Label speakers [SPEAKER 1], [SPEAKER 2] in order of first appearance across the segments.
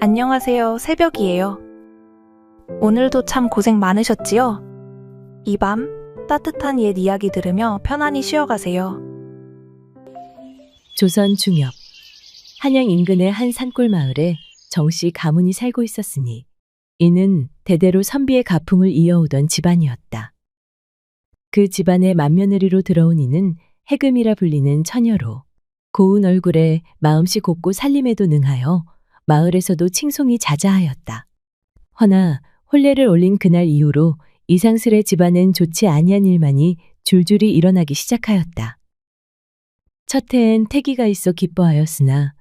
[SPEAKER 1] 안녕하세요. 새벽이에요. 오늘도 참 고생 많으셨지요? 이 밤 따뜻한 옛 이야기 들으며 편안히 쉬어가세요.
[SPEAKER 2] 조선 중엽 한양 인근의 한 산골 마을에 정씨 가문이 살고 있었으니 이는 대대로 선비의 가풍을 이어오던 집안이었다. 그 집안의 맏며느리로 들어온 이는 해금이라 불리는 처녀로 고운 얼굴에 마음씨 곱고 살림에도 능하여 마을에서도 칭송이 자자하였다. 허나 혼례를 올린 그날 이후로 이상스레 집안엔 좋지 아니한 일만이 줄줄이 일어나기 시작하였다. 첫 해엔 태기가 있어 기뻐하였으나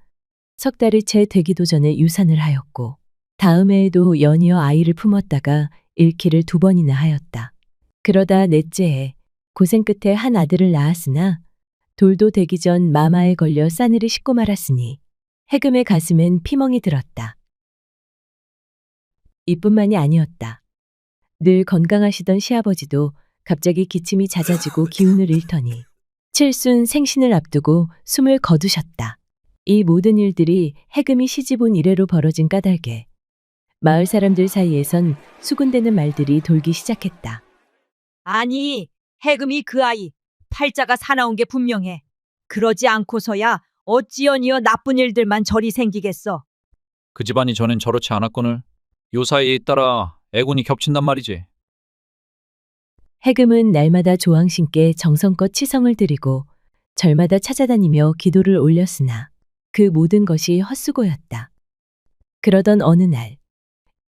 [SPEAKER 2] 석 달이 채 되기도 전에 유산을 하였고 다음 해에도 연이어 아이를 품었다가 잃기를 2번이나 하였다. 그러다 넷째 해 고생 끝에 한 아들을 낳았으나 돌도 되기 전 마마에 걸려 싸늘히 씻고 말았으니 해금의 가슴엔 피멍이 들었다. 이뿐만이 아니었다. 늘 건강하시던 시아버지도 갑자기 기침이 잦아지고 기운을 잃더니 칠순 생신을 앞두고 숨을 거두셨다. 이 모든 일들이 해금이 시집 온 이래로 벌어진 까닭에 마을 사람들 사이에선 수군대는 말들이 돌기 시작했다.
[SPEAKER 3] 아니, 해금이 그 아이 팔자가 사나운 게 분명해. 그러지 않고서야 어찌연이어 나쁜 일들만 저리 생기겠어.
[SPEAKER 4] 그 집안이 전엔 저렇지 않았거늘 요 사이에 잇따라 애군이 겹친단 말이지.
[SPEAKER 2] 해금은 날마다 조왕신께 정성껏 치성을 드리고 절마다 찾아다니며 기도를 올렸으나 그 모든 것이 헛수고였다. 그러던 어느 날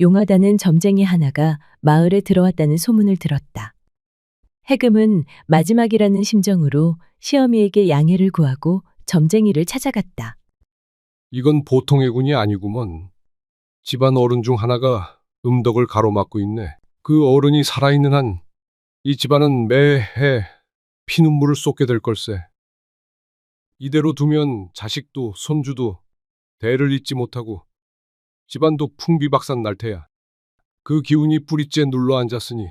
[SPEAKER 2] 용하다는 점쟁이 하나가 마을에 들어왔다는 소문을 들었다. 해금은 마지막이라는 심정으로 시어미에게 양해를 구하고 점쟁이를 찾아갔다.
[SPEAKER 5] 이건 보통 애군이 아니구먼. 집안 어른 중 하나가 음덕을 가로막고 있네. 그 어른이 살아있는 한 이 집안은 매해 피눈물을 쏟게 될 걸세. 이대로 두면 자식도 손주도 대를 잇지 못하고 집안도 풍비박산 날 테야. 그 기운이 뿌리째 눌러 앉았으니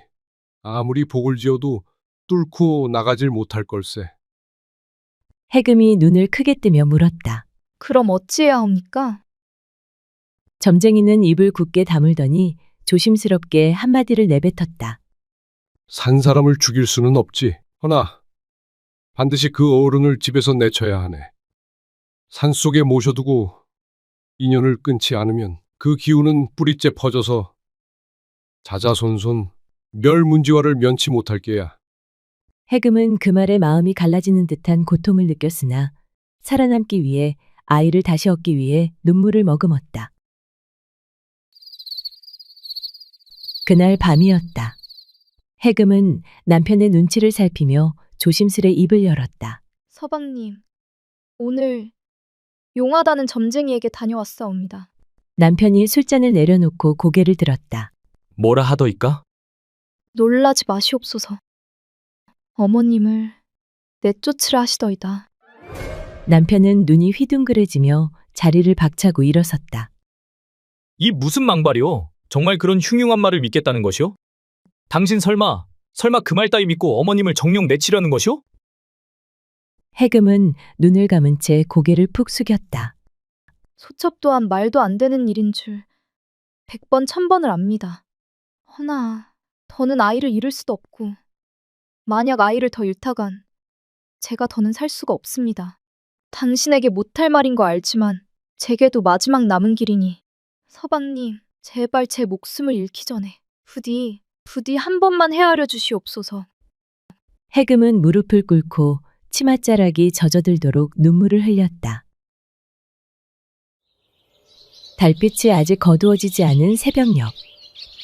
[SPEAKER 5] 아무리 복을 지어도 뚫고 나가질 못할 걸세.
[SPEAKER 2] 해금이 눈을 크게 뜨며 물었다.
[SPEAKER 6] 그럼 어찌해야 합니까?
[SPEAKER 2] 점쟁이는 입을 굳게 다물더니 조심스럽게 한마디를 내뱉었다.
[SPEAKER 5] 산 사람을 죽일 수는 없지. 허나 반드시 그 어른을 집에서 내쳐야 하네. 산속에 모셔두고 인연을 끊지 않으면 그 기운은 뿌리째 퍼져서 자자손손 멸문지화를 면치 못할 게야.
[SPEAKER 2] 해금은 그 말에 마음이 갈라지는 듯한 고통을 느꼈으나 살아남기 위해 아이를 다시 얻기 위해 눈물을 머금었다. 그날 밤이었다. 해금은 남편의 눈치를 살피며 조심스레 입을 열었다.
[SPEAKER 6] 서방님, 오늘 용하다는 점쟁이에게 다녀왔사옵니다.
[SPEAKER 2] 남편이 술잔을 내려놓고 고개를 들었다.
[SPEAKER 7] 뭐라 하더이까?
[SPEAKER 6] 놀라지 마시옵소서. 어머님을 내쫓으라 하시더이다.
[SPEAKER 2] 남편은 눈이 휘둥그레지며 자리를 박차고 일어섰다.
[SPEAKER 7] 이 무슨 망발이오? 정말 그런 흉흉한 말을 믿겠다는 것이오? 당신 설마 그 말 따위 믿고 어머님을 정령 내치려는 것이오?
[SPEAKER 2] 해금은 눈을 감은 채 고개를 푹 숙였다.
[SPEAKER 6] 소첩 또한 말도 안 되는 일인 줄 100번 1000번을 압니다. 허나 더는 아이를 잃을 수도 없고 만약 아이를 더 잃다간 제가 더는 살 수가 없습니다. 당신에게 못할 말인 거 알지만 제게도 마지막 남은 길이니 서방님 제발 제 목숨을 잃기 전에 부디 한 번만 헤아려 주시옵소서.
[SPEAKER 2] 해금은 무릎을 꿇고 치맛자락이 젖어들도록 눈물을 흘렸다. 달빛이 아직 거두어지지 않은 새벽녘.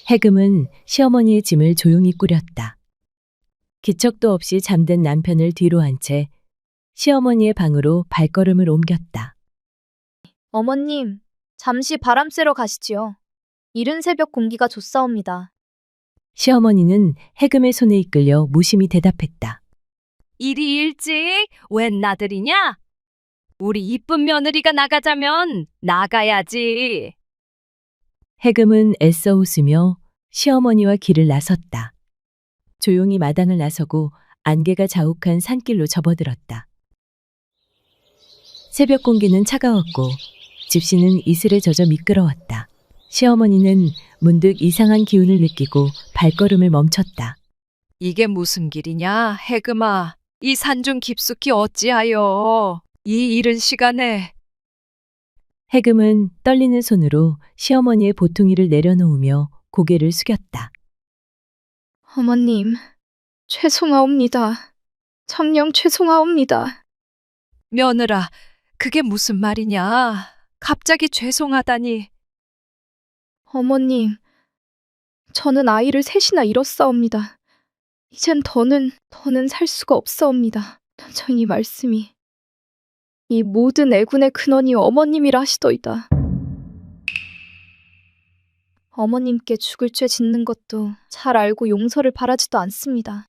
[SPEAKER 2] 해금은 시어머니의 짐을 조용히 꾸렸다. 기척도 없이 잠든 남편을 뒤로 한 채 시어머니의 방으로 발걸음을 옮겼다.
[SPEAKER 6] 어머님, 잠시 바람 쐬러 가시지요. 이른 새벽 공기가 좋사옵니다.
[SPEAKER 2] 시어머니는 해금의 손에 이끌려 무심히 대답했다.
[SPEAKER 3] 이리 일찍 웬 나들이냐? 우리 이쁜 며느리가 나가자면 나가야지.
[SPEAKER 2] 해금은 애써 웃으며 시어머니와 길을 나섰다. 조용히 마당을 나서고 안개가 자욱한 산길로 접어들었다. 새벽 공기는 차가웠고 집시는 이슬에 젖어 미끄러웠다. 시어머니는 문득 이상한 기운을 느끼고 발걸음을 멈췄다.
[SPEAKER 8] 이게 무슨 길이냐, 해금아. 이 산중 깊숙이 어찌하여 이 이른 시간에.
[SPEAKER 2] 해금은 떨리는 손으로 시어머니의 보퉁이를 내려놓으며 고개를 숙였다.
[SPEAKER 6] 어머님, 죄송하옵니다. 천령 죄송하옵니다.
[SPEAKER 8] 며느라, 그게 무슨 말이냐. 갑자기 죄송하다니.
[SPEAKER 6] 어머님, 저는 아이를 셋이나 잃었사옵니다. 이젠 더는 살 수가 없사옵니다. 전 이 말씀이 이 모든 애군의 근원이 어머님이라 하시더이다. 어머님께 죽을 죄 짓는 것도 잘 알고 용서를 바라지도 않습니다.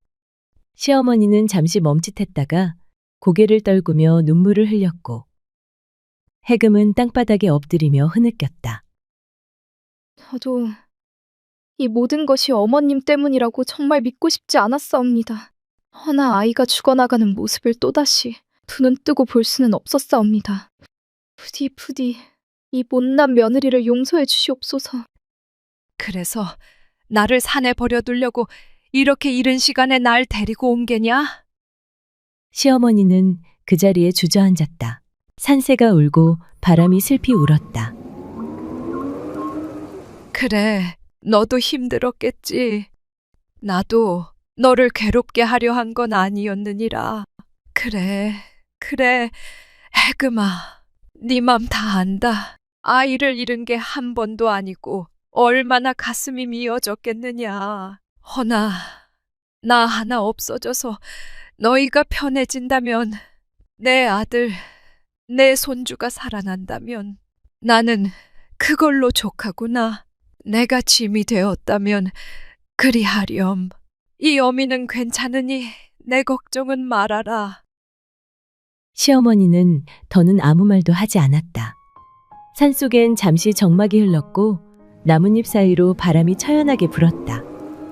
[SPEAKER 2] 시어머니는 잠시 멈칫했다가 고개를 떨구며 눈물을 흘렸고 해금은 땅바닥에 엎드리며 흐느꼈다.
[SPEAKER 6] 저도 이 모든 것이 어머님 때문이라고 정말 믿고 싶지 않았사옵니다. 허나 아이가 죽어나가는 모습을 또다시 두 눈 뜨고 볼 수는 없었사옵니다. 부디 이 못난 며느리를 용서해 주시옵소서.
[SPEAKER 8] 그래서 나를 산에 버려두려고 이렇게 이른 시간에 날 데리고 온 게냐?
[SPEAKER 2] 시어머니는 그 자리에 주저앉았다. 산새가 울고 바람이 슬피 울었다.
[SPEAKER 8] 그래, 너도 힘들었겠지. 나도 너를 괴롭게 하려 한 건 아니었느니라. 그래, 해금아, 네 맘 다 안다. 아이를 잃은 게 한 번도 아니고 얼마나 가슴이 미어졌겠느냐. 허나 나 하나 없어져서 너희가 편해진다면, 내 아들, 내 손주가 살아난다면 나는 그걸로 족하구나. 내가 짐이 되었다면 그리하렴. 이 어미는 괜찮으니 내 걱정은 말아라.
[SPEAKER 2] 시어머니는 더는 아무 말도 하지 않았다. 산속엔 잠시 정막이 흘렀고 나뭇잎 사이로 바람이 처연하게 불었다.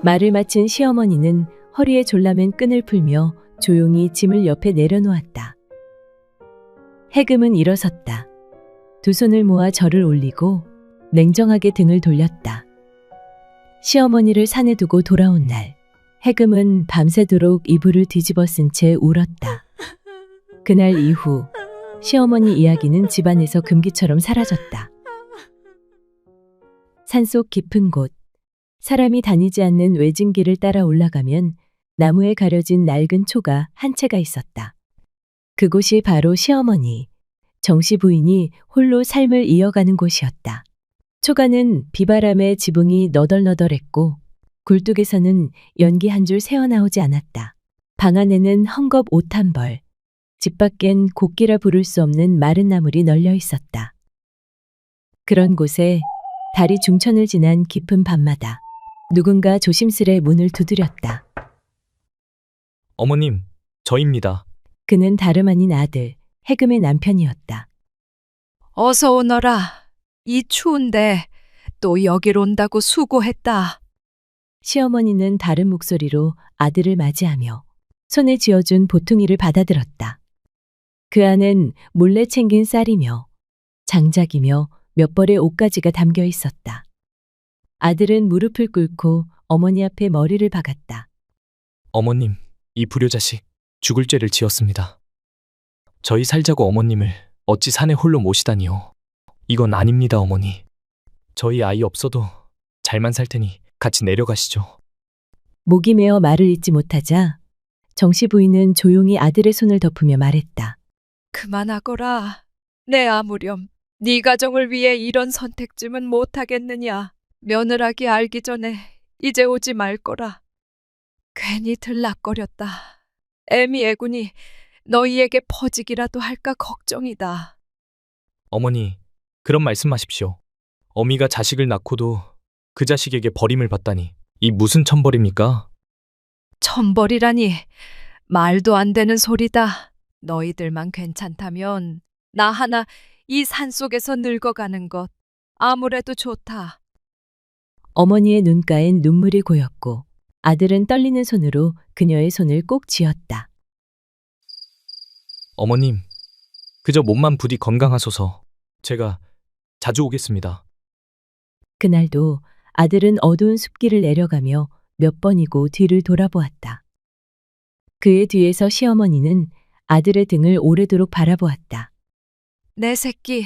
[SPEAKER 2] 말을 마친 시어머니는 허리에 졸라맨 끈을 풀며 조용히 짐을 옆에 내려놓았다. 해금은 일어섰다. 두 손을 모아 절을 올리고 냉정하게 등을 돌렸다. 시어머니를 산에 두고 돌아온 날, 해금은 밤새도록 이불을 뒤집어 쓴 채 울었다. 그날 이후 시어머니 이야기는 집안에서 금기처럼 사라졌다. 산속 깊은 곳, 사람이 다니지 않는 외진 길을 따라 올라가면 나무에 가려진 낡은 초가 한 채가 있었다. 그곳이 바로 시어머니, 정씨 부인이 홀로 삶을 이어가는 곳이었다. 초가는 비바람에 지붕이 너덜너덜했고 굴뚝에서는 연기 한 줄 새어나오지 않았다. 방 안에는 헝겊 옷 한 벌, 집 밖엔 곡기라 부를 수 없는 마른 나물이 널려 있었다. 그런 곳에 달이 중천을 지난 깊은 밤마다 누군가 조심스레 문을 두드렸다.
[SPEAKER 7] 어머님, 저입니다.
[SPEAKER 2] 그는 다름 아닌 아들, 해금의 남편이었다.
[SPEAKER 8] 어서 오너라. 이 추운데 또 여길 온다고 수고했다.
[SPEAKER 2] 시어머니는 다른 목소리로 아들을 맞이하며 손에 쥐어준 보퉁이를 받아들었다. 그 안엔 몰래 챙긴 쌀이며 장작이며 몇 벌의 옷가지가 담겨 있었다. 아들은 무릎을 꿇고 어머니 앞에 머리를 박았다.
[SPEAKER 7] 어머님, 이 불효자식 죽을 죄를 지었습니다. 저희 살자고 어머님을 어찌 산에 홀로 모시다니요. 이건 아닙니다, 어머니. 저희 아이 없어도 잘만 살 테니 같이 내려가시죠.
[SPEAKER 2] 목이 메어 말을 잇지 못하자 정씨 부인은 조용히 아들의 손을 덮으며 말했다.
[SPEAKER 8] 그만하거라. 내 아무렴. 네 가정을 위해 이런 선택쯤은 못하겠느냐. 며느라기 알기 전에 이제 오지 말 거라. 괜히 들락거렸다. 애미 애군이 너희에게 퍼지기라도 할까 걱정이다.
[SPEAKER 7] 어머니, 그런 말씀 마십시오. 어미가 자식을 낳고도 그 자식에게 버림을 받다니 이 무슨 천벌입니까?
[SPEAKER 8] 천벌이라니 말도 안 되는 소리다. 너희들만 괜찮다면 나 하나 이 산속에서 늙어가는 것 아무래도 좋다.
[SPEAKER 2] 어머니의 눈가엔 눈물이 고였고 아들은 떨리는 손으로 그녀의 손을 꼭 쥐었다.
[SPEAKER 7] 어머님, 그저 몸만 부디 건강하소서. 제가 자주 오겠습니다.
[SPEAKER 2] 그날도 아들은 어두운 숲길을 내려가며 몇 번이고 뒤를 돌아보았다. 그의 뒤에서 시어머니는 아들의 등을 오래도록 바라보았다.
[SPEAKER 8] 내 새끼,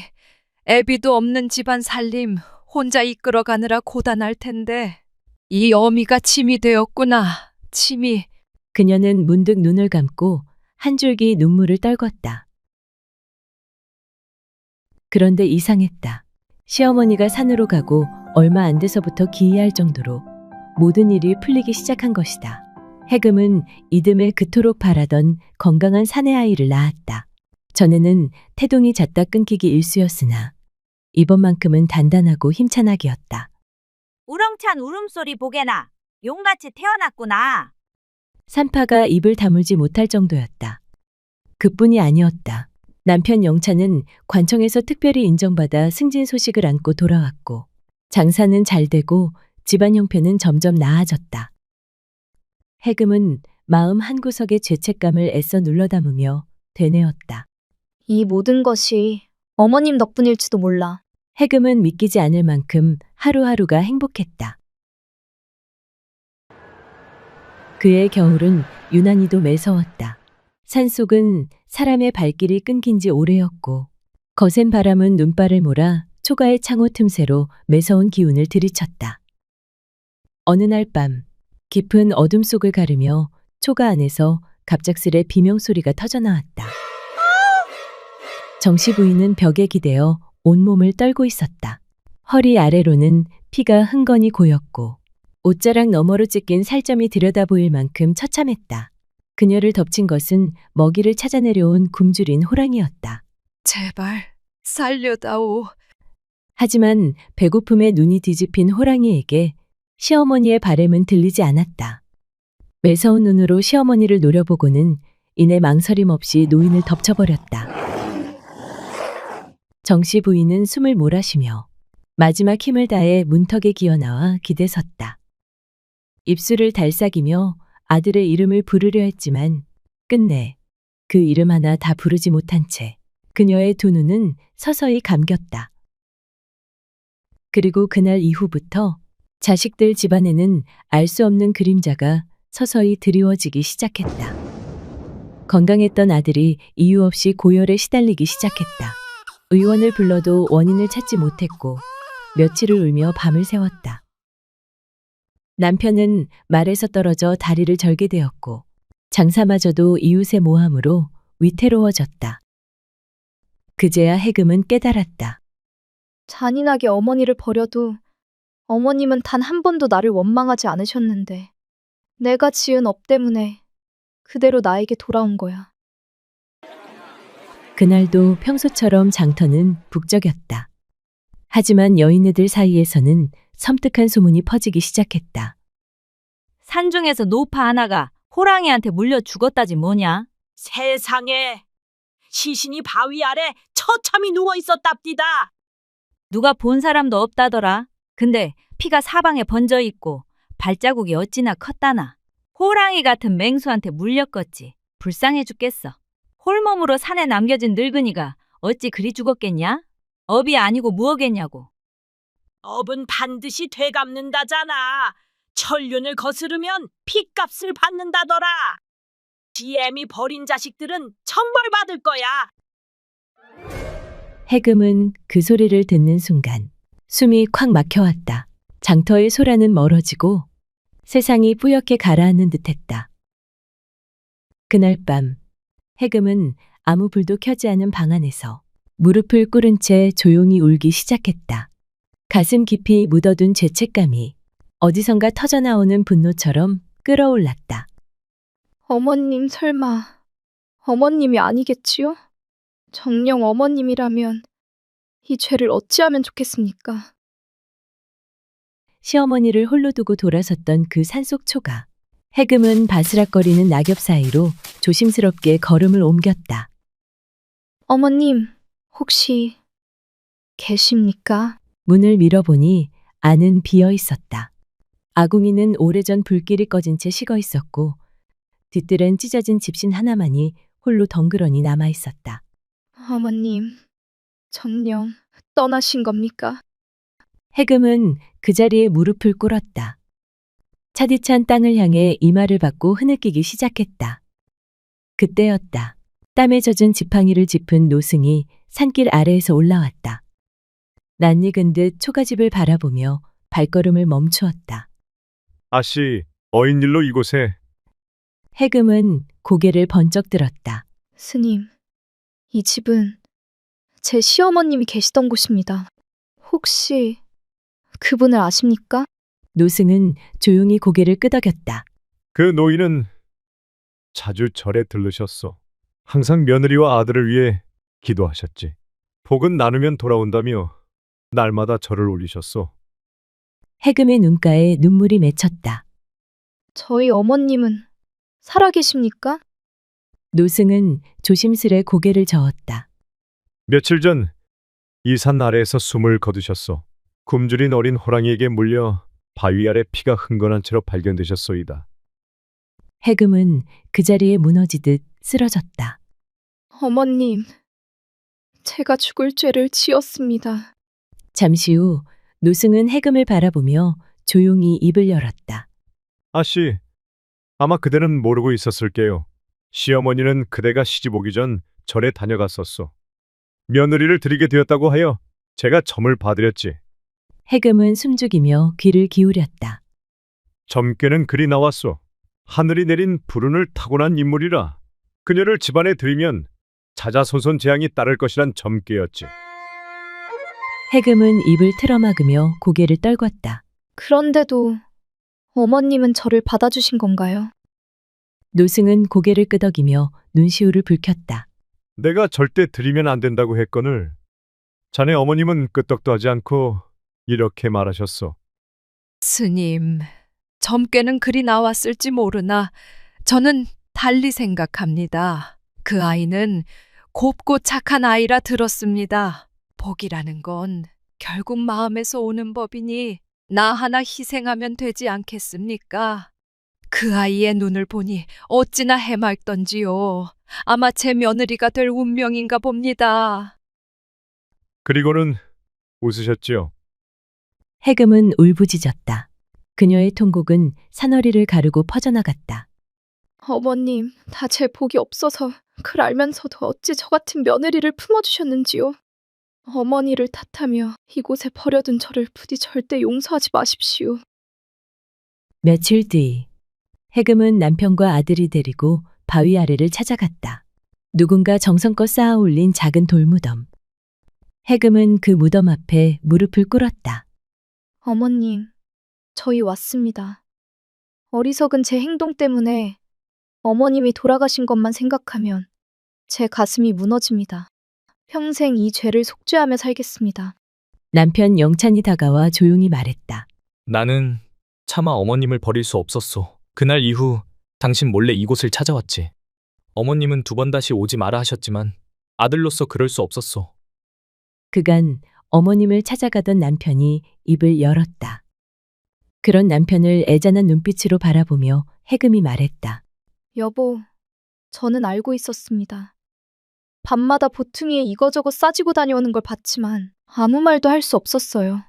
[SPEAKER 8] 애비도 없는 집안 살림 혼자 이끌어가느라 고단할 텐데. 이 어미가 침이 되었구나. 침이.
[SPEAKER 2] 그녀는 문득 눈을 감고 한 줄기 눈물을 떨궜다. 그런데 이상했다. 시어머니가 산으로 가고 얼마 안 돼서부터 기이할 정도로 모든 일이 풀리기 시작한 것이다. 해금은 이듬해 그토록 바라던 건강한 사내 아이를 낳았다. 전에는 태동이 잤다 끊기기 일쑤였으나 이번만큼은 단단하고 힘찬 아기였다.
[SPEAKER 3] 우렁찬 울음소리 보게나. 용같이 태어났구나.
[SPEAKER 2] 산파가 입을 다물지 못할 정도였다. 그뿐이 아니었다. 남편 영찬은 관청에서 특별히 인정받아 승진 소식을 안고 돌아왔고 장사는 잘 되고 집안 형편은 점점 나아졌다. 해금은 마음 한구석의 죄책감을 애써 눌러담으며 되뇌었다.
[SPEAKER 6] 이 모든 것이 어머님 덕분일지도 몰라.
[SPEAKER 2] 해금은 믿기지 않을 만큼 하루하루가 행복했다. 그의 겨울은 유난히도 매서웠다. 산속은 사람의 발길이 끊긴 지 오래였고 거센 바람은 눈발을 몰아 초가의 창호 틈새로 매서운 기운을 들이쳤다. 어느 날 밤 깊은 어둠 속을 가르며 초가 안에서 갑작스레 비명소리가 터져나왔다. 정씨 부인은 벽에 기대어 온몸을 떨고 있었다. 허리 아래로는 피가 흥건히 고였고 옷자락 너머로 찢긴 살점이 들여다보일 만큼 처참했다. 그녀를 덮친 것은 먹이를 찾아 내려온 굶주린 호랑이였다.
[SPEAKER 8] 제발 살려다오.
[SPEAKER 2] 하지만 배고픔에 눈이 뒤집힌 호랑이에게 시어머니의 바램은 들리지 않았다. 매서운 눈으로 시어머니를 노려보고는 이내 망설임 없이 노인을 덮쳐버렸다. 정씨 부인은 숨을 몰아쉬며 마지막 힘을 다해 문턱에 기어나와 기대섰다. 입술을 달싹이며 아들의 이름을 부르려 했지만 끝내 그 이름 하나 다 부르지 못한 채 그녀의 두 눈은 서서히 감겼다. 그리고 그날 이후부터 자식들 집안에는 알 수 없는 그림자가 서서히 드리워지기 시작했다. 건강했던 아들이 이유 없이 고열에 시달리기 시작했다. 의원을 불러도 원인을 찾지 못했고 며칠을 울며 밤을 새웠다. 남편은 말에서 떨어져 다리를 절게 되었고 장사마저도 이웃의 모함으로 위태로워졌다. 그제야 해금은 깨달았다.
[SPEAKER 6] 잔인하게 어머니를 버려도 어머님은 단 한 번도 나를 원망하지 않으셨는데 내가 지은 업 때문에 그대로 나에게 돌아온 거야.
[SPEAKER 2] 그날도 평소처럼 장터는 북적였다. 하지만 여인네들 사이에서는 섬뜩한 소문이 퍼지기 시작했다.
[SPEAKER 3] 산중에서 노파 하나가 호랑이한테 물려 죽었다지 뭐냐? 세상에! 시신이 바위 아래 처참히 누워 있었답디다. 누가 본 사람도 없다더라. 근데 피가 사방에 번져 있고 발자국이 어찌나 컸다나. 호랑이 같은 맹수한테 물렸겠지. 불쌍해 죽겠어. 홀몸으로 산에 남겨진 늙은이가 어찌 그리 죽었겠냐? 업이 아니고 무엇겠냐고. 업은 반드시 되갚는다잖아. 천륜을 거스르면 핏값을 받는다더라. 지엠이 버린 자식들은 천벌받을 거야.
[SPEAKER 2] 해금은 그 소리를 듣는 순간 숨이 콱 막혀왔다. 장터의 소라는 멀어지고 세상이 뿌옇게 가라앉는 듯했다. 그날 밤 해금은 아무 불도 켜지 않은 방 안에서 무릎을 꿇은 채 조용히 울기 시작했다. 가슴 깊이 묻어둔 죄책감이 어디선가 터져나오는 분노처럼 끓어올랐다.
[SPEAKER 6] 어머님 설마 어머님이 아니겠지요? 정녕 어머님이라면 이 죄를 어찌하면 좋겠습니까?
[SPEAKER 2] 시어머니를 홀로 두고 돌아섰던 그 산속 초가. 해금은 바스락거리는 낙엽 사이로 조심스럽게 걸음을 옮겼다.
[SPEAKER 6] 어머님, 혹시 계십니까?
[SPEAKER 2] 문을 밀어보니 안은 비어 있었다. 아궁이는 오래전 불길이 꺼진 채 식어 있었고 뒤뜰엔 찢어진 집신 하나만이 홀로 덩그러니 남아 있었다.
[SPEAKER 6] 어머님, 정녕 떠나신 겁니까?
[SPEAKER 2] 해금은 그 자리에 무릎을 꿇었다. 차디찬 땅을 향해 이마를 받고 흐느끼기 시작했다. 그때였다. 땀에 젖은 지팡이를 짚은 노승이 산길 아래에서 올라왔다. 낯익은 듯 초가집을 바라보며 발걸음을 멈추었다.
[SPEAKER 9] 아씨, 어인일로 이곳에.
[SPEAKER 2] 해금은 고개를 번쩍 들었다.
[SPEAKER 6] 스님, 이 집은 제 시어머님이 계시던 곳입니다. 혹시 그분을 아십니까?
[SPEAKER 2] 노승은 조용히 고개를 끄덕였다.
[SPEAKER 9] 그 노인은 자주 절에 들르셨소. 항상 며느리와 아들을 위해 기도하셨지. 복은 나누면 돌아온다며 날마다 절을 올리셨소.
[SPEAKER 2] 해금의 눈가에 눈물이 맺혔다.
[SPEAKER 6] 저희 어머님은 살아계십니까?
[SPEAKER 2] 노승은 조심스레 고개를 저었다.
[SPEAKER 9] 며칠 전 이 산 아래에서 숨을 거두셨소. 굶주린 어린 호랑이에게 물려 바위 아래 피가 흥건한 채로 발견되셨소이다.
[SPEAKER 2] 해금은 그 자리에 무너지듯 쓰러졌다.
[SPEAKER 6] 어머님, 제가 죽을 죄를 지었습니다.
[SPEAKER 2] 잠시 후 노승은 해금을 바라보며 조용히 입을 열었다.
[SPEAKER 9] 아씨, 아마 그대는 모르고 있었을게요. 시어머니는 그대가 시집 오기 전 절에 다녀갔었소. 며느리를 드리게 되었다고 하여 제가 점을 봐드렸지.
[SPEAKER 2] 해금은 숨죽이며 귀를 기울였다.
[SPEAKER 9] 점괘는 그리 나왔소. 하늘이 내린 불운을 타고난 인물이라 그녀를 집안에 들이면 자자손손 재앙이 따를 것이란 점괘였지.
[SPEAKER 2] 해금은 입을 틀어막으며 고개를 떨궜다.
[SPEAKER 6] 그런데도 어머님은 저를 받아주신 건가요?
[SPEAKER 2] 노승은 고개를 끄덕이며 눈시울을 붉혔다.
[SPEAKER 9] 내가 절대 드리면 안 된다고 했거늘 자네 어머님은 끄떡도 하지 않고 이렇게 말하셨소.
[SPEAKER 8] 스님, 점괘는 그리 나왔을지 모르나 저는 달리 생각합니다. 그 아이는 곱고 착한 아이라 들었습니다. 복이라는 건 결국 마음에서 오는 법이니 나 하나 희생하면 되지 않겠습니까? 그 아이의 눈을 보니 어찌나 해맑던지요. 아마 제 며느리가 될 운명인가 봅니다.
[SPEAKER 9] 그리고는 웃으셨지요.
[SPEAKER 2] 해금은 울부짖었다. 그녀의 통곡은 산허리를 가르고 퍼져나갔다.
[SPEAKER 6] 어머님, 다 제 복이 없어서 그걸 알면서도 어찌 저 같은 며느리를 품어주셨는지요. 어머니를 탓하며 이곳에 버려둔 저를 부디 절대 용서하지 마십시오.
[SPEAKER 2] 며칠 뒤 해금은 남편과 아들이 데리고 바위 아래를 찾아갔다. 누군가 정성껏 쌓아 올린 작은 돌무덤. 해금은 그 무덤 앞에 무릎을 꿇었다.
[SPEAKER 6] 어머님, 저희 왔습니다. 어리석은 제 행동 때문에 어머님이 돌아가신 것만 생각하면 제 가슴이 무너집니다. 평생 이 죄를 속죄하며 살겠습니다.
[SPEAKER 2] 남편 영찬이 다가와 조용히 말했다.
[SPEAKER 7] 나는 차마 어머님을 버릴 수 없었소. 그날 이후 당신 몰래 이곳을 찾아왔지. 어머님은 2번 다시 오지 마라 하셨지만 아들로서 그럴 수 없었소.
[SPEAKER 2] 그간 어머님을 찾아가던 남편이 입을 열었다. 그런 남편을 애잔한 눈빛으로 바라보며 해금이 말했다.
[SPEAKER 6] 여보, 저는 알고 있었습니다. 밤마다 보퉁이에 이거저거 싸지고 다녀오는 걸 봤지만 아무 말도 할 수 없었어요.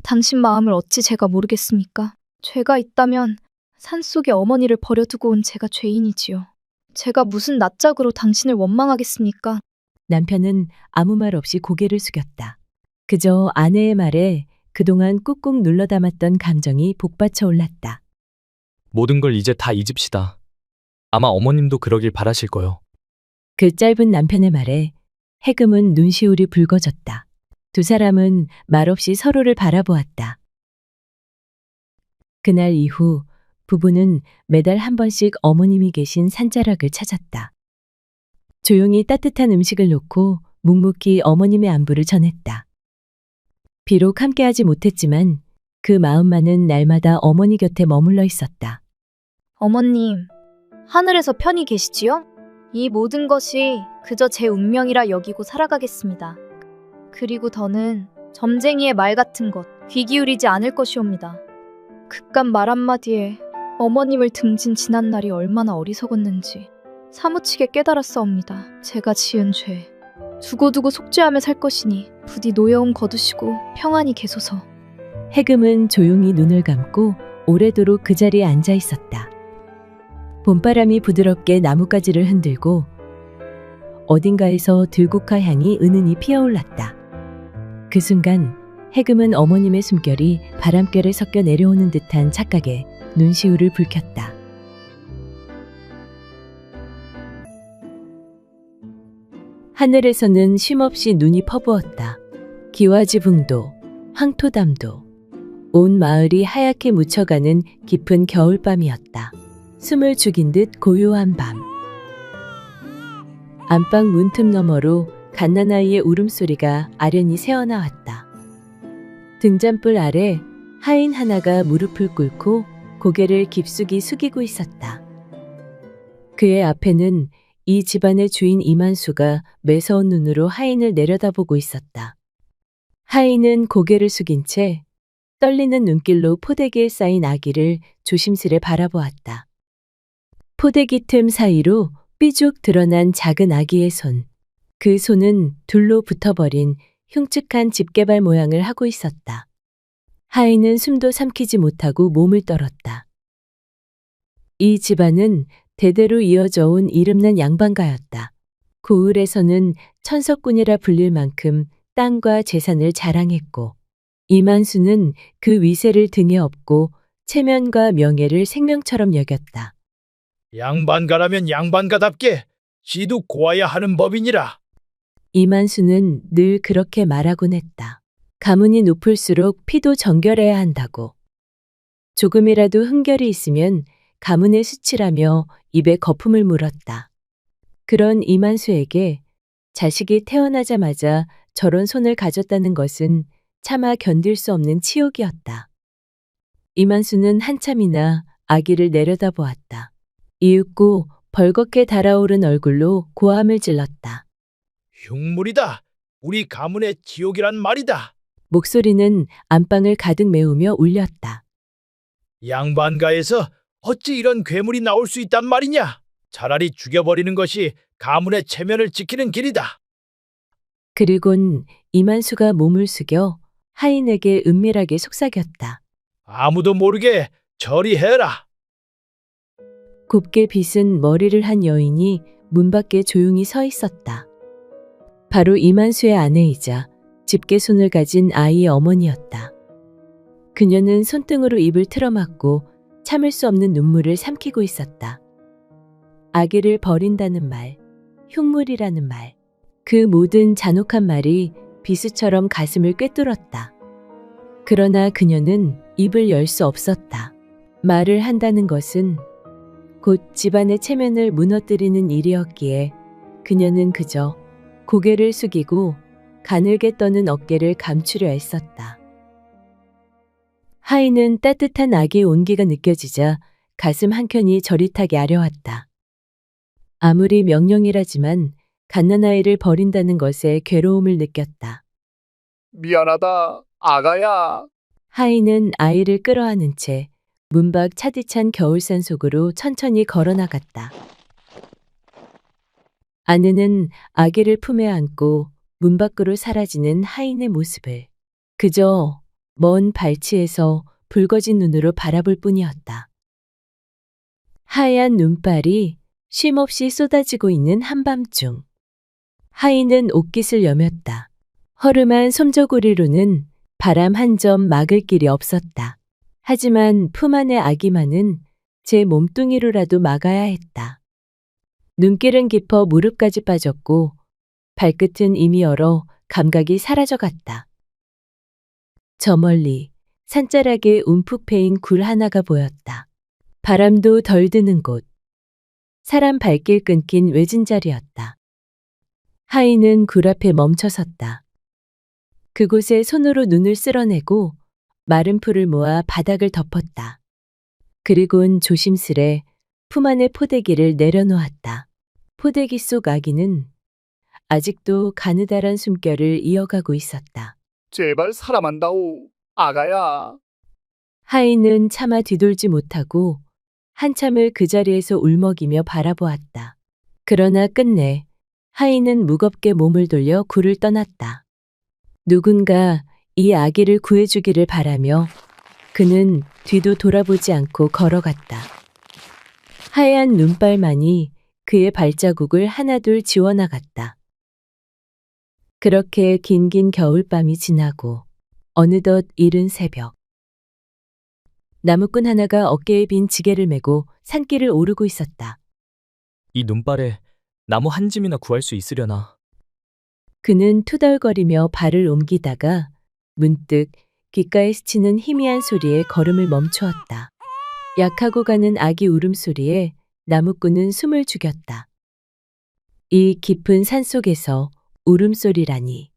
[SPEAKER 6] 당신 마음을 어찌 제가 모르겠습니까? 죄가 있다면 산속에 어머니를 버려두고 온 제가 죄인이지요. 제가 무슨 낯짝으로 당신을 원망하겠습니까?
[SPEAKER 2] 남편은 아무 말 없이 고개를 숙였다. 그저 아내의 말에 그동안 꾹꾹 눌러 담았던 감정이 복받쳐 올랐다.
[SPEAKER 7] 모든 걸 이제 다 잊읍시다. 아마 어머님도 그러길 바라실 거요.
[SPEAKER 2] 그 짧은 남편의 말에 해금은 눈시울이 붉어졌다. 두 사람은 말없이 서로를 바라보았다. 그날 이후 부부는 매달 한 번씩 어머님이 계신 산자락을 찾았다. 조용히 따뜻한 음식을 놓고 묵묵히 어머님의 안부를 전했다. 비록 함께하지 못했지만 그 마음만은 날마다 어머니 곁에 머물러 있었다.
[SPEAKER 6] 어머님, 하늘에서 편히 계시지요? 이 모든 것이 그저 제 운명이라 여기고 살아가겠습니다. 그리고 더는 점쟁이의 말 같은 것 귀 기울이지 않을 것이옵니다. 그깟 말 한마디에 어머님을 등진 지난 날이 얼마나 어리석었는지 사무치게 깨달았사옵니다. 제가 지은 죄 두고두고 속죄하며 살 것이니 부디 노여움 거두시고 평안히 계소서.
[SPEAKER 2] 해금은 조용히 눈을 감고 오래도록 그 자리에 앉아 있었다. 봄바람이 부드럽게 나뭇가지를 흔들고 어딘가에서 들국화 향이 은은히 피어올랐다. 그 순간 해금은 어머님의 숨결이 바람결에 섞여 내려오는 듯한 착각에 눈시울을 붉혔다. 하늘에서는 쉼없이 눈이 퍼부었다. 기와지붕도, 황토담도, 온 마을이 하얗게 묻혀가는 깊은 겨울밤이었다. 숨을 죽인 듯 고요한 밤. 안방 문틈 너머로 갓난아이의 울음소리가 아련히 새어나왔다. 등잔불 아래 하인 하나가 무릎을 꿇고 고개를 깊숙이 숙이고 있었다. 그의 앞에는 이 집안의 주인 이만수가 매서운 눈으로 하인을 내려다보고 있었다. 하인은 고개를 숙인 채 떨리는 눈길로 포대기에 쌓인 아기를 조심스레 바라보았다. 포대기 틈 사이로 삐죽 드러난 작은 아기의 손. 그 손은 둘로 붙어버린 흉측한 집게발 모양을 하고 있었다. 하인은 숨도 삼키지 못하고 몸을 떨었다. 이 집안은 대대로 이어져 온 이름난 양반가였다. 고을에서는 천석군이라 불릴 만큼 땅과 재산을 자랑했고 이만수는 그 위세를 등에 업고 체면과 명예를 생명처럼 여겼다.
[SPEAKER 10] 양반가라면 양반가답게 지도 고아야 하는 법이니라.
[SPEAKER 2] 이만수는 늘 그렇게 말하곤 했다. 가문이 높을수록 피도 정결해야 한다고. 조금이라도 흠결이 있으면 가문의 수치라며 입에 거품을 물었다. 그런 이만수에게 자식이 태어나자마자 저런 손을 가졌다는 것은 차마 견딜 수 없는 치욕이었다. 이만수는 한참이나 아기를 내려다보았다. 이윽고 벌겋게 달아오른 얼굴로 고함을 질렀다.
[SPEAKER 10] 흉물이다. 우리 가문의 지옥이란 말이다.
[SPEAKER 2] 목소리는 안방을 가득 메우며 울렸다.
[SPEAKER 10] 양반가에서 어찌 이런 괴물이 나올 수 있단 말이냐? 차라리 죽여버리는 것이 가문의 체면을 지키는 길이다.
[SPEAKER 2] 그리곤 이만수가 몸을 숙여 하인에게 은밀하게 속삭였다.
[SPEAKER 10] 아무도 모르게 처리해라.
[SPEAKER 2] 곱게 빗은 머리를 한 여인이 문 밖에 조용히 서 있었다. 바로 이만수의 아내이자 집게 손을 가진 아이의 어머니였다. 그녀는 손등으로 입을 틀어막고 참을 수 없는 눈물을 삼키고 있었다. 아기를 버린다는 말, 흉물이라는 말, 그 모든 잔혹한 말이 비수처럼 가슴을 꿰뚫었다. 그러나 그녀는 입을 열 수 없었다. 말을 한다는 것은 곧 집안의 체면을 무너뜨리는 일이었기에 그녀는 그저 고개를 숙이고 가늘게 떠는 어깨를 감추려 애썼다. 하인은 따뜻한 아기의 온기가 느껴지자 가슴 한켠이 저릿하게 아려왔다. 아무리 명령이라지만 갓난아이를 버린다는 것에 괴로움을 느꼈다.
[SPEAKER 10] 미안하다, 아가야.
[SPEAKER 2] 하인은 아이를 끌어안은 채 문 밖 차디찬 겨울산 속으로 천천히 걸어나갔다. 아내는 아기를 품에 안고 문 밖으로 사라지는 하인의 모습을 그저 먼 발치에서 붉어진 눈으로 바라볼 뿐이었다. 하얀 눈발이 쉼없이 쏟아지고 있는 한밤중. 하인은 옷깃을 여몄다. 허름한 솜저고리로는 바람 한 점 막을 길이 없었다. 하지만 품 안의 아기만은 제 몸뚱이로라도 막아야 했다. 눈길은 깊어 무릎까지 빠졌고 발끝은 이미 얼어 감각이 사라져갔다. 저 멀리 산자락에 움푹 패인 굴 하나가 보였다. 바람도 덜 드는 곳. 사람 발길 끊긴 외진 자리였다. 하인은 굴 앞에 멈춰섰다. 그곳에 손으로 눈을 쓸어내고 마른 풀을 모아 바닥을 덮었다. 그리곤 조심스레 품 안의 포대기를 내려놓았다. 포대기 속 아기는 아직도 가느다란 숨결을 이어가고 있었다.
[SPEAKER 10] 제발 사람한다오, 아가야.
[SPEAKER 2] 하인은 차마 뒤돌지 못하고 한참을 그 자리에서 울먹이며 바라보았다. 그러나 끝내 하인은 무겁게 몸을 돌려 굴을 떠났다. 누군가 이 아기를 구해주기를 바라며 그는 뒤도 돌아보지 않고 걸어갔다. 하얀 눈발만이 그의 발자국을 하나둘 지워나갔다. 그렇게 긴긴 겨울밤이 지나고 어느덧 이른 새벽. 나무꾼 하나가 어깨에 빈 지게를 메고 산길을 오르고 있었다.
[SPEAKER 7] 이 눈발에 나무 한 짐이나 구할 수 있으려나.
[SPEAKER 2] 그는 투덜거리며 발을 옮기다가 문득 귓가에 스치는 희미한 소리에 걸음을 멈추었다. 약하고 가는 아기 울음소리에 나무꾼은 숨을 죽였다. 이 깊은 산속에서 울음소리라니.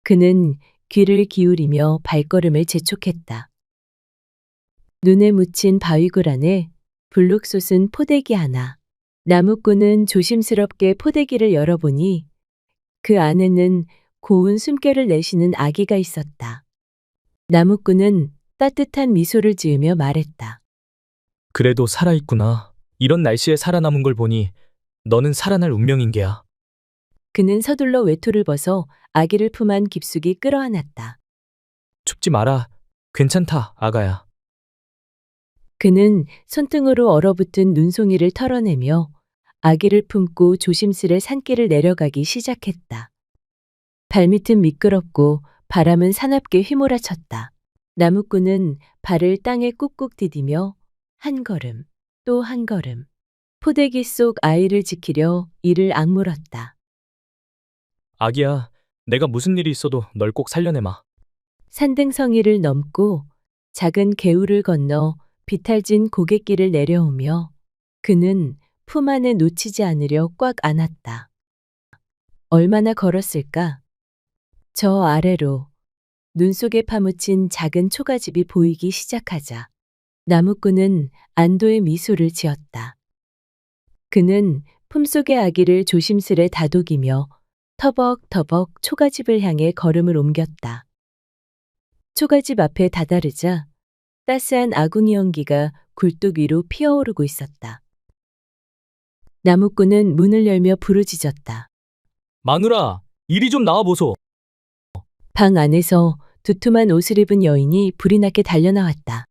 [SPEAKER 2] 그는 귀를 기울이며 발걸음을 재촉했다. 눈에 묻힌 바위굴 안에 불룩 솟은 포대기 하나. 나무꾼은 조심스럽게 포대기를 열어보니 그 안에는 고운 숨결을 내쉬는 아기가 있었다. 나무꾼은 따뜻한 미소를 지으며 말했다.
[SPEAKER 7] 그래도 살아있구나. 이런 날씨에 살아남은 걸 보니 너는 살아날 운명인 게야.
[SPEAKER 2] 그는 서둘러 외투를 벗어 아기를 품 안 깊숙이 끌어안았다.
[SPEAKER 7] 춥지 마라. 괜찮다, 아가야.
[SPEAKER 2] 그는 손등으로 얼어붙은 눈송이를 털어내며 아기를 품고 조심스레 산길을 내려가기 시작했다. 발밑은 미끄럽고 바람은 사납게 휘몰아쳤다. 나무꾼은 발을 땅에 꾹꾹 디디며 한 걸음, 또 한 걸음, 포대기 속 아이를 지키려 이를 악물었다.
[SPEAKER 7] 아기야, 내가 무슨 일이 있어도 널 꼭 살려내마.
[SPEAKER 2] 산등성이를 넘고 작은 개울을 건너 비탈진 고갯길을 내려오며 그는 품 안에 놓치지 않으려 꽉 안았다. 얼마나 걸었을까? 저 아래로 눈 속에 파묻힌 작은 초가집이 보이기 시작하자 나무꾼은 안도의 미소를 지었다. 그는 품속의 아기를 조심스레 다독이며 터벅터벅 초가집을 향해 걸음을 옮겼다. 초가집 앞에 다다르자 따스한 아궁이 연기가 굴뚝 위로 피어오르고 있었다. 나무꾼은 문을 열며 부르짖었다.
[SPEAKER 7] 마누라, 이리 좀 나와보소.
[SPEAKER 2] 방 안에서 두툼한 옷을 입은 여인이 불이 나게 달려나왔다.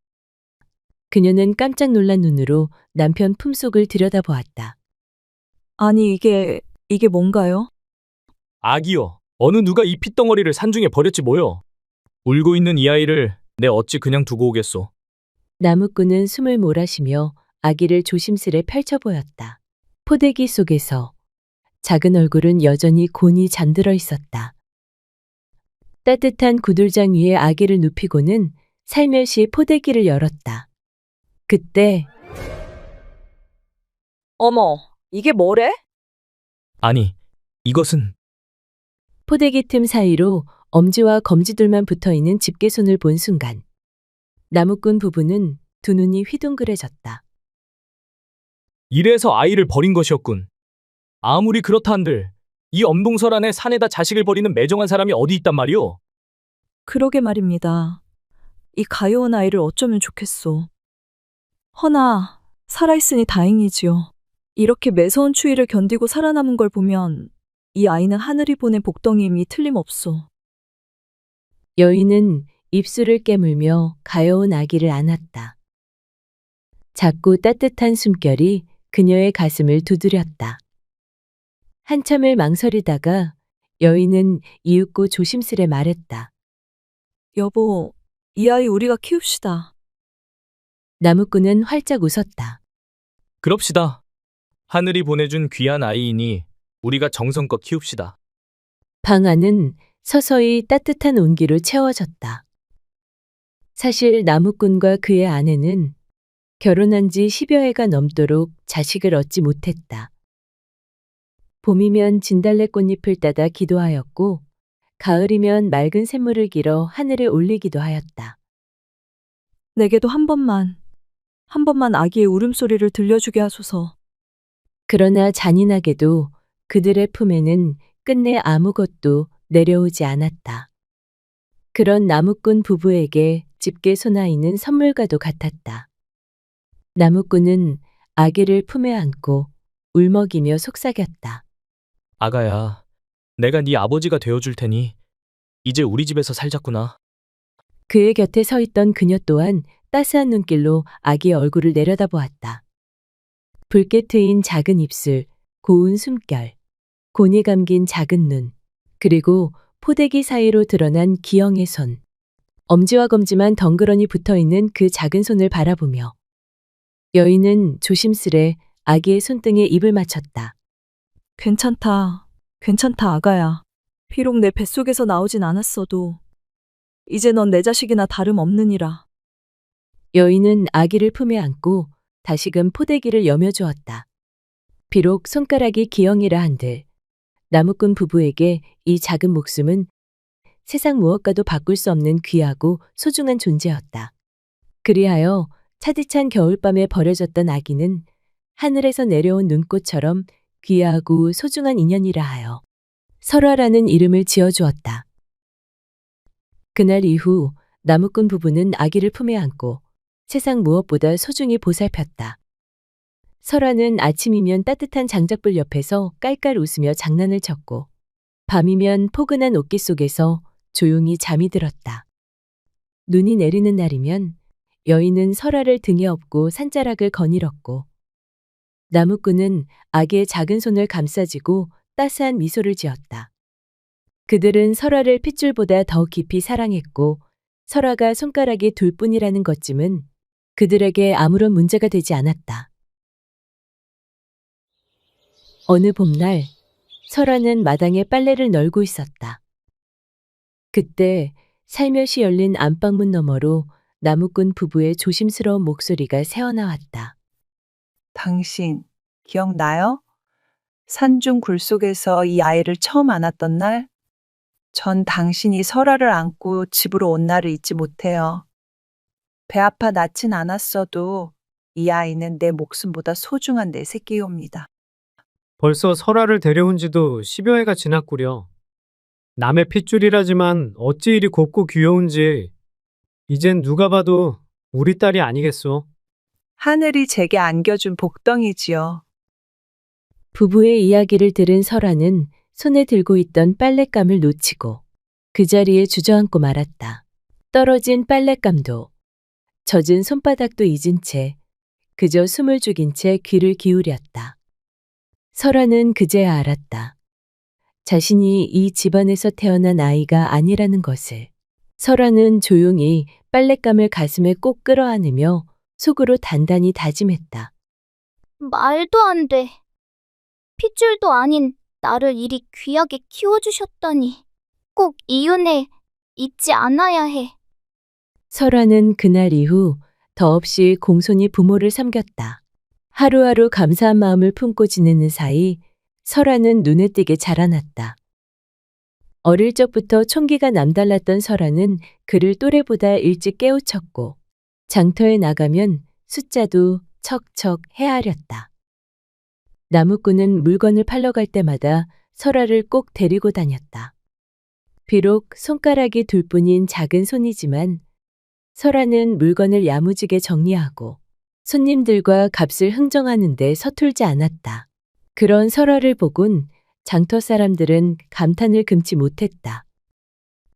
[SPEAKER 2] 그녀는 깜짝 놀란 눈으로 남편 품속을 들여다보았다.
[SPEAKER 11] 아니, 이게 뭔가요?
[SPEAKER 7] 아기요, 어느 누가 이 핏덩어리를 산중에 버렸지 뭐요. 울고 있는 이 아이를 내 어찌 그냥 두고 오겠소.
[SPEAKER 2] 나무꾼은 숨을 몰아쉬며 아기를 조심스레 펼쳐 보였다. 포대기 속에서 작은 얼굴은 여전히 곤히 잠들어 있었다. 따뜻한 구들장 위에 아기를 눕히고는 살며시 포대기를 열었다. 그때
[SPEAKER 11] 어머, 이게 뭐래?
[SPEAKER 7] 아니, 이것은
[SPEAKER 2] 포대기 틈 사이로 엄지와 검지둘만 붙어있는 집게손을 본 순간 나무꾼 부부는 두 눈이 휘둥그레졌다.
[SPEAKER 7] 이래서 아이를 버린 것이었군. 아무리 그렇다 한들 이 엄동설 안에 산에다 자식을 버리는 매정한 사람이 어디 있단 말이오?
[SPEAKER 11] 그러게 말입니다. 이 가여운 아이를 어쩌면 좋겠소. 허나 살아있으니 다행이지요. 이렇게 매서운 추위를 견디고 살아남은 걸 보면 이 아이는 하늘이 보낸 복덩이임이 틀림없소.
[SPEAKER 2] 여인은 입술을 깨물며 가여운 아기를 안았다. 작고 따뜻한 숨결이 그녀의 가슴을 두드렸다. 한참을 망설이다가 여인은 이윽고 조심스레 말했다.
[SPEAKER 11] 여보, 이 아이 우리가 키웁시다.
[SPEAKER 2] 나무꾼은 활짝 웃었다.
[SPEAKER 7] 그럽시다. 하늘이 보내준 귀한 아이이니 우리가 정성껏 키웁시다.
[SPEAKER 2] 방 안은 서서히 따뜻한 온기로 채워졌다. 사실 나무꾼과 그의 아내는 결혼한 지 10여 해가 넘도록 자식을 얻지 못했다. 봄이면 진달래 꽃잎을 따다 기도하였고 가을이면 맑은 샘물을 길어 하늘에 올리기도 하였다.
[SPEAKER 11] 내게도 한 번만 아기의 울음소리를 들려주게 하소서.
[SPEAKER 2] 그러나 잔인하게도 그들의 품에는 끝내 아무것도 내려오지 않았다. 그런 나무꾼 부부에게 집게 소나이는 선물과도 같았다. 나무꾼은 아기를 품에 안고 울먹이며 속삭였다.
[SPEAKER 7] 아가야, 내가 네 아버지가 되어줄 테니 이제 우리 집에서 살자꾸나.
[SPEAKER 2] 그의 곁에 서 있던 그녀 또한 따스한 눈길로 아기의 얼굴을 내려다보았다. 붉게 트인 작은 입술, 고운 숨결, 곤이 감긴 작은 눈, 그리고 포대기 사이로 드러난 기영의 손. 엄지와 검지만 덩그러니 붙어있는 그 작은 손을 바라보며 여인은 조심스레 아기의 손등에 입을 맞췄다.
[SPEAKER 11] 괜찮다. 괜찮다, 아가야. 비록 내 뱃속에서 나오진 않았어도 이제 넌 내 자식이나 다름없느니라.
[SPEAKER 2] 여인은 아기를 품에 안고 다시금 포대기를 여며주었다. 비록 손가락이 기영이라 한들 나무꾼 부부에게 이 작은 목숨은 세상 무엇과도 바꿀 수 없는 귀하고 소중한 존재였다. 그리하여 차디찬 겨울밤에 버려졌던 아기는 하늘에서 내려온 눈꽃처럼 귀하고 소중한 인연이라 하여 설화라는 이름을 지어주었다. 그날 이후 나무꾼 부부는 아기를 품에 안고 세상 무엇보다 소중히 보살폈다. 설화는 아침이면 따뜻한 장작불 옆에서 깔깔 웃으며 장난을 쳤고 밤이면 포근한 옷깃 속에서 조용히 잠이 들었다. 눈이 내리는 날이면 여인은 설화를 등에 업고 산자락을 거닐었고 나무꾼은 아기의 작은 손을 감싸쥐고 따스한 미소를 지었다. 그들은 설화를 핏줄보다 더 깊이 사랑했고 설화가 손가락이 둘 뿐이라는 것쯤은 그들에게 아무런 문제가 되지 않았다. 어느 봄날 설화는 마당에 빨래를 널고 있었다. 그때 살며시 열린 안방문 너머로 나무꾼 부부의 조심스러운 목소리가 새어나왔다.
[SPEAKER 12] 당신 기억나요? 산중 굴 속에서 이 아이를 처음 안았던 날? 전 당신이 설화를 안고 집으로 온 날을 잊지 못해요. 배 아파 낳진 않았어도 이 아이는 내 목숨보다 소중한 내 새끼옵니다.
[SPEAKER 13] 벌써 설화를 데려온 지도 10여 해가 지났구려. 남의 핏줄이라지만 어찌 이리 곱고 귀여운지 이젠 누가 봐도 우리 딸이 아니겠소.
[SPEAKER 12] 하늘이 제게 안겨준 복덩이지요.
[SPEAKER 2] 부부의 이야기를 들은 설화는 손에 들고 있던 빨랫감을 놓치고 그 자리에 주저앉고 말았다. 떨어진 빨랫감도 젖은 손바닥도 잊은 채 그저 숨을 죽인 채 귀를 기울였다. 설화는 그제야 알았다. 자신이 이 집안에서 태어난 아이가 아니라는 것을. 설화는 조용히 빨랫감을 가슴에 꼭 끌어안으며 속으로 단단히 다짐했다.
[SPEAKER 14] 말도 안 돼. 핏줄도 아닌 나를 이리 귀하게 키워주셨다니. 꼭 이 은혜 잊지 않아야 해.
[SPEAKER 2] 설화는 그날 이후 더없이 공손히 부모를 섬겼다. 하루하루 감사한 마음을 품고 지내는 사이 설화는 눈에 띄게 자라났다. 어릴 적부터 총기가 남달랐던 설화는 그를 또래보다 일찍 깨우쳤고 장터에 나가면 숫자도 척척 헤아렸다. 나무꾼은 물건을 팔러 갈 때마다 설화를 꼭 데리고 다녔다. 비록 손가락이 둘 뿐인 작은 손이지만 설화는 물건을 야무지게 정리하고 손님들과 값을 흥정하는 데 서툴지 않았다. 그런 설화를 보곤 장터 사람들은 감탄을 금치 못했다.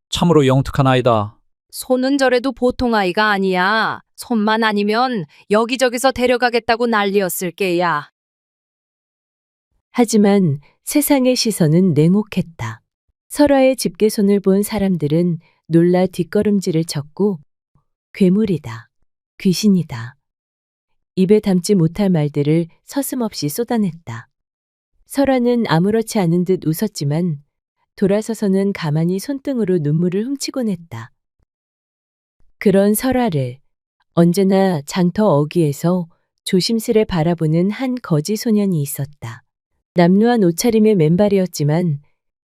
[SPEAKER 4] 참으로 영특한 아이다.
[SPEAKER 8] 손은 저래도 보통 아이가 아니야. 손만 아니면 여기저기서 데려가겠다고 난리였을 게야.
[SPEAKER 2] 하지만 세상의 시선은 냉혹했다. 설화의 집게손을 본 사람들은 놀라 뒷걸음질을 쳤고 괴물이다. 귀신이다. 입에 담지 못할 말들을 서슴없이 쏟아냈다. 설화는 아무렇지 않은 듯 웃었지만 돌아서서는 가만히 손등으로 눈물을 훔치곤 했다. 그런 설화를 언제나 장터 어귀에서 조심스레 바라보는 한 거지 소년이 있었다. 남루한 옷차림의 맨발이었지만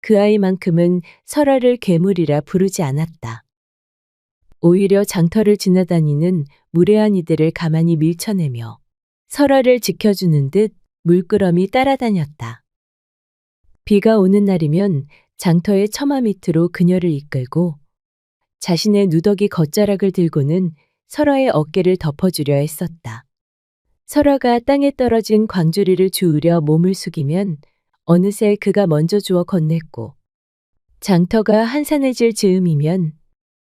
[SPEAKER 2] 그 아이만큼은 설화를 괴물이라 부르지 않았다. 오히려 장터를 지나다니는 무례한 이들을 가만히 밀쳐내며 설화를 지켜주는 듯 물끄러미 따라다녔다. 비가 오는 날이면 장터의 처마 밑으로 그녀를 이끌고 자신의 누더기 겉자락을 들고는 설화의 어깨를 덮어주려 했었다. 설화가 땅에 떨어진 광주리를 주우려 몸을 숙이면 어느새 그가 먼저 주워 건넸고 장터가 한산해질 즈음이면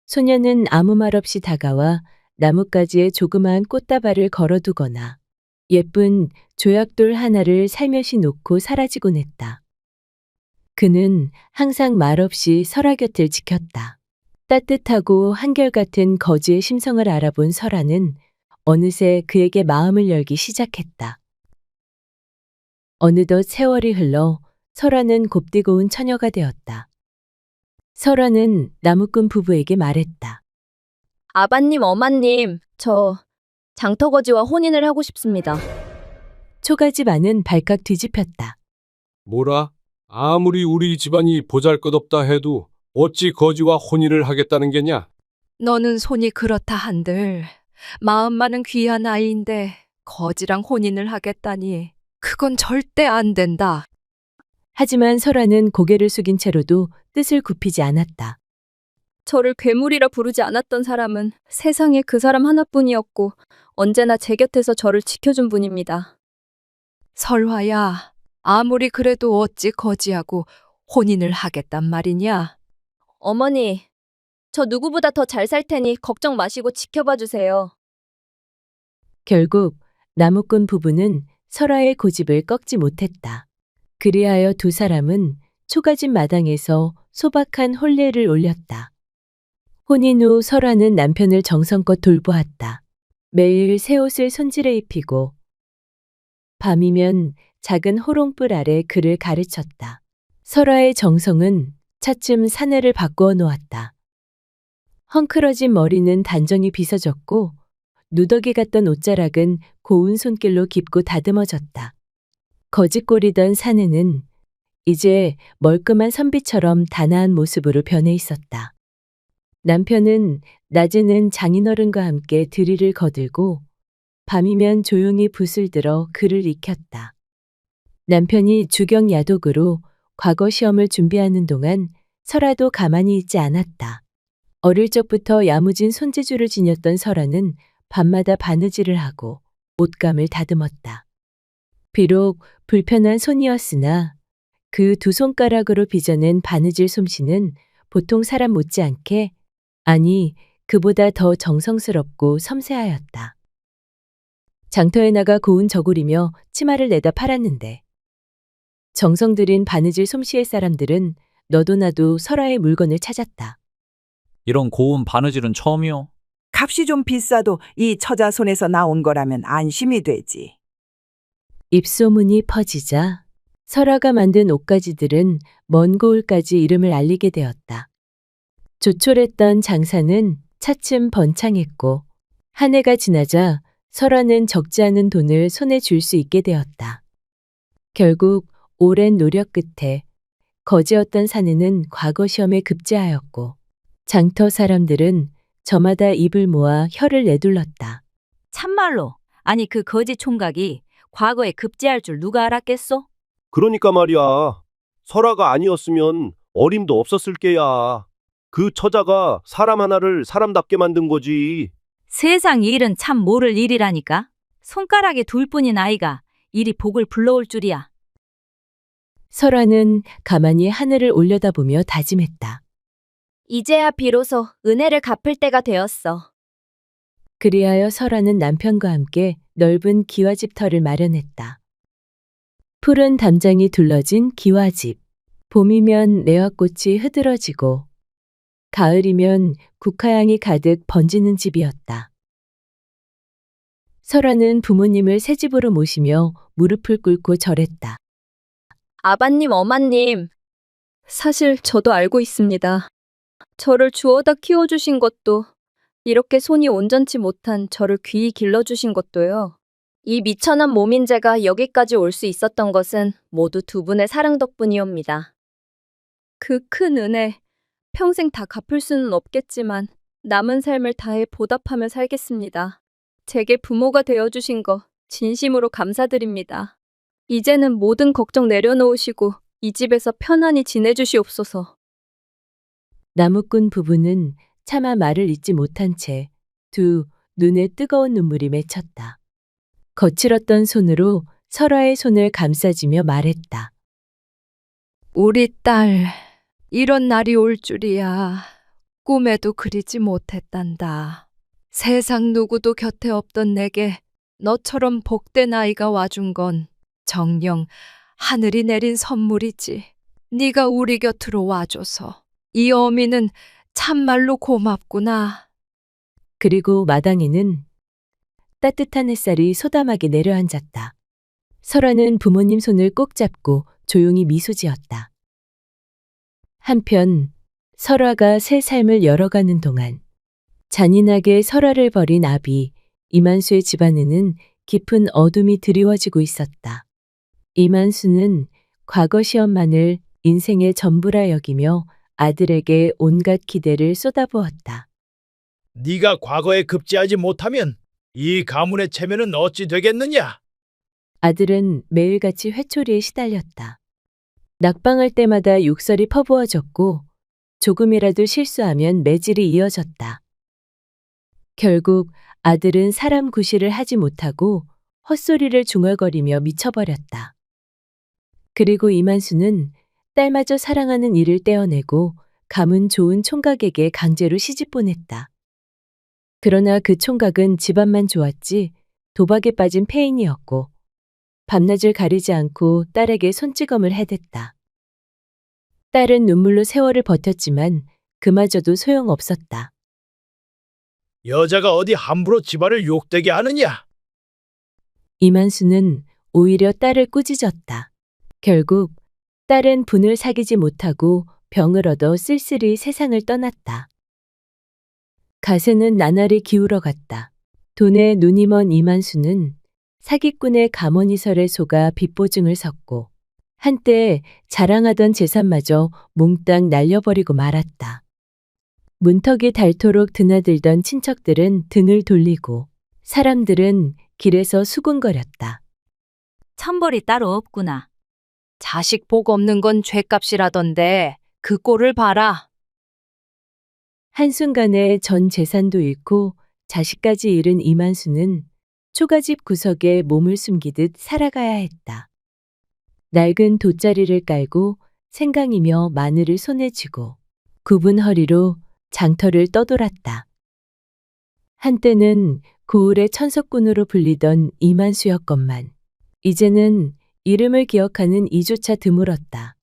[SPEAKER 2] 소녀는 아무 말 없이 다가와 나뭇가지에 조그마한 꽃다발을 걸어두거나 예쁜 조약돌 하나를 살며시 놓고 사라지곤 했다. 그는 항상 말없이 설아 곁을 지켰다. 따뜻하고 한결같은 거지의 심성을 알아본 설아는 어느새 그에게 마음을 열기 시작했다. 어느덧 세월이 흘러 설아는 곱디고 온 처녀가 되었다. 설아는 나무꾼 부부에게 말했다.
[SPEAKER 6] 아바님, 어마님, 저 장터거지와 혼인을 하고 싶습니다.
[SPEAKER 2] 초가집 안은 발칵 뒤집혔다.
[SPEAKER 5] 뭐라? 아무리 우리 집안이 보잘것없다 해도 어찌 거지와 혼인을 하겠다는 게냐?
[SPEAKER 8] 너는 손이 그렇다 한들 마음만은 귀한 아이인데 거지랑 혼인을 하겠다니 그건 절대 안 된다.
[SPEAKER 2] 하지만 설아는 고개를 숙인 채로도 뜻을 굽히지 않았다.
[SPEAKER 6] 저를 괴물이라 부르지 않았던 사람은 세상에 그 사람 하나뿐이었고 언제나 제 곁에서 저를 지켜준 분입니다.
[SPEAKER 8] 설화야, 아무리 그래도 어찌 거지하고 혼인을 하겠단 말이냐?
[SPEAKER 6] 어머니, 저 누구보다 더 잘 살 테니 걱정 마시고 지켜봐 주세요.
[SPEAKER 2] 결국 나무꾼 부부는 설아의 고집을 꺾지 못했다. 그리하여 두 사람은 초가집 마당에서 소박한 혼례를 올렸다. 혼인 후 설아는 남편을 정성껏 돌보았다. 매일 새 옷을 손질해 입히고 밤이면 작은 호롱불 아래 그를 가르쳤다. 설아의 정성은 차츰 사내를 바꾸어 놓았다. 헝클어진 머리는 단정히 빗어졌고 누더기 같던 옷자락은 고운 손길로 깊고 다듬어졌다. 거짓골이던 사내는 이제 멀끔한 선비처럼 단아한 모습으로 변해 있었다. 남편은 낮에는 장인어른과 함께 드리를 거들고 밤이면 조용히 붓을 들어 글을 익혔다. 남편이 주경 야독으로 과거 시험을 준비하는 동안 설아도 가만히 있지 않았다. 어릴 적부터 야무진 손재주를 지녔던 설아는 밤마다 바느질을 하고 옷감을 다듬었다. 비록 불편한 손이었으나 그 두 손가락으로 빚어낸 바느질 솜씨는 보통 사람 못지않게, 아니 그보다 더 정성스럽고 섬세하였다. 장터에 나가 고운 저고리며 치마를 내다 팔았는데 정성 들인 바느질 솜씨의 사람들은 너도 나도 설아의 물건을 찾았다.
[SPEAKER 4] 이런 고운 바느질은 처음이요.
[SPEAKER 15] 값이 좀 비싸도 이 처자 손에서 나온 거라면 안심이 되지.
[SPEAKER 2] 입소문이 퍼지자 설아가 만든 옷가지들은 먼 고을까지 이름을 알리게 되었다. 조촐했던 장사는 차츰 번창했고 한 해가 지나자 설아는 적지 않은 돈을 손에 줄 수 있게 되었다. 결국 오랜 노력 끝에 거지였던 사내는 과거 시험에 급제하였고 장터 사람들은 저마다 입을 모아 혀를 내둘렀다.
[SPEAKER 3] 참말로, 아니 그 거지 총각이 과거에 급제할 줄 누가 알았겠소?
[SPEAKER 16] 그러니까 말이야. 설아가 아니었으면 어림도 없었을 게야. 그 처자가 사람 하나를 사람답게 만든 거지.
[SPEAKER 3] 세상 일은 참 모를 일이라니까. 손가락에 둘 뿐인 아이가 이리 복을 불러올 줄이야.
[SPEAKER 2] 설아는 가만히 하늘을 올려다보며 다짐했다.
[SPEAKER 6] 이제야 비로소 은혜를 갚을 때가 되었어.
[SPEAKER 2] 그리하여 설아는 남편과 함께 넓은 기와집터를 마련했다. 푸른 담장이 둘러진 기와집. 봄이면 매화꽃이 흐드러지고 가을이면 국화향이 가득 번지는 집이었다. 설아는 부모님을 새 집으로 모시며 무릎을 꿇고 절했다.
[SPEAKER 6] 아바님, 어마님, 사실 저도 알고 있습니다. 저를 주워다 키워주신 것도, 이렇게 손이 온전치 못한 저를 귀히 길러주신 것도요. 이 미천한 몸인 제가 여기까지 올 수 있었던 것은 모두 두 분의 사랑 덕분이옵니다. 그 큰 은혜, 평생 다 갚을 수는 없겠지만 남은 삶을 다해 보답하며 살겠습니다. 제게 부모가 되어주신 거 진심으로 감사드립니다. 이제는 모든 걱정 내려놓으시고 이 집에서 편안히 지내주시옵소서.
[SPEAKER 2] 나무꾼 부부는 차마 말을 잇지 못한 채 두 눈에 뜨거운 눈물이 맺혔다. 거칠었던 손으로 설아의 손을 감싸주며 말했다.
[SPEAKER 8] 우리 딸, 이런 날이 올 줄이야. 꿈에도 그리지 못했단다. 세상 누구도 곁에 없던 내게 너처럼 복된 아이가 와준 건 정녕 하늘이 내린 선물이지. 네가 우리 곁으로 와줘서 이 어미는 참말로 고맙구나.
[SPEAKER 2] 그리고 마당에는 따뜻한 햇살이 소담하게 내려앉았다. 설아는 부모님 손을 꼭 잡고 조용히 미소 지었다. 한편 설아가 새 삶을 열어가는 동안 잔인하게 설아를 버린 아비 이만수의 집안에는 깊은 어둠이 드리워지고 있었다. 이만수는 과거 시험만을 인생의 전부라 여기며 아들에게 온갖 기대를 쏟아부었다.
[SPEAKER 10] 네가 과거에 급제하지 못하면 이 가문의 체면은 어찌 되겠느냐?
[SPEAKER 2] 아들은 매일같이 회초리에 시달렸다. 낙방할 때마다 욕설이 퍼부어졌고 조금이라도 실수하면 매질이 이어졌다. 결국 아들은 사람 구실을 하지 못하고 헛소리를 중얼거리며 미쳐버렸다. 그리고 이만수는 딸마저 사랑하는 이를 떼어내고 가문 좋은 총각에게 강제로 시집 보냈다. 그러나 그 총각은 집안만 좋았지 도박에 빠진 폐인이었고 밤낮을 가리지 않고 딸에게 손찌검을 해댔다. 딸은 눈물로 세월을 버텼지만 그마저도 소용없었다.
[SPEAKER 10] 여자가 어디 함부로 집안을 욕되게 하느냐?
[SPEAKER 2] 이만수는 오히려 딸을 꾸짖었다. 결국 딸은 분을 사귀지 못하고 병을 얻어 쓸쓸히 세상을 떠났다. 가세는 나날이 기울어갔다. 돈에 눈이 먼 이만수는 사기꾼의 가모니설에 속아 빚보증을 섰고 한때 자랑하던 재산마저 몽땅 날려버리고 말았다. 문턱이 닳도록 드나들던 친척들은 등을 돌리고 사람들은 길에서 수군거렸다.
[SPEAKER 3] 천벌이 따로 없구나. 자식 복 없는 건 죗값이라던데 그 꼴을 봐라.
[SPEAKER 2] 한순간에 전 재산도 잃고 자식까지 잃은 이만수는 초가집 구석에 몸을 숨기듯 살아가야 했다. 낡은 돗자리를 깔고 생강이며 마늘을 손에 쥐고 굽은 허리로 장터를 떠돌았다. 한때는 고을의 천석꾼으로 불리던 이만수였건만 이제는 이름을 기억하는 이조차 드물었다.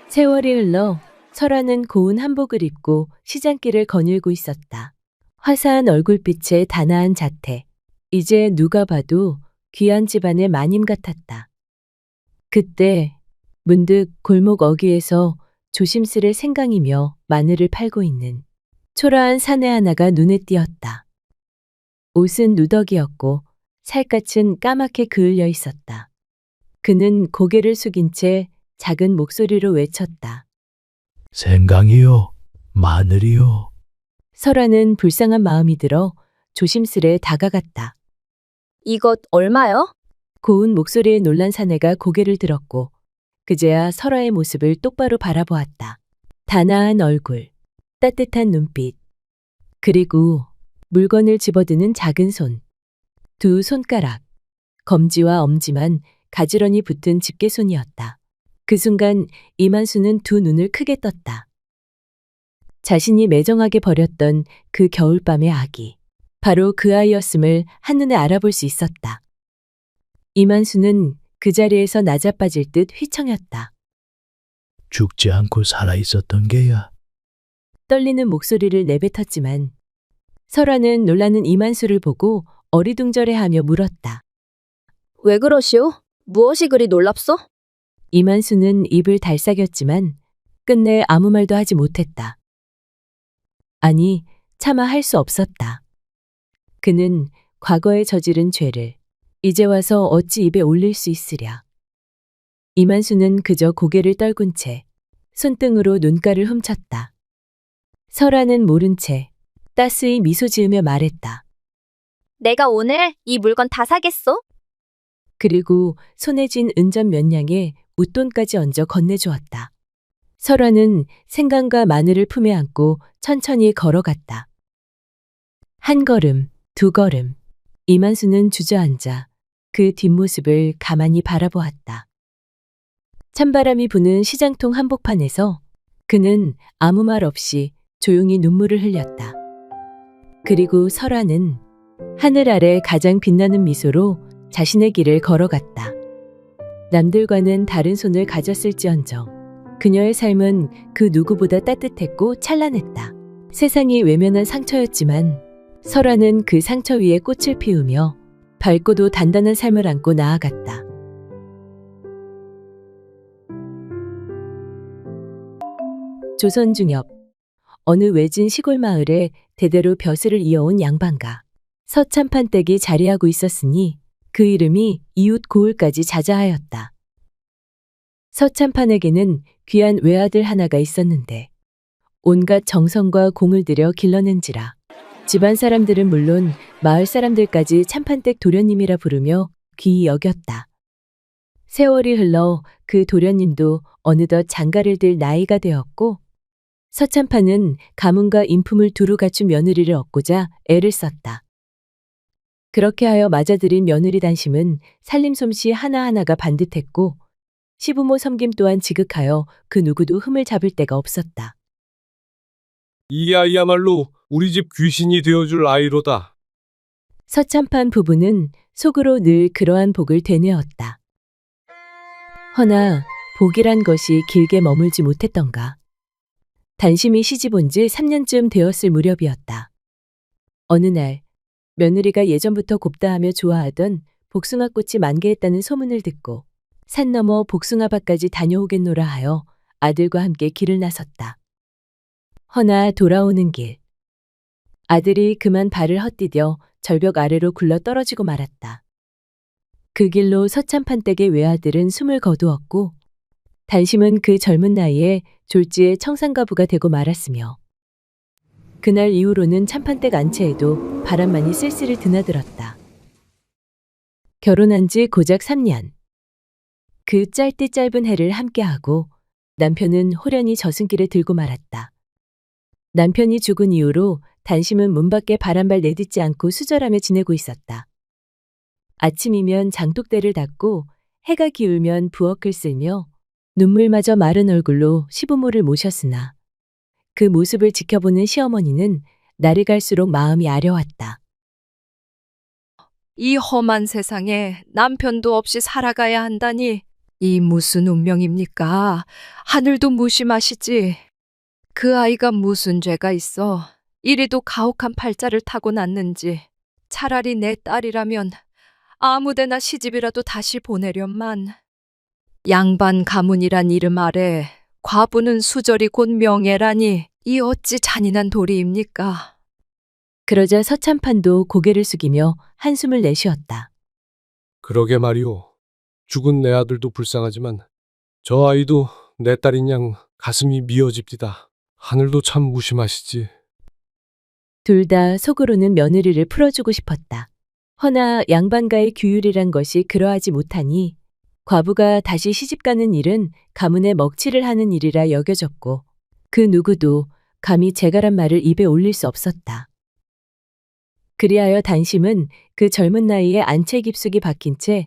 [SPEAKER 2] 세월이 흘러 설아는 고운 한복을 입고 시장길을 거닐고 있었다. 화사한 얼굴빛에 단아한 자태. 이제 누가 봐도 귀한 집안의 마님 같았다. 그때 문득 골목 어귀에서 조심스레 생강이며 마늘을 팔고 있는 초라한 사내 하나가 눈에 띄었다. 옷은 누더기였고 살갗은 까맣게 그을려 있었다. 그는 고개를 숙인 채 작은 목소리로 외쳤다.
[SPEAKER 10] 생강이요, 마늘이요.
[SPEAKER 2] 설아는 불쌍한 마음이 들어 조심스레 다가갔다.
[SPEAKER 6] 이것 얼마요?
[SPEAKER 2] 고운 목소리에 놀란 사내가 고개를 들었고 그제야 설아의 모습을 똑바로 바라보았다. 단아한 얼굴, 따뜻한 눈빛, 그리고 물건을 집어드는 작은 손. 두 손가락, 검지와 엄지만 가지런히 붙은 집게손이었다. 그 순간 이만수는 두 눈을 크게 떴다. 자신이 매정하게 버렸던 그 겨울밤의 아기. 바로 그 아이였음을 한눈에 알아볼 수 있었다. 이만수는 그 자리에서 나자빠질 듯 휘청였다.
[SPEAKER 10] 죽지 않고 살아있었던 게야.
[SPEAKER 2] 떨리는 목소리를 내뱉었지만 설아는 놀라는 이만수를 보고 어리둥절해하며 물었다.
[SPEAKER 6] 왜 그러시오? 무엇이 그리 놀랍소?
[SPEAKER 2] 이만수는 입을 달싹였지만 끝내 아무 말도 하지 못했다. 아니, 차마 할 수 없었다. 그는 과거에 저지른 죄를 이제 와서 어찌 입에 올릴 수 있으랴. 이만수는 그저 고개를 떨군 채 손등으로 눈가를 훔쳤다. 설아는 모른 채 따스히 미소 지으며 말했다.
[SPEAKER 14] 내가 오늘 이 물건 다 사겠소?
[SPEAKER 2] 그리고 손에 쥔 은전 몇 냥에 웃돈까지 얹어 건네주었다. 설아는 생강과 마늘을 품에 안고 천천히 걸어갔다. 한 걸음, 두 걸음, 이만수는 주저앉아 그 뒷모습을 가만히 바라보았다. 찬바람이 부는 시장통 한복판에서 그는 아무 말 없이 조용히 눈물을 흘렸다. 그리고 설아는 하늘 아래 가장 빛나는 미소로 자신의 길을 걸어갔다. 남들과는 다른 손을 가졌을지언정 그녀의 삶은 그 누구보다 따뜻했고 찬란했다. 세상이 외면한 상처였지만 설아는 그 상처 위에 꽃을 피우며 밝고도 단단한 삶을 안고 나아갔다. 조선 중엽 어느 외진 시골 마을에 대대로 벼슬을 이어온 양반가 서참판댁이 자리하고 있었으니 그 이름이 이웃 고을까지 자자하였다. 서참판에게는 귀한 외아들 하나가 있었는데 온갖 정성과 공을 들여 길러낸지라 집안 사람들은 물론 마을 사람들까지 참판댁 도련님이라 부르며 귀히 여겼다. 세월이 흘러 그 도련님도 어느덧 장가를 들 나이가 되었고 서참판은 가문과 인품을 두루 갖춘 며느리를 얻고자 애를 썼다. 그렇게 하여 맞아들인 며느리 단심은 살림 솜씨 하나하나가 반듯했고 시부모 섬김 또한 지극하여 그 누구도 흠을 잡을 데가 없었다.
[SPEAKER 5] 이 아이야말로 우리 집 귀신이 되어줄 아이로다.
[SPEAKER 2] 서참판 부부는 속으로 늘 그러한 복을 되뇌었다. 허나 복이란 것이 길게 머물지 못했던가. 단심이 시집 온 지 3년쯤 되었을 무렵이었다. 어느 날 며느리가 예전부터 곱다하며 좋아하던 복숭아꽃이 만개했다는 소문을 듣고 산 너머 복숭아밭까지 다녀오겠노라 하여 아들과 함께 길을 나섰다. 허나 돌아오는 길. 아들이 그만 발을 헛디뎌 절벽 아래로 굴러 떨어지고 말았다. 그 길로 서참판댁의 외아들은 숨을 거두었고 단심은 그 젊은 나이에 졸지의 청산가부가 되고 말았으며 그날 이후로는 참판댁 안채에도 바람만이 쓸쓸히 드나들었다. 결혼한 지 고작 3년. 그 짧디 짧은 해를 함께하고 남편은 호련히 저승길에 들고 말았다. 남편이 죽은 이후로 단심은 문 밖에 바람발 내딛지 않고 수절하며 지내고 있었다. 아침이면 장독대를 닫고 해가 기울면 부엌을 쓸며 눈물마저 마른 얼굴로 시부모를 모셨으나 그 모습을 지켜보는 시어머니는 날이 갈수록 마음이 아려왔다.
[SPEAKER 8] 이 험한 세상에 남편도 없이 살아가야 한다니 이 무슨 운명입니까? 하늘도 무심하시지. 그 아이가 무슨 죄가 있어 이리도 가혹한 팔자를 타고 났는지 차라리 내 딸이라면 아무데나 시집이라도 다시 보내련만. 양반 가문이란 이름 아래 과부는 수절이 곧 명예라니 이 어찌 잔인한 도리입니까?
[SPEAKER 2] 그러자 서참판도 고개를 숙이며 한숨을 내쉬었다.
[SPEAKER 5] 그러게 말이오. 죽은 내 아들도 불쌍하지만 저 아이도 내 딸인 양 가슴이 미어집디다. 하늘도 참 무심하시지.
[SPEAKER 2] 둘 다 속으로는 며느리를 풀어주고 싶었다. 허나 양반가의 규율이란 것이 그러하지 못하니 과부가 다시 시집가는 일은 가문의 먹칠을 하는 일이라 여겨졌고 그 누구도 감히 재가란 말을 입에 올릴 수 없었다. 그리하여 단심은 그 젊은 나이에 안채 깊숙이 박힌 채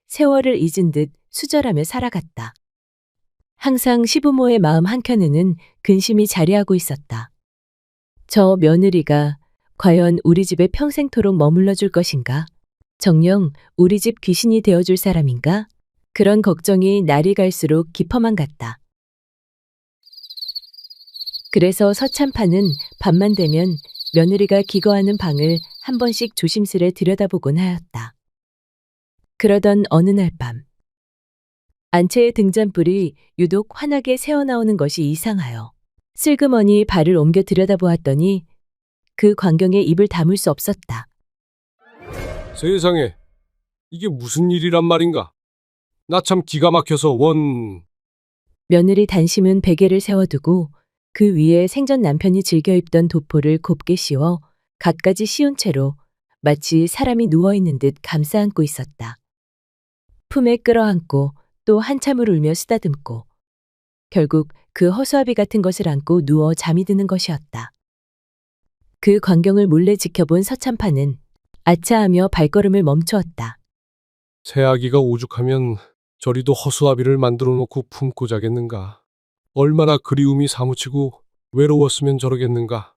[SPEAKER 2] 세월을 잊은 듯 수절하며 살아갔다. 항상 시부모의 마음 한켠에는 근심이 자리하고 있었다. 저 며느리가 과연 우리 집에 평생토록 머물러 줄 것인가? 정녕 우리 집 귀신이 되어줄 사람인가? 그런 걱정이 날이 갈수록 깊어만 갔다. 그래서 서참판은 밤만 되면 며느리가 기거하는 방을 한 번씩 조심스레 들여다보곤 하였다. 그러던 어느 날 밤, 안채의 등잔불이 유독 환하게 새어나오는 것이 이상하여 슬그머니 발을 옮겨 들여다보았더니 그 광경에 입을 다물 수 없었다.
[SPEAKER 5] 세상에, 이게 무슨 일이란 말인가? 나 참 기가 막혀서 원...
[SPEAKER 2] 며느리 단심은 베개를 세워두고 그 위에 생전 남편이 즐겨 입던 도포를 곱게 씌워 갖가지 씌운 채로 마치 사람이 누워있는 듯 감싸 안고 있었다. 품에 끌어안고 또 한참을 울며 쓰다듬고 결국 그 허수아비 같은 것을 안고 누워 잠이 드는 것이었다. 그 광경을 몰래 지켜본 서참판은 아차하며 발걸음을 멈추었다.
[SPEAKER 5] 새아기가 오죽하면 저리도 허수아비를 만들어 놓고 품고 자겠는가. 얼마나 그리움이 사무치고 외로웠으면 저러겠는가.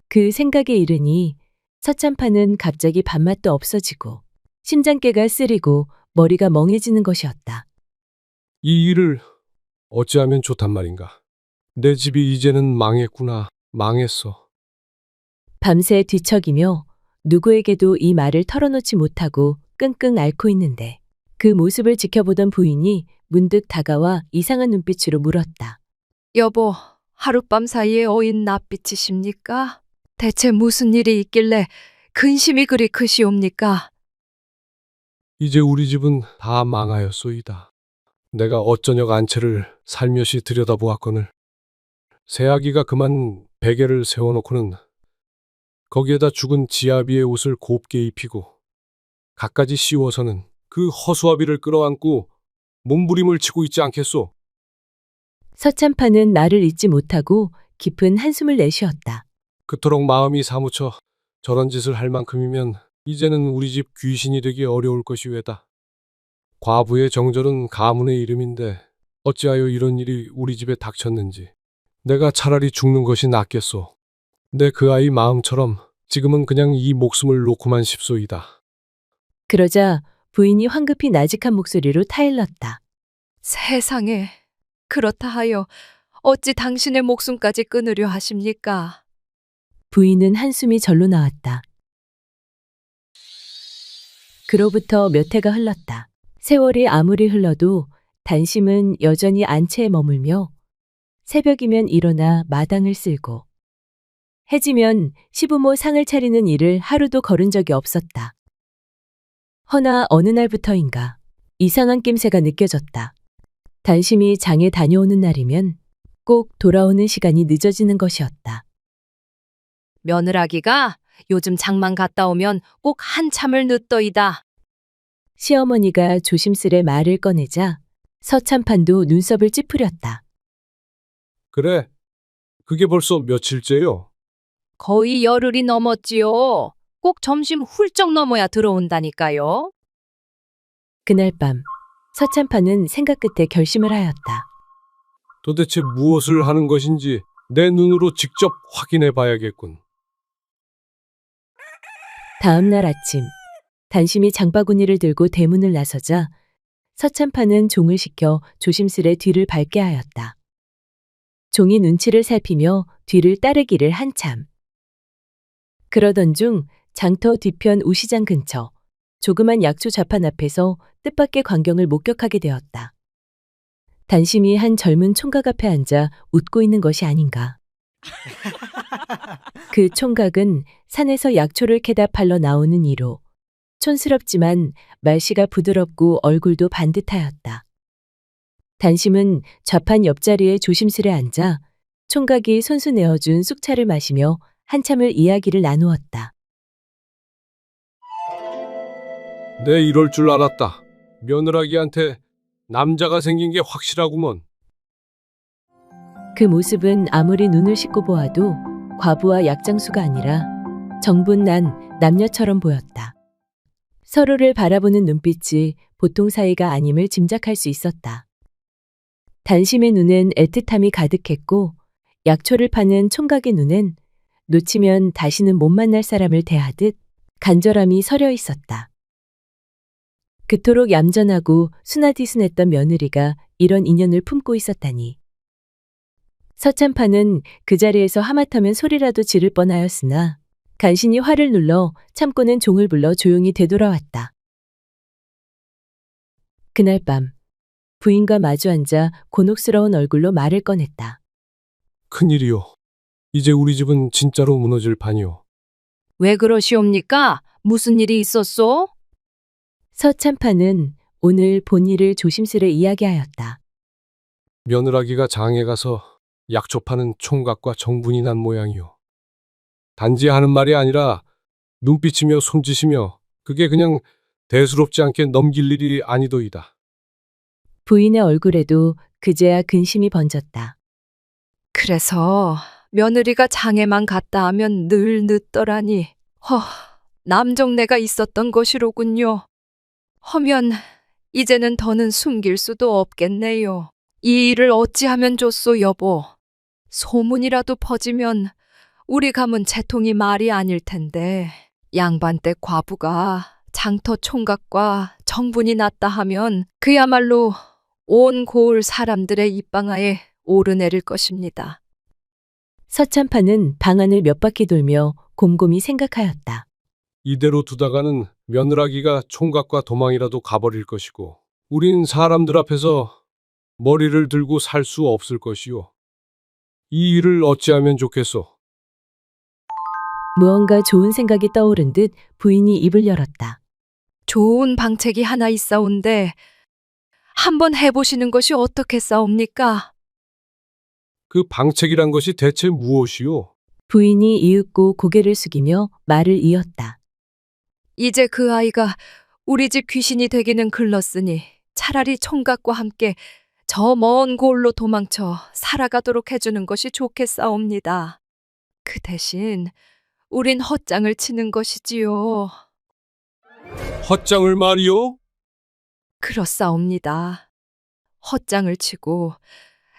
[SPEAKER 2] 그 생각에 이르니 서참판은 갑자기 밥맛도 없어지고 심장깨가 쓰리고 머리가 멍해지는 것이었다.
[SPEAKER 5] 이 일을 어찌하면 좋단 말인가. 내 집이 이제는 망했구나. 망했어.
[SPEAKER 2] 밤새 뒤척이며 누구에게도 이 말을 털어놓지 못하고 끙끙 앓고 있는데 그 모습을 지켜보던 부인이 문득 다가와 이상한 눈빛으로 물었다.
[SPEAKER 8] 여보, 하룻밤 사이에 어인 낯빛이십니까? 대체 무슨 일이 있길래 근심이 그리 크시옵니까?
[SPEAKER 5] 이제 우리 집은 다 망하였소이다. 내가 어쩌녁 안채를 살며시 들여다보았거늘 새아기가 그만 베개를 세워놓고는 거기에다 죽은 지아비의 옷을 곱게 입히고 갖가지 씌워서는 그 허수아비를 끌어안고 몸부림을 치고 있지 않겠소?
[SPEAKER 2] 서참판은 나를 잊지 못하고 깊은 한숨을 내쉬었다.
[SPEAKER 5] 그토록 마음이 사무쳐 저런 짓을 할 만큼이면 이제는 우리 집 귀신이 되기 어려울 것이 왜다. 과부의 정절은 가문의 이름인데 어찌하여 이런 일이 우리 집에 닥쳤는지. 내가 차라리 죽는 것이 낫겠소. 내 그 아이 마음처럼 지금은 그냥 이 목숨을 놓고만 싶소이다.
[SPEAKER 2] 그러자 부인이 황급히 나직한 목소리로 타일렀다.
[SPEAKER 8] 세상에, 그렇다 하여 어찌 당신의 목숨까지 끊으려 하십니까?
[SPEAKER 2] 부인은 한숨이 절로 나왔다. 그로부터 몇 해가 흘렀다. 세월이 아무리 흘러도 단심은 여전히 안채에 머물며 새벽이면 일어나 마당을 쓸고 해지면 시부모 상을 차리는 일을 하루도 거른 적이 없었다. 허나 어느 날부터인가 이상한 낌새가 느껴졌다. 단심이 장에 다녀오는 날이면 꼭 돌아오는 시간이 늦어지는 것이었다.
[SPEAKER 8] 며느라기가 요즘 장만 갔다 오면 꼭 한참을 늦더이다.
[SPEAKER 2] 시어머니가 조심스레 말을 꺼내자 서참판도 눈썹을 찌푸렸다.
[SPEAKER 5] 그래, 그게 벌써 며칠째요?
[SPEAKER 8] 거의 열흘이 넘었지요. 꼭 점심 훌쩍 넘어야 들어온다니까요.
[SPEAKER 2] 그날 밤 서참판은 생각 끝에 결심을 하였다.
[SPEAKER 5] 도대체 무엇을 하는 것인지 내 눈으로 직접 확인해 봐야겠군.
[SPEAKER 2] 다음 날 아침 단심이 장바구니를 들고 대문을 나서자 서참판은 종을 시켜 조심스레 뒤를 밟게 하였다. 종이 눈치를 살피며 뒤를 따르기를 한참. 그러던 중 장터 뒤편 우시장 근처 조그만 약초 좌판 앞에서 뜻밖의 광경을 목격하게 되었다. 단심이 한 젊은 총각 앞에 앉아 웃고 있는 것이 아닌가. 그 총각은 산에서 약초를 캐다 팔러 나오는 이로 촌스럽지만 말씨가 부드럽고 얼굴도 반듯하였다. 단심은 좌판 옆자리에 조심스레 앉아 총각이 손수 내어준 쑥차를 마시며 한참을 이야기를 나누었다.
[SPEAKER 5] 내 이럴 줄 알았다. 며느라기한테 남자가 생긴 게 확실하구먼.
[SPEAKER 2] 그 모습은 아무리 눈을 씻고 보아도 과부와 약장수가 아니라 정분난 남녀처럼 보였다. 서로를 바라보는 눈빛이 보통 사이가 아님을 짐작할 수 있었다. 단심의 눈엔 애틋함이 가득했고 약초를 파는 총각의 눈엔 놓치면 다시는 못 만날 사람을 대하듯 간절함이 서려 있었다. 그토록 얌전하고 순하디순했던 며느리가 이런 인연을 품고 있었다니. 서참판은 그 자리에서 하마터면 소리라도 지를 뻔하였으나 간신히 화를 눌러 참고는 종을 불러 조용히 되돌아왔다. 그날 밤 부인과 마주 앉아 곤혹스러운 얼굴로 말을 꺼냈다.
[SPEAKER 5] 큰일이요. 이제 우리 집은 진짜로 무너질 판이요.
[SPEAKER 8] 왜 그러시옵니까? 무슨 일이 있었소?
[SPEAKER 2] 서참판은 오늘 본 일을 조심스레 이야기하였다.
[SPEAKER 5] 며느라기가 장에 가서 약초 파는 총각과 정분이 난 모양이요. 단지 하는 말이 아니라 눈빛이며 손짓이며 그게 그냥 대수롭지 않게 넘길 일이 아니도이다.
[SPEAKER 2] 부인의 얼굴에도 그제야 근심이 번졌다.
[SPEAKER 8] 그래서 며느리가 장에만 갔다 하면 늘 늦더라니. 남정네가 있었던 것이로군요. 허면 이제는 더는 숨길 수도 없겠네요. 이 일을 어찌하면 좋소, 여보. 소문이라도 퍼지면 우리 가문 채통이 말이 아닐 텐데 양반댁 과부가 장터 총각과 정분이 났다 하면 그야말로 온 고을 사람들의 입방아에 오르내릴 것입니다.
[SPEAKER 2] 서참판은 방안을 몇 바퀴 돌며 곰곰이 생각하였다.
[SPEAKER 5] 이대로 두다가는 며느라기가 총각과 도망이라도 가버릴 것이고 우린 사람들 앞에서 머리를 들고 살 수 없을 것이요. 이 일을 어찌하면 좋겠소?
[SPEAKER 2] 무언가 좋은 생각이 떠오른 듯 부인이 입을 열었다.
[SPEAKER 8] 좋은 방책이 하나 있사온데 한번 해보시는 것이 어떻겠사옵니까?
[SPEAKER 5] 그 방책이란 것이 대체 무엇이요?
[SPEAKER 2] 부인이 이윽고 고개를 숙이며 말을 이었다.
[SPEAKER 8] 이제 그 아이가 우리 집 귀신이 되기는 글렀으니 차라리 총각과 함께 저 먼 골로 도망쳐 살아가도록 해주는 것이 좋겠사옵니다. 그 대신 우린 헛장을 치는 것이지요.
[SPEAKER 5] 헛장을 말이요?
[SPEAKER 8] 그렇사옵니다. 헛장을 치고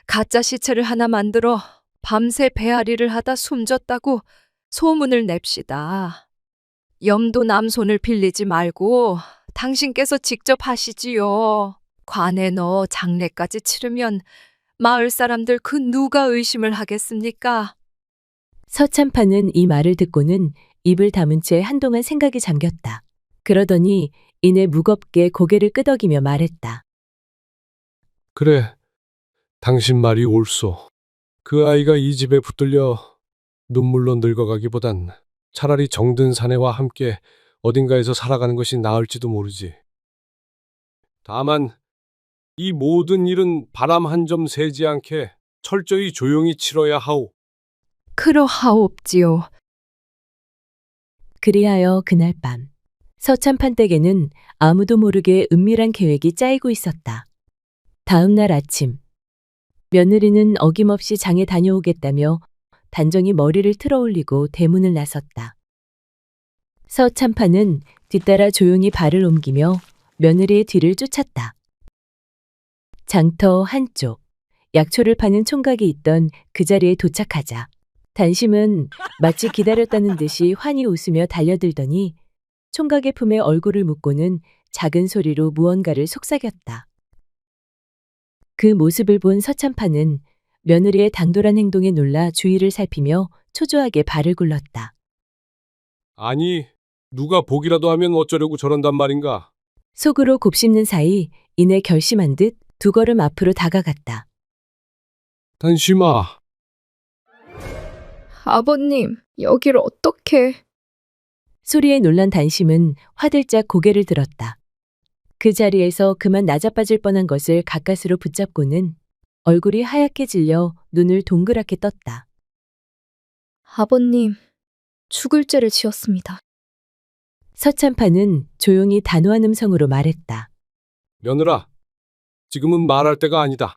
[SPEAKER 8] 가짜 시체를 하나 만들어 밤새 배앓이를 하다 숨졌다고 소문을 냅시다. 염도 남손을 빌리지 말고 당신께서 직접 하시지요. 관에 넣어 장례까지 치르면 마을 사람들 그 누가 의심을 하겠습니까?
[SPEAKER 2] 서참판은 이 말을 듣고는 입을 다문 채 한동안 생각이 잠겼다. 그러더니 이내 무겁게 고개를 끄덕이며 말했다.
[SPEAKER 5] 그래, 당신 말이 옳소. 그 아이가 이 집에 붙들려 눈물로 늙어가기보단 차라리 정든 사내와 함께 어딘가에서 살아가는 것이 나을지도 모르지. 다만 이 모든 일은 바람 한 점 새지 않게 철저히 조용히 치러야 하오.
[SPEAKER 8] 그러하옵지요.
[SPEAKER 2] 그리하여 그날 밤 서참판 댁에는 아무도 모르게 은밀한 계획이 짜이고 있었다. 다음 날 아침 며느리는 어김없이 장에 다녀오겠다며 단정히 머리를 틀어올리고 대문을 나섰다. 서참판은 뒤따라 조용히 발을 옮기며 며느리의 뒤를 쫓았다. 장터 한쪽 약초를 파는 총각이 있던 그 자리에 도착하자 단심은 마치 기다렸다는 듯이 환히 웃으며 달려들더니 총각의 품에 얼굴을 묻고는 작은 소리로 무언가를 속삭였다. 그 모습을 본 서참판은 며느리의 당돌한 행동에 놀라 주위를 살피며 초조하게 발을 굴렀다.
[SPEAKER 5] 아니, 누가 보기라도 하면 어쩌려고 저런단 말인가?
[SPEAKER 2] 속으로 곱씹는 사이 이내 결심한 듯 두 걸음 앞으로 다가갔다.
[SPEAKER 5] 단심아.
[SPEAKER 6] 아버님, 여기를 어떻게...
[SPEAKER 2] 소리에 놀란 단심은 화들짝 고개를 들었다. 그 자리에서 그만 나자빠질 뻔한 것을 가까스로 붙잡고는 얼굴이 하얗게 질려 눈을 동그랗게 떴다.
[SPEAKER 6] 아버님, 죽을 죄를 지었습니다.
[SPEAKER 2] 서참판은 조용히 단호한 음성으로 말했다.
[SPEAKER 5] 며느라, 지금은 말할 때가 아니다.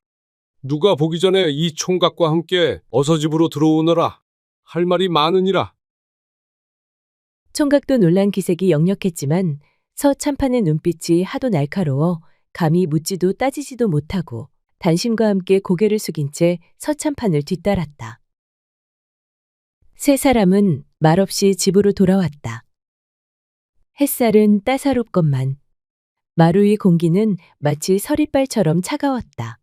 [SPEAKER 5] 누가 보기 전에 이 총각과 함께 어서 집으로 들어오너라. 할 말이 많으니라.
[SPEAKER 2] 총각도 놀란 기색이 역력했지만 서참판의 눈빛이 하도 날카로워 감히 묻지도 따지지도 못하고 단심과 함께 고개를 숙인 채 서참판을 뒤따랐다. 세 사람은 말없이 집으로 돌아왔다. 햇살은 따사롭건만 마루 위 공기는 마치 서리빨처럼 차가웠다.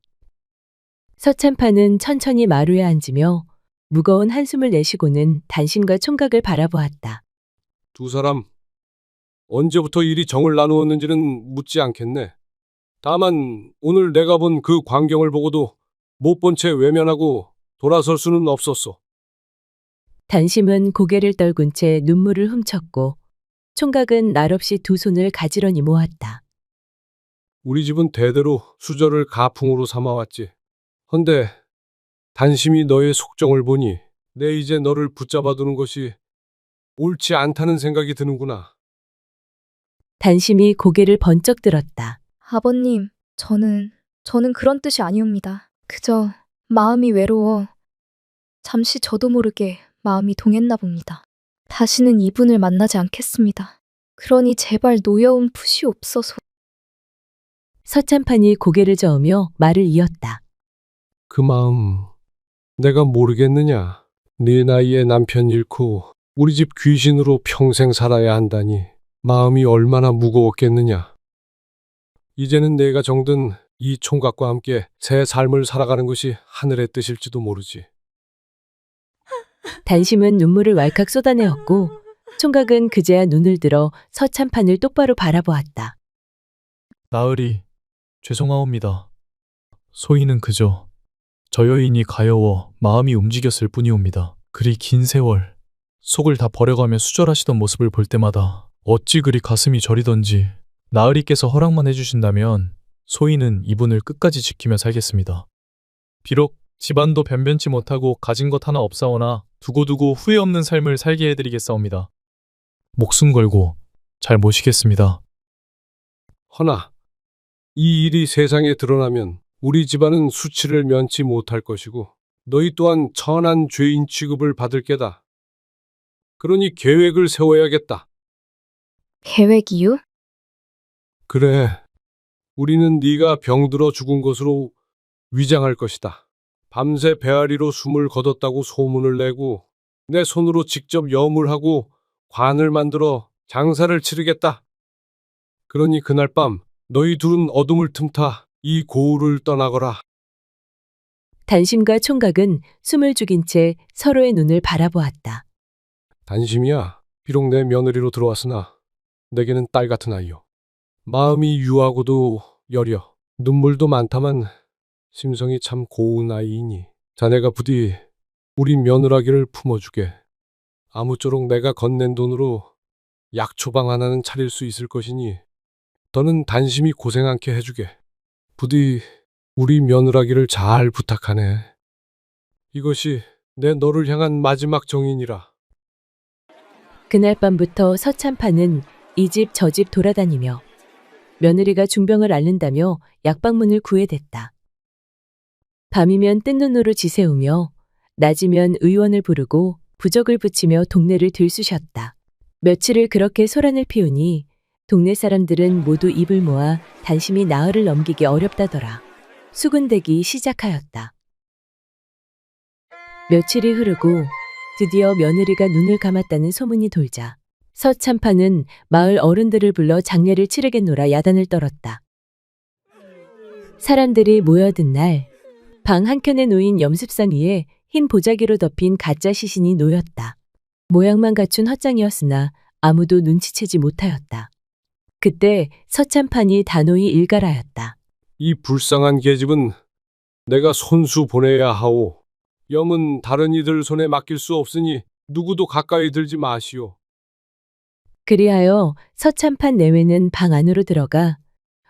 [SPEAKER 2] 서참판은 천천히 마루에 앉으며 무거운 한숨을 내쉬고는 단심과 총각을 바라보았다.
[SPEAKER 5] 두 사람, 언제부터 일이 정을 나누었는지는 묻지 않겠네. 다만 오늘 내가 본 그 광경을 보고도 못 본 채 외면하고 돌아설 수는 없었소.
[SPEAKER 2] 단심은 고개를 떨군 채 눈물을 훔쳤고 총각은 날없이 두 손을 가지런히 모았다.
[SPEAKER 5] 우리 집은 대대로 수저를 가풍으로 삼아왔지. 헌데 단심이 너의 속정을 보니 내 이제 너를 붙잡아두는 것이 옳지 않다는 생각이 드는구나.
[SPEAKER 2] 단심이 고개를 번쩍 들었다.
[SPEAKER 6] 아버님, 저는 그런 뜻이 아니옵니다. 그저 마음이 외로워 잠시 저도 모르게 마음이 동했나 봅니다. 다시는 이분을 만나지 않겠습니다. 그러니 제발 노여움 푸시옵소서.
[SPEAKER 2] 서참판이 고개를 저으며 말을 이었다.
[SPEAKER 5] 그 마음 내가 모르겠느냐. 네 나이에 남편 잃고 우리 집 귀신으로 평생 살아야 한다니 마음이 얼마나 무거웠겠느냐. 이제는 내가 정든 이 총각과 함께 새 삶을 살아가는 것이 하늘의 뜻일지도 모르지.
[SPEAKER 2] 단심은 눈물을 왈칵 쏟아내었고 총각은 그제야 눈을 들어 서참판을 똑바로 바라보았다.
[SPEAKER 7] 나으리, 죄송하옵니다. 소희는 그저 저 여인이 가여워 마음이 움직였을 뿐이옵니다. 그리 긴 세월 속을 다 버려가며 수절하시던 모습을 볼 때마다 어찌 그리 가슴이 저리던지 나으리께서 허락만 해주신다면 소희는 이분을 끝까지 지키며 살겠습니다. 비록 집안도 변변치 못하고 가진 것 하나 없사오나 두고두고 후회 없는 삶을 살게 해드리겠사옵니다. 목숨 걸고 잘 모시겠습니다.
[SPEAKER 5] 허나 이 일이 세상에 드러나면 우리 집안은 수치를 면치 못할 것이고 너희 또한 천한 죄인 취급을 받을 게다. 그러니 계획을 세워야겠다.
[SPEAKER 6] 계획이요?
[SPEAKER 5] 그래. 우리는 네가 병들어 죽은 것으로 위장할 것이다. 밤새 배앓이로 숨을 거뒀다고 소문을 내고 내 손으로 직접 염을 관을 만들어 장사를 치르겠다. 그러니 그날 밤 너희 둘은 어둠을 틈타 이 고을을 떠나거라.
[SPEAKER 2] 단심과 총각은 숨을 죽인 채 서로의 눈을 바라보았다.
[SPEAKER 5] 단심이야. 비록 내 며느리로 들어왔으나 내게는 딸 같은 아이요. 마음이 유하고도 여려 눈물도 많다만 심성이 참 고운 아이이니 자네가 부디 우리 며느라기를 품어주게. 아무쪼록 내가 건넨 돈으로 약초방 하나는 차릴 수 있을 것이니 너는 단심이 고생 않게 해주게. 부디 우리 며느라기를 잘 부탁하네. 이것이 내 너를 향한 마지막 정인이라.
[SPEAKER 2] 그날 밤부터 서참판은 이 집 저 집 돌아다니며 며느리가 중병을 앓는다며 약방문을 구해댔다. 밤이면 뜬 눈으로 지새우며 낮이면 의원을 부르고 부적을 붙이며 동네를 들쑤셨다. 며칠을 그렇게 소란을 피우니 동네 사람들은 모두 입을 모아 단심이 나흘을 넘기기 어렵다더라. 수군대기 시작하였다. 며칠이 흐르고 드디어 며느리가 눈을 감았다는 소문이 돌자 서참판은 마을 어른들을 불러 장례를 치르겠노라 야단을 떨었다. 사람들이 모여든 날, 방 한켠에 놓인 염습상 위에 흰 보자기로 덮인 가짜 시신이 놓였다. 모양만 갖춘 헛장이었으나 아무도 눈치채지 못하였다. 그때 서참판이 단호히 일갈하였다.
[SPEAKER 5] 이 불쌍한 계집은 내가 손수 보내야 하오. 염은 다른 이들 손에 맡길 수 없으니 누구도 가까이 들지 마시오.
[SPEAKER 2] 그리하여 서참판 내외는 방 안으로 들어가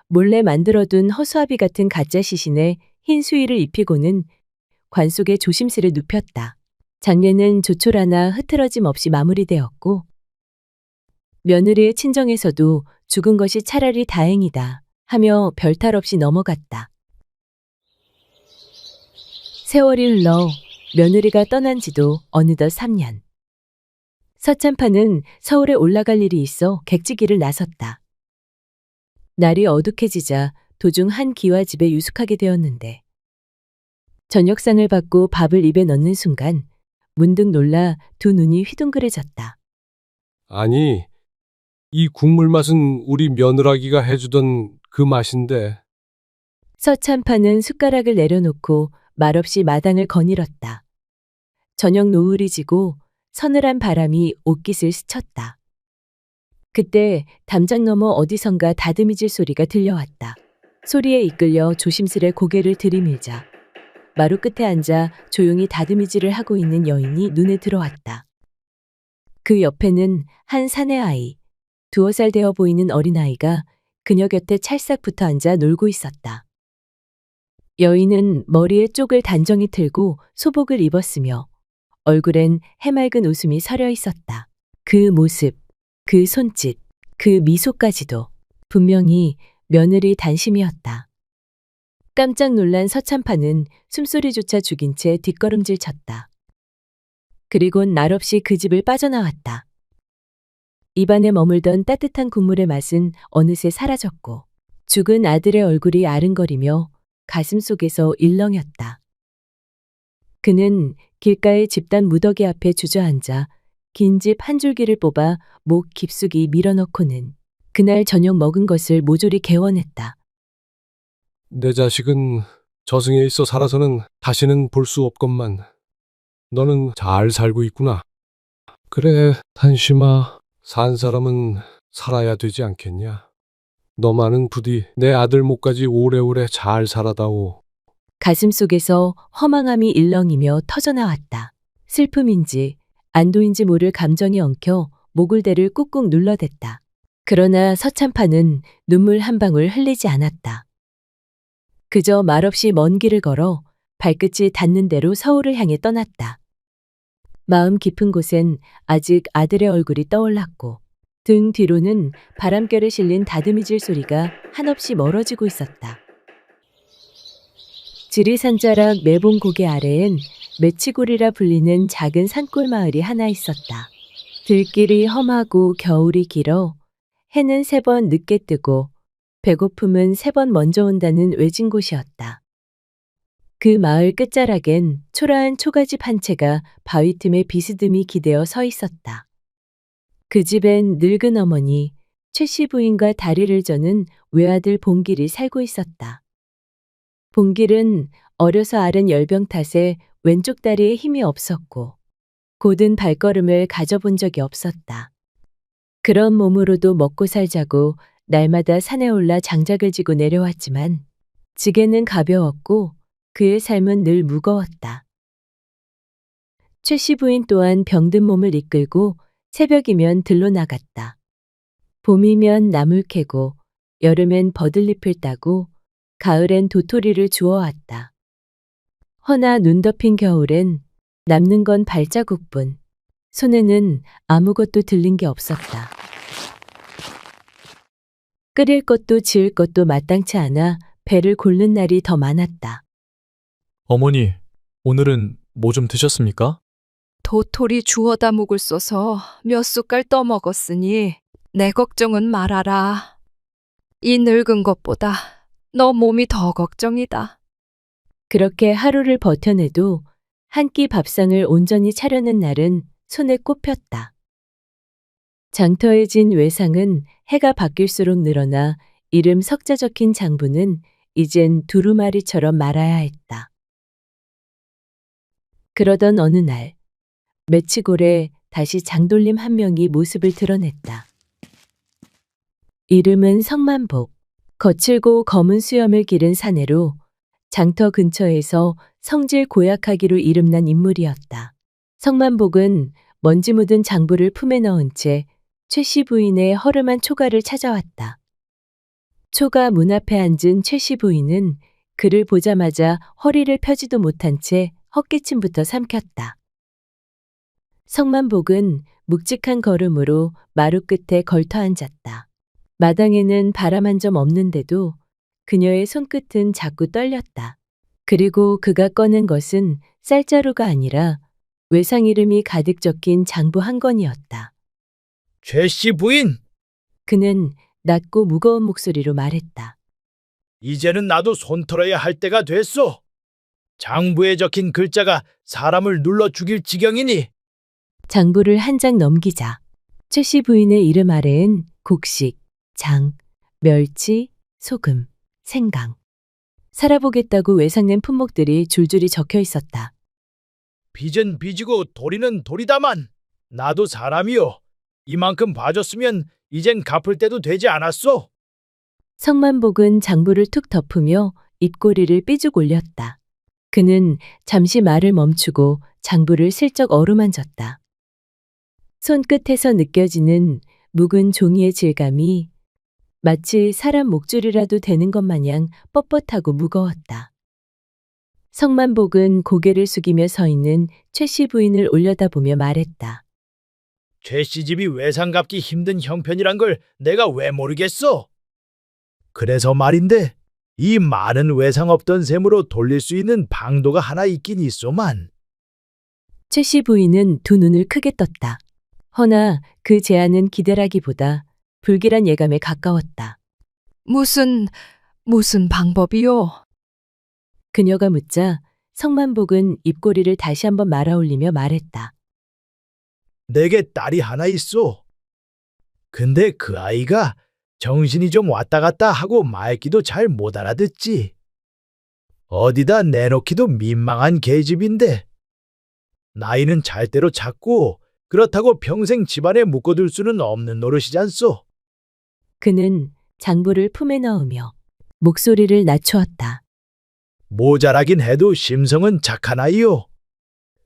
[SPEAKER 2] 몰래 만들어둔 허수아비 같은 가짜 시신에 흰 수의를 입히고는 관 속에 조심스레 눕혔다. 장례는 조촐하나 흐트러짐 없이 마무리되었고 며느리의 친정에서도 죽은 것이 차라리 다행이다 하며 별탈 없이 넘어갔다. 세월이 흘러 며느리가 떠난 지도 어느덧 3년. 서참판은 서울에 올라갈 일이 있어 객지기를 나섰다. 날이 어둑해지자 도중 한 기와집에 유숙하게 되었는데 저녁상을 받고 밥을 입에 넣는 순간 문득 놀라 두 눈이 휘둥그레졌다.
[SPEAKER 5] 아니, 이 국물 맛은 우리 며느라기가 해주던 그 맛인데.
[SPEAKER 2] 서참판은 숟가락을 내려놓고 말없이 마당을 거닐었다. 저녁 노을이 지고 서늘한 바람이 옷깃을 스쳤다. 그때 담장 너머 어디선가 다듬이질 소리가 들려왔다. 소리에 이끌려 조심스레 고개를 들이밀자 마루 끝에 앉아 조용히 다듬이질을 하고 있는 여인이 눈에 들어왔다. 그 옆에는 한 사내 아이, 2살 되어 보이는 어린아이가 그녀 곁에 찰싹 붙어 앉아 놀고 있었다. 여인은 머리에 쪽을 단정히 틀고 소복을 입었으며 얼굴엔 해맑은 웃음이 서려 있었다. 그 모습, 그 손짓, 그 미소까지도 분명히 며느리 단심이었다. 깜짝 놀란 서참판은 숨소리조차 죽인 채 뒷걸음질 쳤다. 그리곤 날없이 그 집을 빠져나왔다. 입안에 머물던 따뜻한 국물의 맛은 어느새 사라졌고 죽은 아들의 얼굴이 아른거리며 가슴 속에서 일렁였다. 그는 길가의 집단 무더기 앞에 주저앉아 긴 집 한 줄기를 뽑아 목 깊숙이 밀어넣고는 그날 저녁 먹은 것을 모조리 개원했다.
[SPEAKER 5] 내 자식은 저승에 있어 살아서는 다시는 볼 수 없건만 너는 잘 살고 있구나. 그래, 한심아. 산 사람은 살아야 되지 않겠냐. 너만은 부디 내 아들 목까지 오래오래 잘 살아다오.
[SPEAKER 2] 가슴 속에서 허망함이 일렁이며 터져나왔다. 슬픔인지 안도인지 모를 감정이 엉켜 목울대를 꾹꾹 눌러댔다. 그러나 서참파는 눈물 한 방울 흘리지 않았다. 그저 말없이 먼 길을 걸어 발끝이 닿는 대로 서울을 향해 떠났다. 마음 깊은 곳엔 아직 아들의 얼굴이 떠올랐고 등 뒤로는 바람결에 실린 다듬이질 소리가 한없이 멀어지고 있었다. 지리산자락 매봉 고개 아래엔 매치골이라 불리는 작은 산골 마을이 하나 있었다. 들길이 험하고 겨울이 길어 해는 3번 늦게 뜨고 배고픔은 3번 먼저 온다는 외진 곳이었다. 그 마을 끝자락엔 초라한 초가집 한 채가 바위 틈에 비스듬히 기대어 서 있었다. 그 집엔 늙은 어머니, 최씨 부인과 다리를 저는 외아들 봉길이 살고 있었다. 봉길은 어려서 앓은 열병 탓에 왼쪽 다리에 힘이 없었고 곧은 발걸음을 가져본 적이 없었다. 그런 몸으로도 먹고 살자고 날마다 산에 올라 장작을 지고 내려왔지만 지게는 가벼웠고 그의 삶은 늘 무거웠다. 최씨 부인 또한 병든 몸을 이끌고 새벽이면 들로 나갔다. 봄이면 나물 캐고 여름엔 버들잎을 따고 가을엔 도토리를 주워왔다. 허나 눈 덮인 겨울엔 남는 건 발자국뿐 손에는 아무것도 들린 게 없었다. 끓일 것도 지을 것도 마땅치 않아 배를 곪는 날이 더 많았다.
[SPEAKER 7] 어머니, 오늘은 뭐 좀 드셨습니까?
[SPEAKER 8] 도토리 주워다 묵을 써서 몇 숟갈 떠먹었으니 내 걱정은 말아라. 이 늙은 것보다 너 몸이 더 걱정이다.
[SPEAKER 2] 그렇게 하루를 버텨내도 한 끼 밥상을 온전히 차려는 날은 손에 꼽혔다. 장터에 진 외상은 해가 바뀔수록 늘어나 이름 석자 적힌 장부는 이젠 두루마리처럼 말아야 했다. 그러던 어느 날 매치골에 다시 장돌림 한 명이 모습을 드러냈다. 이름은 성만복. 거칠고 검은 수염을 기른 사내로 장터 근처에서 성질 고약하기로 이름난 인물이었다. 성만복은 먼지 묻은 장부를 품에 넣은 채 최씨 부인의 허름한 초가를 찾아왔다. 초가 문 앞에 앉은 최씨 부인은 그를 보자마자 허리를 펴지도 못한 채 헛기침부터 삼켰다. 성만복은 묵직한 걸음으로 마루 끝에 걸터 앉았다. 마당에는 바람 한 점 없는데도 그녀의 손끝은 자꾸 떨렸다. 그리고 그가 꺼낸 것은 쌀자루가 아니라 외상 이름이 가득 적힌 장부 한 권이었다.
[SPEAKER 10] 최씨 부인,
[SPEAKER 2] 그는 낮고 무거운 목소리로 말했다.
[SPEAKER 10] 이제는 나도 손 털어야 할 때가 됐소. 장부에 적힌 글자가 사람을 눌러 죽일 지경이니.
[SPEAKER 2] 장부를 한 장 넘기자 최씨 부인의 이름 아래엔 곡식, 장, 멸치, 소금, 생강. 살아보겠다고 외상낸 품목들이 줄줄이 적혀 있었다.
[SPEAKER 10] 빚은 빚이고 도리는 도리다만 나도 사람이요. 이만큼 봐줬으면 이젠 갚을 때도 되지 않았소?
[SPEAKER 2] 성만복은 장부를 툭 덮으며 입꼬리를 삐죽 올렸다. 그는 잠시 말을 멈추고 장부를 슬쩍 어루만졌다. 손끝에서 느껴지는 묵은 종이의 질감이 마치 사람 목줄이라도 되는 것 마냥 뻣뻣하고 무거웠다. 성만복은 고개를 숙이며 서 있는 최씨 부인을 올려다보며 말했다.
[SPEAKER 10] 최씨 집이 외상 갚기 힘든 형편이란 걸 내가 왜 모르겠어? 그래서 말인데 이 많은 외상 없던 셈으로 돌릴 수 있는 방도가 하나 있긴 있소만.
[SPEAKER 2] 최씨 부인은 두 눈을 크게 떴다. 허나 그 제안은 기대라기보다 불길한 예감에 가까웠다.
[SPEAKER 8] 무슨 무슨 방법이요?
[SPEAKER 2] 그녀가 묻자 성만복은 입꼬리를 다시 한번 말아올리며 말했다.
[SPEAKER 10] 내게 딸이 하나 있어. 근데 그 아이가 정신이 좀 왔다 갔다 하고 말귀도 잘 못 알아듣지. 어디다 내놓기도 민망한 계집인데 나이는 잘대로 작고 그렇다고 평생 집안에 묶어둘 수는 없는 노릇이잖소.
[SPEAKER 2] 그는 장부를 품에 넣으며 목소리를 낮추었다.
[SPEAKER 10] 모자라긴 해도 심성은 착한 아이요.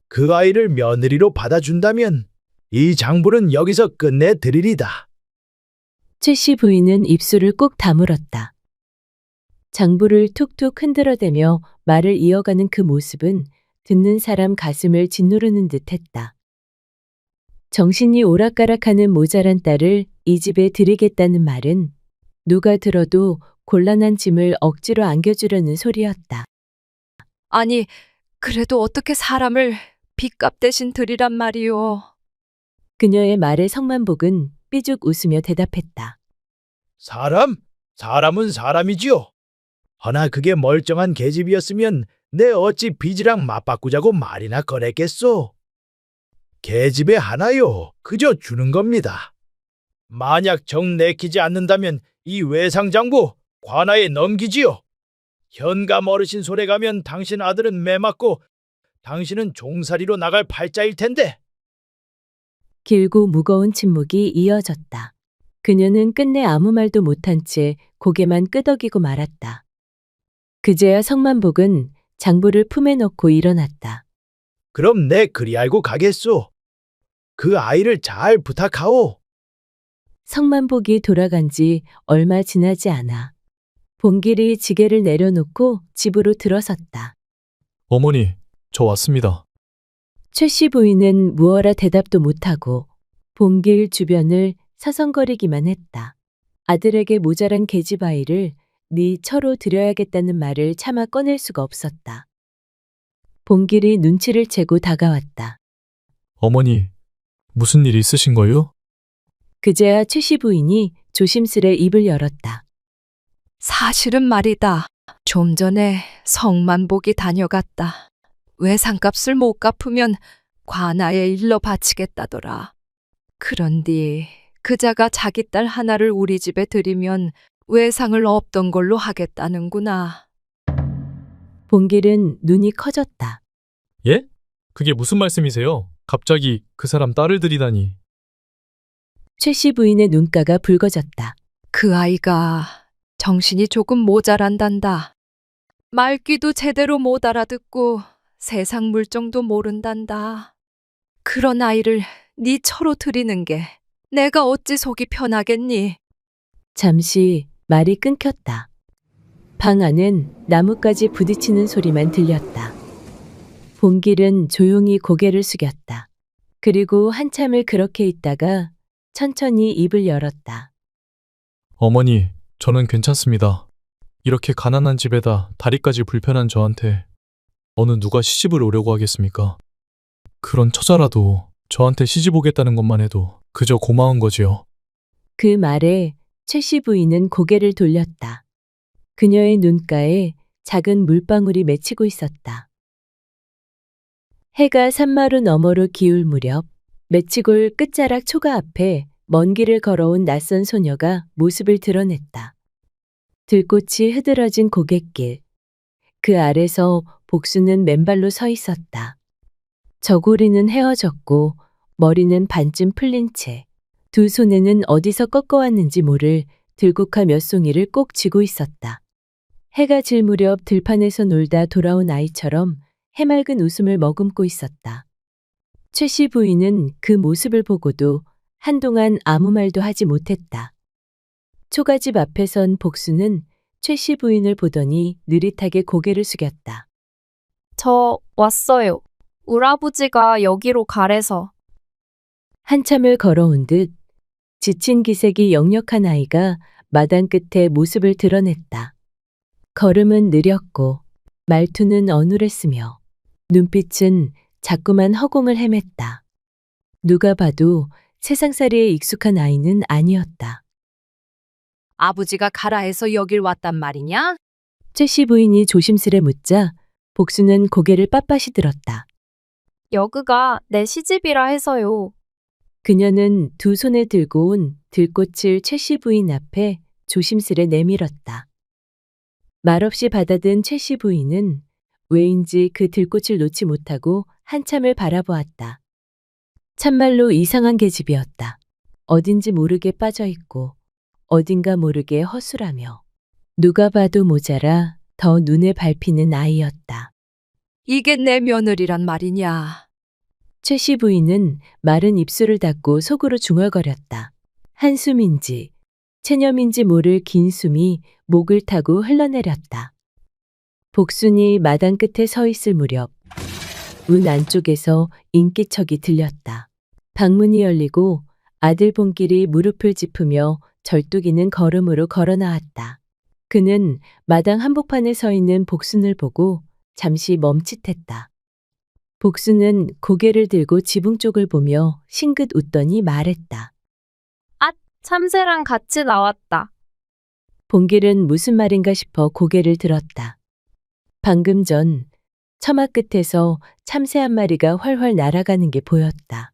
[SPEAKER 10] 그 아이를 며느리로 받아준다면 이 장부는 여기서 끝내드리리다.
[SPEAKER 2] 최 씨 부인은 입술을 꾹 다물었다. 장부를 툭툭 흔들어대며 말을 이어가는 그 모습은 듣는 사람 가슴을 짓누르는 듯했다. 정신이 오락가락하는 모자란 딸을 이 집에 들이겠다는 말은 누가 들어도 곤란한 짐을 억지로 안겨주려는 소리였다.
[SPEAKER 8] 아니, 그래도 어떻게 사람을 빚값 대신 드리란 말이요.
[SPEAKER 2] 그녀의 말에 성만복은 삐죽 웃으며 대답했다.
[SPEAKER 10] 사람은 사람이지요. 허나 그게 멀쩡한 계집이었으면 내 어찌 빚이랑 맞바꾸자고 말이나 꺼냈겠소. 계집에 하나요. 그저 주는 겁니다. 만약 정 내키지 않는다면 이 외상장부 관아에 넘기지요. 현감 어르신 손에 가면 당신 아들은 매 맞고 당신은 종살이로 나갈 팔자일 텐데.
[SPEAKER 2] 길고 무거운 침묵이 이어졌다. 그녀는 끝내 아무 말도 못한 채 고개만 끄덕이고 말았다. 그제야 성만복은 장부를 품에 넣고 일어났다.
[SPEAKER 10] 그럼 내 그리 알고 가겠소. 그 아이를 잘 부탁하오.
[SPEAKER 2] 성만복이 돌아간 지 얼마 지나지 않아 봉길이 지게를 내려놓고 집으로 들어섰다.
[SPEAKER 7] 어머니, 저 왔습니다.
[SPEAKER 2] 최 씨 부인은 무어라 대답도 못하고 봉길 주변을 서성거리기만 했다. 아들에게 모자란 계집 아이를 네 처로 드려야겠다는 말을 차마 꺼낼 수가 없었다. 봉길이 눈치를 채고 다가왔다.
[SPEAKER 7] 어머니, 무슨 일 있으신 거요?
[SPEAKER 2] 그제야 최 씨 부인이 조심스레 입을 열었다.
[SPEAKER 8] 사실은 말이다. 좀 전에 성만복이 다녀갔다. 외상값을 못 갚으면 관아에 일러 바치겠다더라. 그런디 그자가 자기 딸 하나를 우리 집에 들이면 외상을 없던 걸로 하겠다는구나.
[SPEAKER 2] 봉길은 눈이 커졌다.
[SPEAKER 7] 예? 그게 무슨 말씀이세요? 갑자기 그 사람 딸을 들이다니.
[SPEAKER 2] 최 씨 부인의 눈가가 붉어졌다.
[SPEAKER 8] 그 아이가 정신이 조금 모자란단다. 말귀도 제대로 못 알아듣고 세상 물정도 모른단다. 그런 아이를 네 처로 들이는 게 내가 어찌 속이 편하겠니?
[SPEAKER 2] 잠시 말이 끊겼다. 방 안은 나뭇가지 부딪히는 소리만 들렸다. 봉길은 조용히 고개를 숙였다. 그리고 한참을 그렇게 있다가 천천히 입을 열었다.
[SPEAKER 7] 어머니, 저는 괜찮습니다. 이렇게 가난한 집에다 다리까지 불편한 저한테 어느 누가 시집을 오려고 하겠습니까? 그런 처자라도 저한테 시집 오겠다는 것만 해도 그저 고마운 거지요.
[SPEAKER 2] 그 말에 최 씨 부인은 고개를 돌렸다. 그녀의 눈가에 작은 물방울이 맺히고 있었다. 해가 산마루 너머로 기울 무렵 맺히골 끝자락 초가 앞에 먼 길을 걸어온 낯선 소녀가 모습을 드러냈다. 들꽃이 흐드러진 고갯길. 그 아래서 복수는 맨발로 서 있었다. 저고리는 헤어졌고 머리는 반쯤 풀린 채 두 손에는 어디서 꺾어왔는지 모를 들국화 몇 송이를 꼭 쥐고 있었다. 해가 질 무렵 들판에서 놀다 돌아온 아이처럼 해맑은 웃음을 머금고 있었다. 최 씨 부인은 그 모습을 보고도 한동안 아무 말도 하지 못했다. 초가집 앞에 선 복수는 최 씨 부인을 보더니 느릿하게 고개를 숙였다.
[SPEAKER 6] 저 왔어요. 우라부지가 여기로 가래서.
[SPEAKER 2] 한참을 걸어온 듯 지친 기색이 역력한 아이가 마당 끝에 모습을 드러냈다. 걸음은 느렸고 말투는 어눌했으며 눈빛은 자꾸만 허공을 헤맸다. 누가 봐도 세상살이에 익숙한 아이는 아니었다.
[SPEAKER 8] 아버지가 가라 해서 여길 왔단 말이냐?
[SPEAKER 2] 최씨 부인이 조심스레 묻자 복수는 고개를 빳빳이 들었다.
[SPEAKER 6] 여그가 내 시집이라 해서요.
[SPEAKER 2] 그녀는 두 손에 들고 온 들꽃을 최씨 부인 앞에 조심스레 내밀었다. 말없이 받아든 최씨 부인은 왜인지 그 들꽃을 놓지 못하고 한참을 바라보았다. 참말로 이상한 계집이었다. 어딘지 모르게 빠져있고 어딘가 모르게 허술하며 누가 봐도 모자라 더 눈에 밟히는 아이였다.
[SPEAKER 8] 이게 내 며느리란 말이냐?
[SPEAKER 2] 최씨 부인은 마른 입술을 닫고 속으로 중얼거렸다. 한숨인지 체념인지 모를 긴 숨이 목을 타고 흘러내렸다. 복순이 마당 끝에 서 있을 무렵 문 안쪽에서 인기척이 들렸다. 방문이 열리고 아들 본길이 무릎을 짚으며 절뚝이는 걸음으로 걸어 나왔다. 그는 마당 한복판에 서 있는 복순을 보고 잠시 멈칫했다. 복순은 고개를 들고 지붕 쪽을 보며 싱긋 웃더니 말했다.
[SPEAKER 6] 아, 참새랑 같이 나왔다.
[SPEAKER 2] 본길은 무슨 말인가 싶어 고개를 들었다. 방금 전 처마 끝에서 참새 한 마리가 활활 날아가는 게 보였다.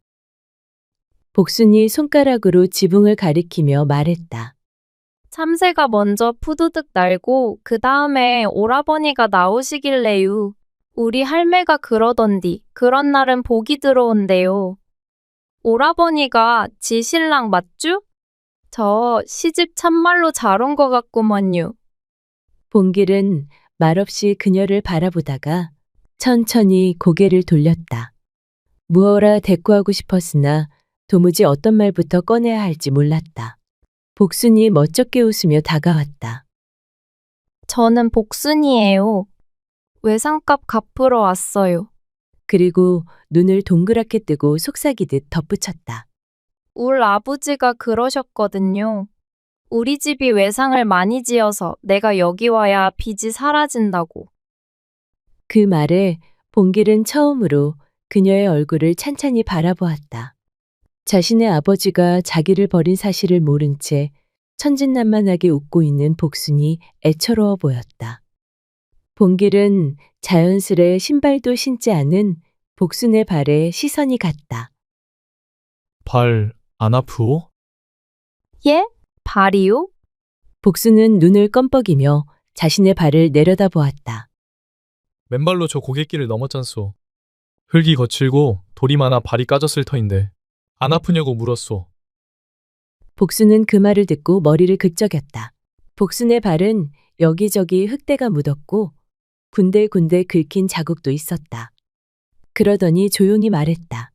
[SPEAKER 2] 복순이 손가락으로 지붕을 가리키며 말했다.
[SPEAKER 6] 참새가 먼저 푸드득 날고 그 다음에 오라버니가 나오시길래요. 우리 할매가 그러던디 그런 날은 복이 들어온대요. 오라버니가 지 신랑 맞쥬? 저 시집 참말로 잘 온 것 같구먼요.
[SPEAKER 2] 본길은 말없이 그녀를 바라보다가 천천히 고개를 돌렸다. 무어라 대꾸하고 싶었으나 도무지 어떤 말부터 꺼내야 할지 몰랐다. 복순이 멋쩍게 웃으며 다가왔다.
[SPEAKER 6] 저는 복순이에요. 외상값 갚으러 왔어요.
[SPEAKER 2] 그리고 눈을 동그랗게 뜨고 속삭이듯 덧붙였다.
[SPEAKER 6] 울 아버지가 그러셨거든요. 우리 집이 외상을 많이 지어서 내가 여기 와야 빚이 사라진다고.
[SPEAKER 2] 그 말에 본길은 처음으로 그녀의 얼굴을 찬찬히 바라보았다. 자신의 아버지가 자기를 버린 사실을 모른 채 천진난만하게 웃고 있는 복순이 애처로워 보였다. 본길은 자연스레 신발도 신지 않은 복순의 발에 시선이 갔다.
[SPEAKER 7] 발 안 아프오?
[SPEAKER 6] 예? 발이요?
[SPEAKER 2] 복순은 눈을 껌뻑이며 자신의 발을 내려다보았다.
[SPEAKER 7] 맨발로 저 고갯길을 넘었잖소. 흙이 거칠고 돌이 많아 발이 까졌을 터인데 안 아프냐고 물었소.
[SPEAKER 2] 복순은 그 말을 듣고 머리를 긁적였다. 복순의 발은 여기저기 흙대가 묻었고 군데군데 긁힌 자국도 있었다. 그러더니 조용히 말했다.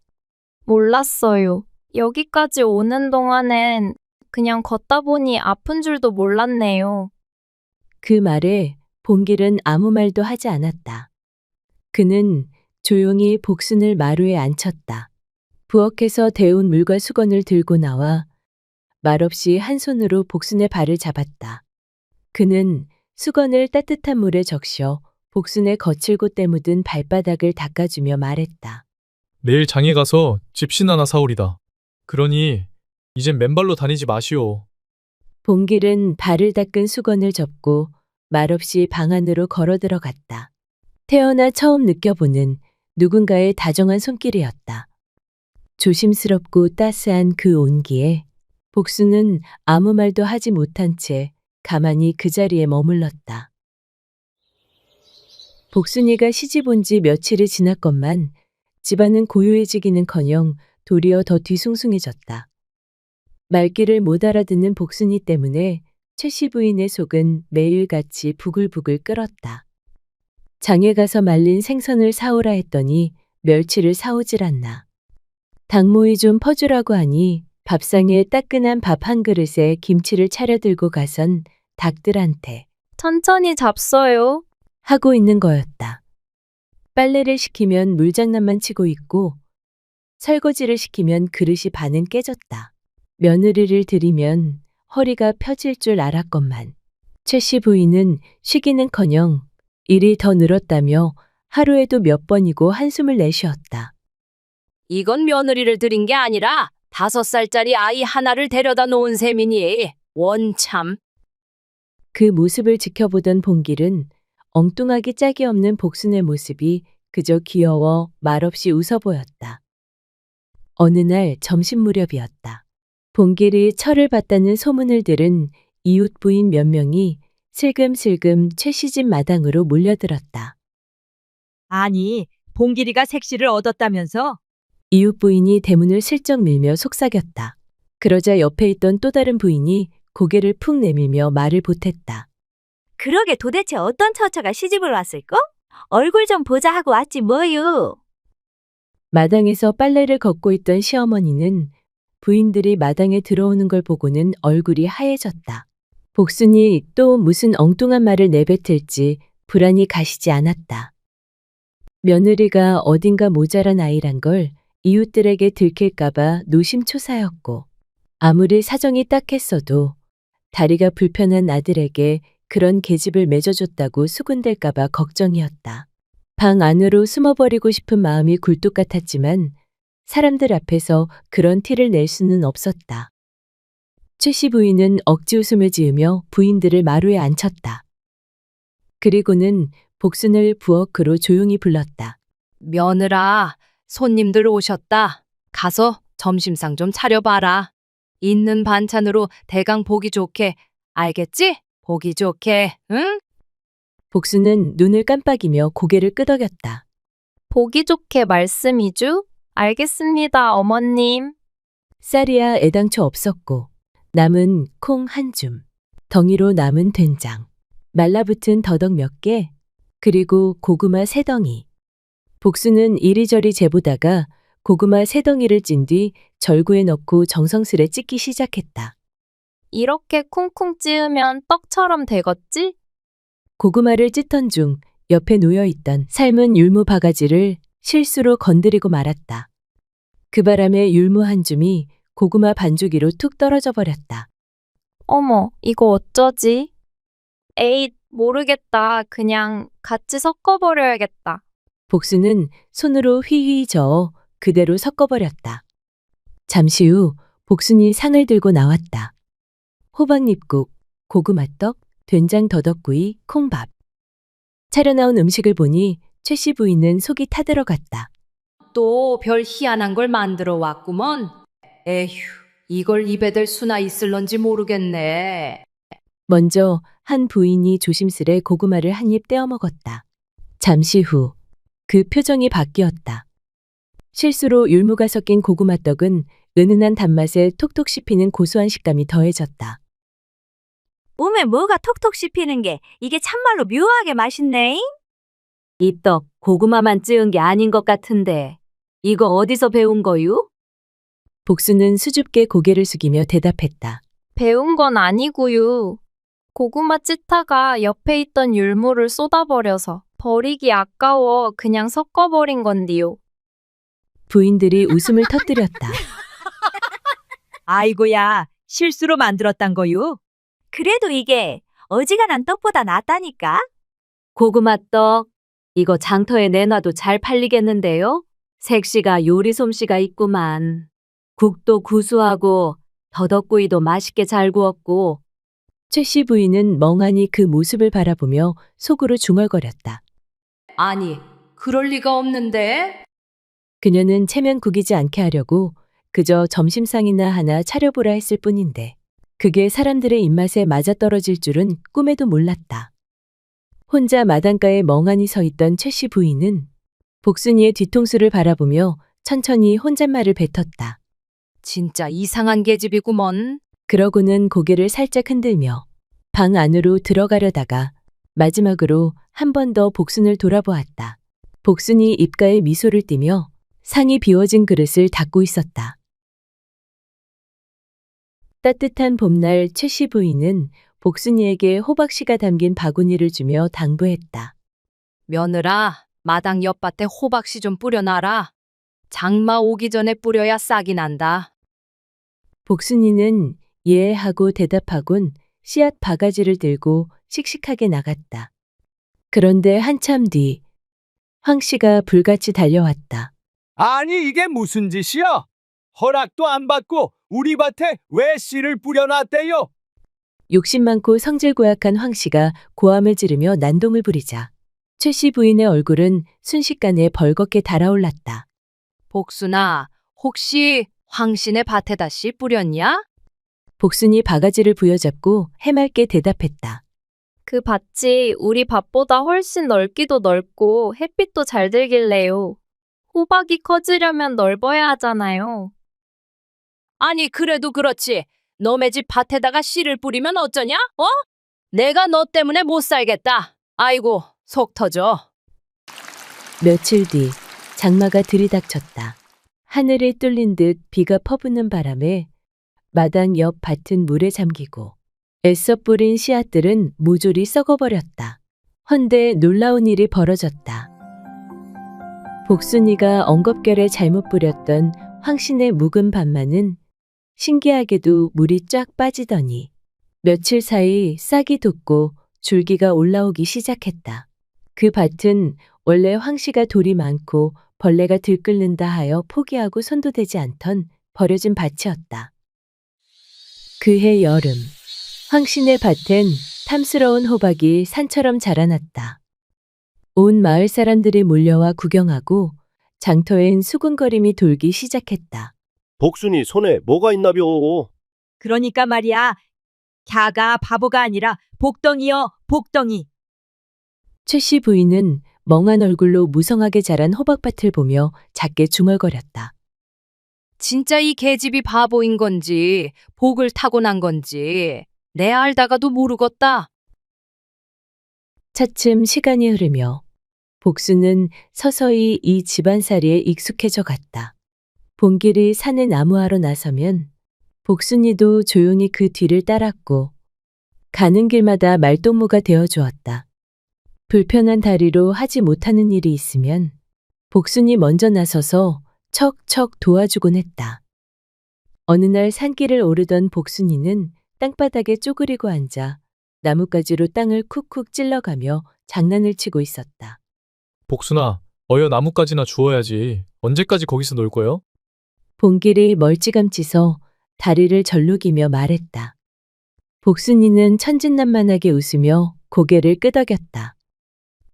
[SPEAKER 6] 몰랐어요. 여기까지 오는 동안엔 그냥 걷다 보니 아픈 줄도 몰랐네요.
[SPEAKER 2] 그 말에 본길은 아무 말도 하지 않았다. 그는 조용히 복순을 마루에 앉혔다. 부엌에서 데운 물과 수건을 들고 나와 말없이 한 손으로 복순의 발을 잡았다. 그는 수건을 따뜻한 물에 적셔 복순의 거칠고 때묻은 발바닥을 닦아주며 말했다.
[SPEAKER 7] 내일 장에 가서 집신 하나 사오리다. 그러니 이젠 맨발로 다니지 마시오.
[SPEAKER 2] 본길은 발을 닦은 수건을 접고 말없이 방 안으로 걸어 들어갔다. 태어나 처음 느껴보는 누군가의 다정한 손길이었다. 조심스럽고 따스한 그 온기에 복순은 아무 말도 하지 못한 채 가만히 그 자리에 머물렀다. 복순이가 시집 온 지 며칠이 지났건만 집안은 고요해지기는커녕 도리어 더 뒤숭숭해졌다. 말귀를 못 알아듣는 복순이 때문에 최씨 부인의 속은 매일같이 부글부글 끓었다. 장에 가서 말린 생선을 사오라 했더니 멸치를 사오질 않나. 닭모이 좀 퍼주라고 하니 밥상에 따끈한 밥 한 그릇에 김치를 차려 들고 가선 닭들한테
[SPEAKER 6] 천천히 잡숴요.
[SPEAKER 2] 하고 있는 거였다. 빨래를 시키면 물장난만 치고 있고 설거지를 시키면 그릇이 반은 깨졌다. 며느리를 들이면 허리가 펴질 줄 알았건만 최씨 부인은 쉬기는커녕 일이 더 늘었다며 하루에도 몇 번이고 한숨을 내쉬었다.
[SPEAKER 8] 이건 며느리를 들인 게 아니라 5살짜리 아이 하나를 데려다 놓은 셈이니 원참.
[SPEAKER 2] 그 모습을 지켜보던 봉길은 엉뚱하기 짝이 없는 복순의 모습이 그저 귀여워 말없이 웃어 보였다. 어느 날 점심 무렵이었다. 봉길이 철을 봤다는 소문을 들은 이웃 부인 몇 명이 슬금슬금 최 시집 마당으로 몰려들었다.
[SPEAKER 3] 아니, 봉길이가 색시를 얻었다면서?
[SPEAKER 2] 이웃 부인이 대문을 슬쩍 밀며 속삭였다. 그러자 옆에 있던 또 다른 부인이 고개를 푹 내밀며 말을 보탰다.
[SPEAKER 17] 그러게 도대체 어떤 처처가 시집을 왔을까? 얼굴 좀 보자 하고 왔지 뭐유.
[SPEAKER 2] 마당에서 빨래를 걷고 있던 시어머니는 부인들이 마당에 들어오는 걸 보고는 얼굴이 하얘졌다. 복순이 또 무슨 엉뚱한 말을 내뱉을지 불안이 가시지 않았다. 며느리가 어딘가 모자란 아이란 걸 이웃들에게 들킬까봐 노심초사였고 아무리 사정이 딱했어도 다리가 불편한 아들에게 그런 계집을 맺어줬다고 수군댈까봐 걱정이었다. 방 안으로 숨어버리고 싶은 마음이 굴뚝 같았지만 사람들 앞에서 그런 티를 낼 수는 없었다. 최씨 부인은 억지 웃음을 지으며 부인들을 마루에 앉혔다. 그리고는 복순을 부엌으로 조용히 불렀다.
[SPEAKER 8] 며느라, 손님들 오셨다. 가서 점심상 좀 차려봐라. 있는 반찬으로 대강 보기 좋게, 알겠지? 보기 좋게, 응?
[SPEAKER 2] 복순은 눈을 깜빡이며 고개를 끄덕였다.
[SPEAKER 1] 보기 좋게 말씀이죠? 알겠습니다, 어머님.
[SPEAKER 2] 쌀이야 애당초 없었고 남은 콩 한 줌, 덩이로 남은 된장, 말라붙은 더덕 몇 개, 그리고 고구마 3덩이. 복순은 이리저리 재보다가 고구마 3덩이를 찐 뒤 절구에 넣고 정성스레 찢기 시작했다.
[SPEAKER 1] 이렇게 쿵쿵 찌으면 떡처럼 되겠지?
[SPEAKER 2] 고구마를 찢던 중 옆에 놓여있던 삶은 율무 바가지를 실수로 건드리고 말았다. 그 바람에 율무 한 줌이 고구마 반주기로 툭 떨어져 버렸다.
[SPEAKER 1] 어머, 이거 어쩌지? 에잇, 모르겠다. 그냥 같이 섞어버려야겠다.
[SPEAKER 2] 복순은 손으로 휘휘 저어 그대로 섞어버렸다. 잠시 후 복순이 상을 들고 나왔다. 호박잎국, 고구마떡, 된장 더덕구이, 콩밥. 차려나온 음식을 보니 최씨 부인은 속이 타들어갔다.
[SPEAKER 8] 또 별 희한한 걸 만들어 왔구먼. 에휴, 이걸 입에 댈 수나 있을런지 모르겠네.
[SPEAKER 2] 먼저 한 부인이 조심스레 고구마를 한 입 떼어 먹었다. 잠시 후 그 표정이 바뀌었다. 실수로 율무가 섞인 고구마떡은 은은한 단맛에 톡톡 씹히는 고소한 식감이 더해졌다.
[SPEAKER 17] 몸에 뭐가 톡톡 씹히는 게 이게 참말로 묘하게 맛있네.
[SPEAKER 8] 이 떡 고구마만 찌은 게 아닌 것 같은데 이거 어디서 배운 거유?
[SPEAKER 2] 복순은 수줍게 고개를 숙이며 대답했다.
[SPEAKER 1] 배운 건 아니고요. 고구마 찢다가 옆에 있던 율무를 쏟아버려서 버리기 아까워 그냥 섞어버린 건디요.
[SPEAKER 2] 부인들이 웃음을 터뜨렸다.
[SPEAKER 3] 아이고야, 실수로 만들었단 거유?
[SPEAKER 17] 그래도 이게 어지간한 떡보다 낫다니까.
[SPEAKER 8] 고구마 떡 이거 장터에 내놔도 잘 팔리겠는데요? 색시가 요리 솜씨가 있구만. 국도 구수하고 더덕구이도 맛있게 잘 구웠고.
[SPEAKER 2] 최씨 부인은 멍하니 그 모습을 바라보며 속으로 중얼거렸다.
[SPEAKER 8] 아니, 그럴 리가 없는데?
[SPEAKER 2] 그녀는 체면 구기지 않게 하려고 그저 점심상이나 하나 차려보라 했을 뿐인데 그게 사람들의 입맛에 맞아떨어질 줄은 꿈에도 몰랐다. 혼자 마당가에 멍하니 서 있던 최씨 부인은 복순이의 뒤통수를 바라보며 천천히 혼잣말을 뱉었다.
[SPEAKER 8] 진짜 이상한 계집이구먼.
[SPEAKER 2] 그러고는 고개를 살짝 흔들며 방 안으로 들어가려다가 마지막으로 한 번 더 복순을 돌아보았다. 복순이 입가에 미소를 띠며 상이 비워진 그릇을 닦고 있었다. 따뜻한 봄날 최씨 부인은 복순이에게 호박씨가 담긴 바구니를 주며 당부했다.
[SPEAKER 8] 며느라, 마당 옆밭에 호박씨 좀 뿌려놔라. 장마 오기 전에 뿌려야 싹이 난다.
[SPEAKER 2] 복순이는 예 하고 대답하곤 씨앗 바가지를 들고 씩씩하게 나갔다. 그런데 한참 뒤 황씨가 불같이 달려왔다.
[SPEAKER 18] 아니 이게 무슨 짓이야? 허락도 안 받고 우리 밭에 왜 씨를 뿌려놨대요?
[SPEAKER 2] 욕심 많고 성질 고약한 황 씨가 고함을 지르며 난동을 부리자 최 씨 부인의 얼굴은 순식간에 벌겋게 달아올랐다.
[SPEAKER 8] 복순아, 혹시 황신의 밭에다 씨 뿌렸냐?
[SPEAKER 2] 복순이 바가지를 부여잡고 해맑게 대답했다.
[SPEAKER 1] 그 밭이 우리 밭보다 훨씬 넓기도 넓고 햇빛도 잘 들길래요. 호박이 커지려면 넓어야 하잖아요.
[SPEAKER 8] 아니, 그래도 그렇지. 너네 집 밭에다가 씨를 뿌리면 어쩌냐? 어? 내가 너 때문에 못 살겠다. 아이고, 속 터져.
[SPEAKER 2] 며칠 뒤 장마가 들이닥쳤다. 하늘이 뚫린 듯 비가 퍼붓는 바람에 마당 옆 밭은 물에 잠기고 애써 뿌린 씨앗들은 모조리 썩어버렸다. 헌데 놀라운 일이 벌어졌다. 복순이가 엉겁결에 잘못 뿌렸던 황신의 묵은 밭만은 신기하게도 물이 쫙 빠지더니 며칠 사이 싹이 돋고 줄기가 올라오기 시작했다. 그 밭은 원래 황씨가 돌이 많고 벌레가 들끓는다 하여 포기하고 손도 대지 않던 버려진 밭이었다. 그해 여름, 황신의 밭엔 탐스러운 호박이 산처럼 자라났다. 온 마을 사람들이 몰려와 구경하고 장터엔 수군거림이 돌기 시작했다.
[SPEAKER 16] 복순이 손에 뭐가 있나벼?
[SPEAKER 3] 그러니까 말이야. 갸가 바보가 아니라 복덩이여, 복덩이.
[SPEAKER 2] 최 씨 부인은 멍한 얼굴로 무성하게 자란 호박밭을 보며 작게 중얼거렸다.
[SPEAKER 8] 진짜 이 계집이 바보인 건지 복을 타고난 건지 내 알다가도 모르겠다.
[SPEAKER 2] 차츰 시간이 흐르며 복수는 서서히 이 집안살이에 익숙해져 갔다. 본길이 산에 나무하러 나서면 복순이도 조용히 그 뒤를 따랐고 가는 길마다 말동무가 되어 주었다. 불편한 다리로 하지 못하는 일이 있으면 복순이 먼저 나서서 척척 도와주곤 했다. 어느 날 산길을 오르던 복순이는 땅바닥에 쪼그리고 앉아 나뭇가지로 땅을 쿡쿡 찔러가며 장난을 치고 있었다.
[SPEAKER 7] 복순아, 어여 나뭇가지나 주워야지. 언제까지 거기서 놀 거요?
[SPEAKER 2] 봉길이 멀찌감치서 다리를 절룩이며 말했다. 복순이는 천진난만하게 웃으며 고개를 끄덕였다.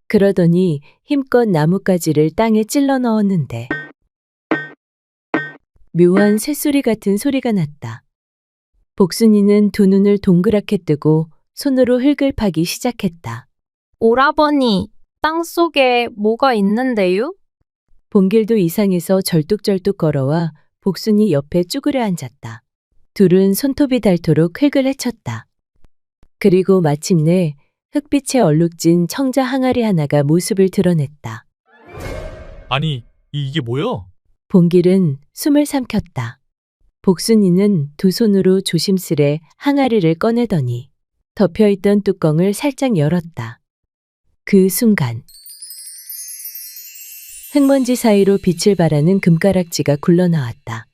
[SPEAKER 2] 그러더니 힘껏 나뭇가지를 땅에 찔러 넣었는데 묘한 쇳소리 같은 소리가 났다. 복순이는 두 눈을 동그랗게 뜨고 손으로 흙을 파기 시작했다.
[SPEAKER 1] 오라버니, 땅속에 뭐가 있는데요?
[SPEAKER 2] 봉길도 이상해서 절뚝절뚝 걸어와 복순이 옆에 쭈그려 앉았다. 둘은 손톱이 닳도록 흙을 헤쳤다. 그리고 마침내 흙빛에 얼룩진 청자 항아리 하나가 모습을 드러냈다.
[SPEAKER 7] 아니, 이게 뭐여?
[SPEAKER 2] 봉길은 숨을 삼켰다. 복순이는 두 손으로 조심스레 항아리를 꺼내더니 덮여있던 뚜껑을 살짝 열었다. 그 순간 흙먼지 사이로 빛을 발하는 금가락지가 굴러나왔다.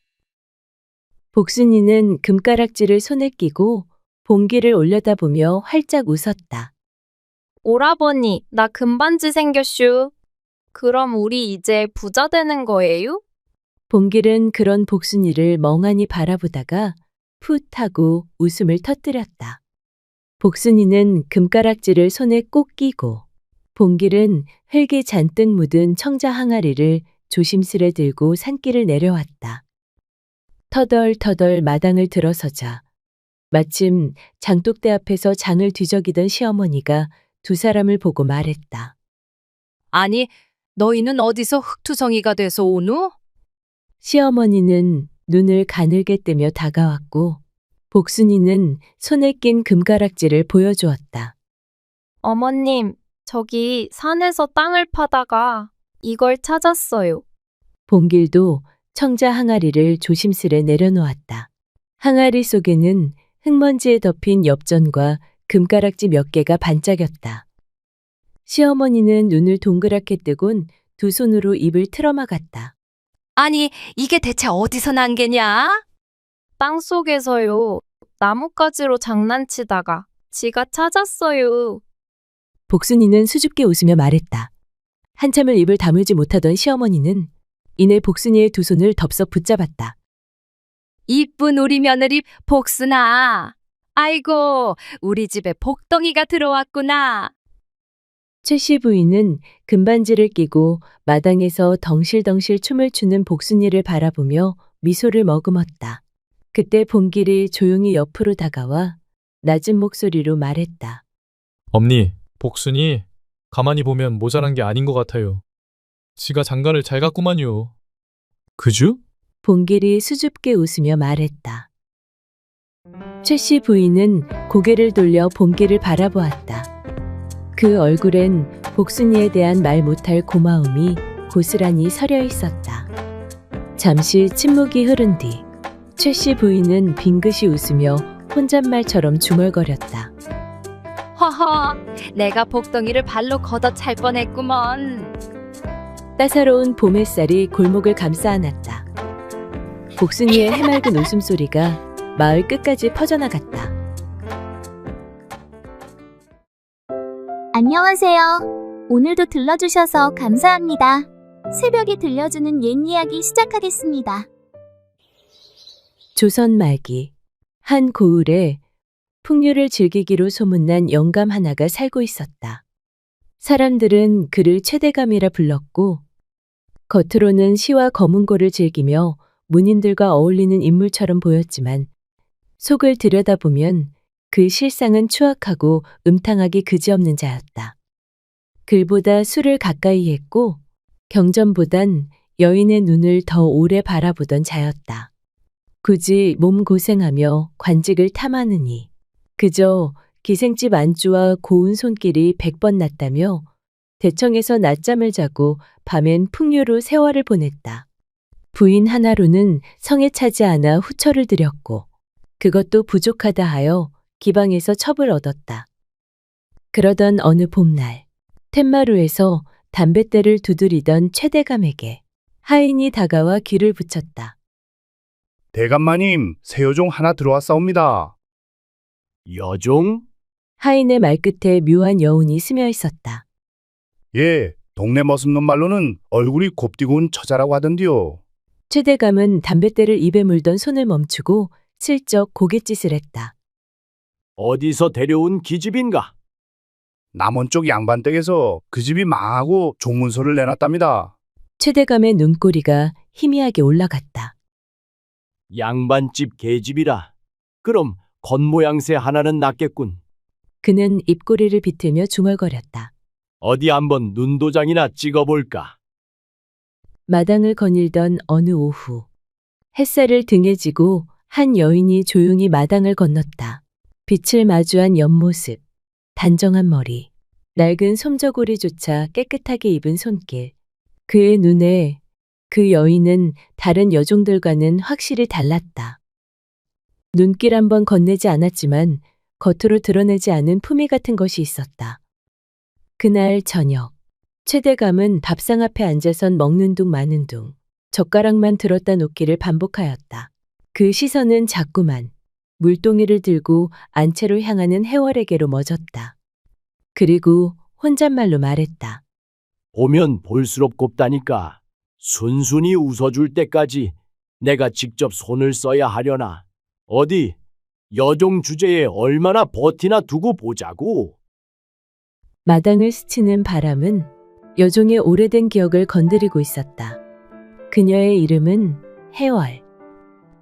[SPEAKER 2] 복순이는 금가락지를 손에 끼고 봉길을 올려다보며 활짝 웃었다.
[SPEAKER 1] 오라버니, 나 금반지 생겼슈. 그럼 우리 이제 부자 되는 거예요?
[SPEAKER 2] 봉길은 그런 복순이를 멍하니 바라보다가 풋 하고 웃음을 터뜨렸다. 복순이는 금가락지를 손에 꼭 끼고 봉길은 흙이 잔뜩 묻은 청자 항아리를 조심스레 들고 산길을 내려왔다. 터덜터덜 마당을 들어서자 마침 장독대 앞에서 장을 뒤적이던 시어머니가 두 사람을 보고 말했다.
[SPEAKER 8] 아니, 너희는 어디서 흙투성이가 돼서 오누?
[SPEAKER 2] 시어머니는 눈을 가늘게 뜨며 다가왔고 복순이는 손에 낀 금가락지를 보여주었다.
[SPEAKER 1] 어머님, 저기 산에서 땅을 파다가 이걸 찾았어요.
[SPEAKER 2] 봉길도 청자 항아리를 조심스레 내려놓았다. 항아리 속에는 흙먼지에 덮인 엽전과 금가락지 몇 개가 반짝였다. 시어머니는 눈을 동그랗게 뜨곤 두 손으로 입을 틀어막았다.
[SPEAKER 8] 아니, 이게 대체 어디서 난 게냐?
[SPEAKER 1] 땅속에서요. 나뭇가지로 장난치다가 지가 찾았어요.
[SPEAKER 2] 복순이는 수줍게 웃으며 말했다. 한참을 입을 다물지 못하던 시어머니는 이내 복순이의 두 손을 덥석 붙잡았다.
[SPEAKER 8] 이쁜 우리 며느리 복순아. 아이고, 우리 집에 복덩이가 들어왔구나.
[SPEAKER 2] 최씨 부인은 금반지를 끼고 마당에서 덩실덩실 춤을 추는 복순이를 바라보며 미소를 머금었다. 그때 봉길이 조용히 옆으로 다가와 낮은 목소리로 말했다.
[SPEAKER 7] 엄니, 복순이 가만히 보면 모자란 게 아닌 것 같아요. 지가 장가를 잘 갔구만요. 그주?
[SPEAKER 2] 봉길이 수줍게 웃으며 말했다. 최씨 부인은 고개를 돌려 봉길을 바라보았다. 그 얼굴엔 복순이에 대한 말 못할 고마움이 고스란히 서려 있었다. 잠시 침묵이 흐른 뒤 최씨 부인은 빙긋이 웃으며 혼잣말처럼 중얼거렸다.
[SPEAKER 8] 허허, 내가 복덩이를 발로 걷어 찰 뻔했구먼.
[SPEAKER 2] 따사로운 봄 햇살이 골목을 감싸 안았다. 복순이의 해맑은 웃음소리가 마을 끝까지 퍼져나갔다.
[SPEAKER 14] 안녕하세요. 오늘도 들러주셔서 감사합니다. 새벽에 들려주는 옛 이야기 시작하겠습니다.
[SPEAKER 2] 조선 말기 한 고을에 풍류를 즐기기로 소문난 영감 하나가 살고 있었다. 사람들은 그를 최대감이라 불렀고 겉으로는 시와 거문고를 즐기며 문인들과 어울리는 인물처럼 보였지만 속을 들여다보면 그 실상은 추악하고 음탕하기 그지없는 자였다. 글보다 술을 가까이 했고 경전보단 여인의 눈을 더 오래 바라보던 자였다. 굳이 몸 고생하며 관직을 탐하느니 그저 기생집 안주와 고운 손길이 100번 났다며 대청에서 낮잠을 자고 밤엔 풍류로 세월을 보냈다. 부인 하나로는 성에 차지 않아 후처를 들였고 그것도 부족하다 하여 기방에서 첩을 얻었다. 그러던 어느 봄날 텐마루에서 담뱃대를 두드리던 최대감에게 하인이 다가와 귀를 붙였다.
[SPEAKER 10] 대감마님, 새 여종 하나 들어왔사옵니다.
[SPEAKER 16] 여종?
[SPEAKER 2] 하인의 말끝에 묘한 여운이 스며 있었다.
[SPEAKER 10] 예, 동네 머슴놈 말로는 얼굴이 곱디고 온 처자라고 하던디요.
[SPEAKER 2] 최대감은 담뱃대를 입에 물던 손을 멈추고 슬쩍 고갯짓을 했다.
[SPEAKER 16] 어디서 데려온 기집인가?
[SPEAKER 10] 남원 쪽 양반댁에서 그 집이 망하고 종문서를 내놨답니다.
[SPEAKER 2] 최대감의 눈꼬리가 희미하게 올라갔다.
[SPEAKER 16] 양반집 계집이라. 그럼 겉모양새 하나는 낫겠군.
[SPEAKER 2] 그는 입꼬리를 비틀며 중얼거렸다.
[SPEAKER 16] 어디 한번 눈도장이나 찍어볼까?
[SPEAKER 2] 마당을 거닐던 어느 오후 햇살을 등에 지고 한 여인이 조용히 마당을 건넜다. 빛을 마주한 옆모습, 단정한 머리, 낡은 솜저고리조차 깨끗하게 입은 손길. 그의 눈에 그 여인은 다른 여종들과는 확실히 달랐다. 눈길 한번 건네지 않았지만 겉으로 드러내지 않은 품위 같은 것이 있었다. 그날 저녁, 최대감은 밥상 앞에 앉아선 먹는 둥 마는 둥, 젓가락만 들었다 놓기를 반복하였다. 그 시선은 자꾸만 물동이를 들고 안채로 향하는 해월에게로 멎었다. 그리고 혼잣말로 말했다.
[SPEAKER 16] 보면 볼수록 곱다니까 순순히 웃어줄 때까지 내가 직접 손을 써야 하려나. 어디 여종 주제에 얼마나 버티나 두고 보자고.
[SPEAKER 2] 마당을 스치는 바람은 여종의 오래된 기억을 건드리고 있었다. 그녀의 이름은 해월.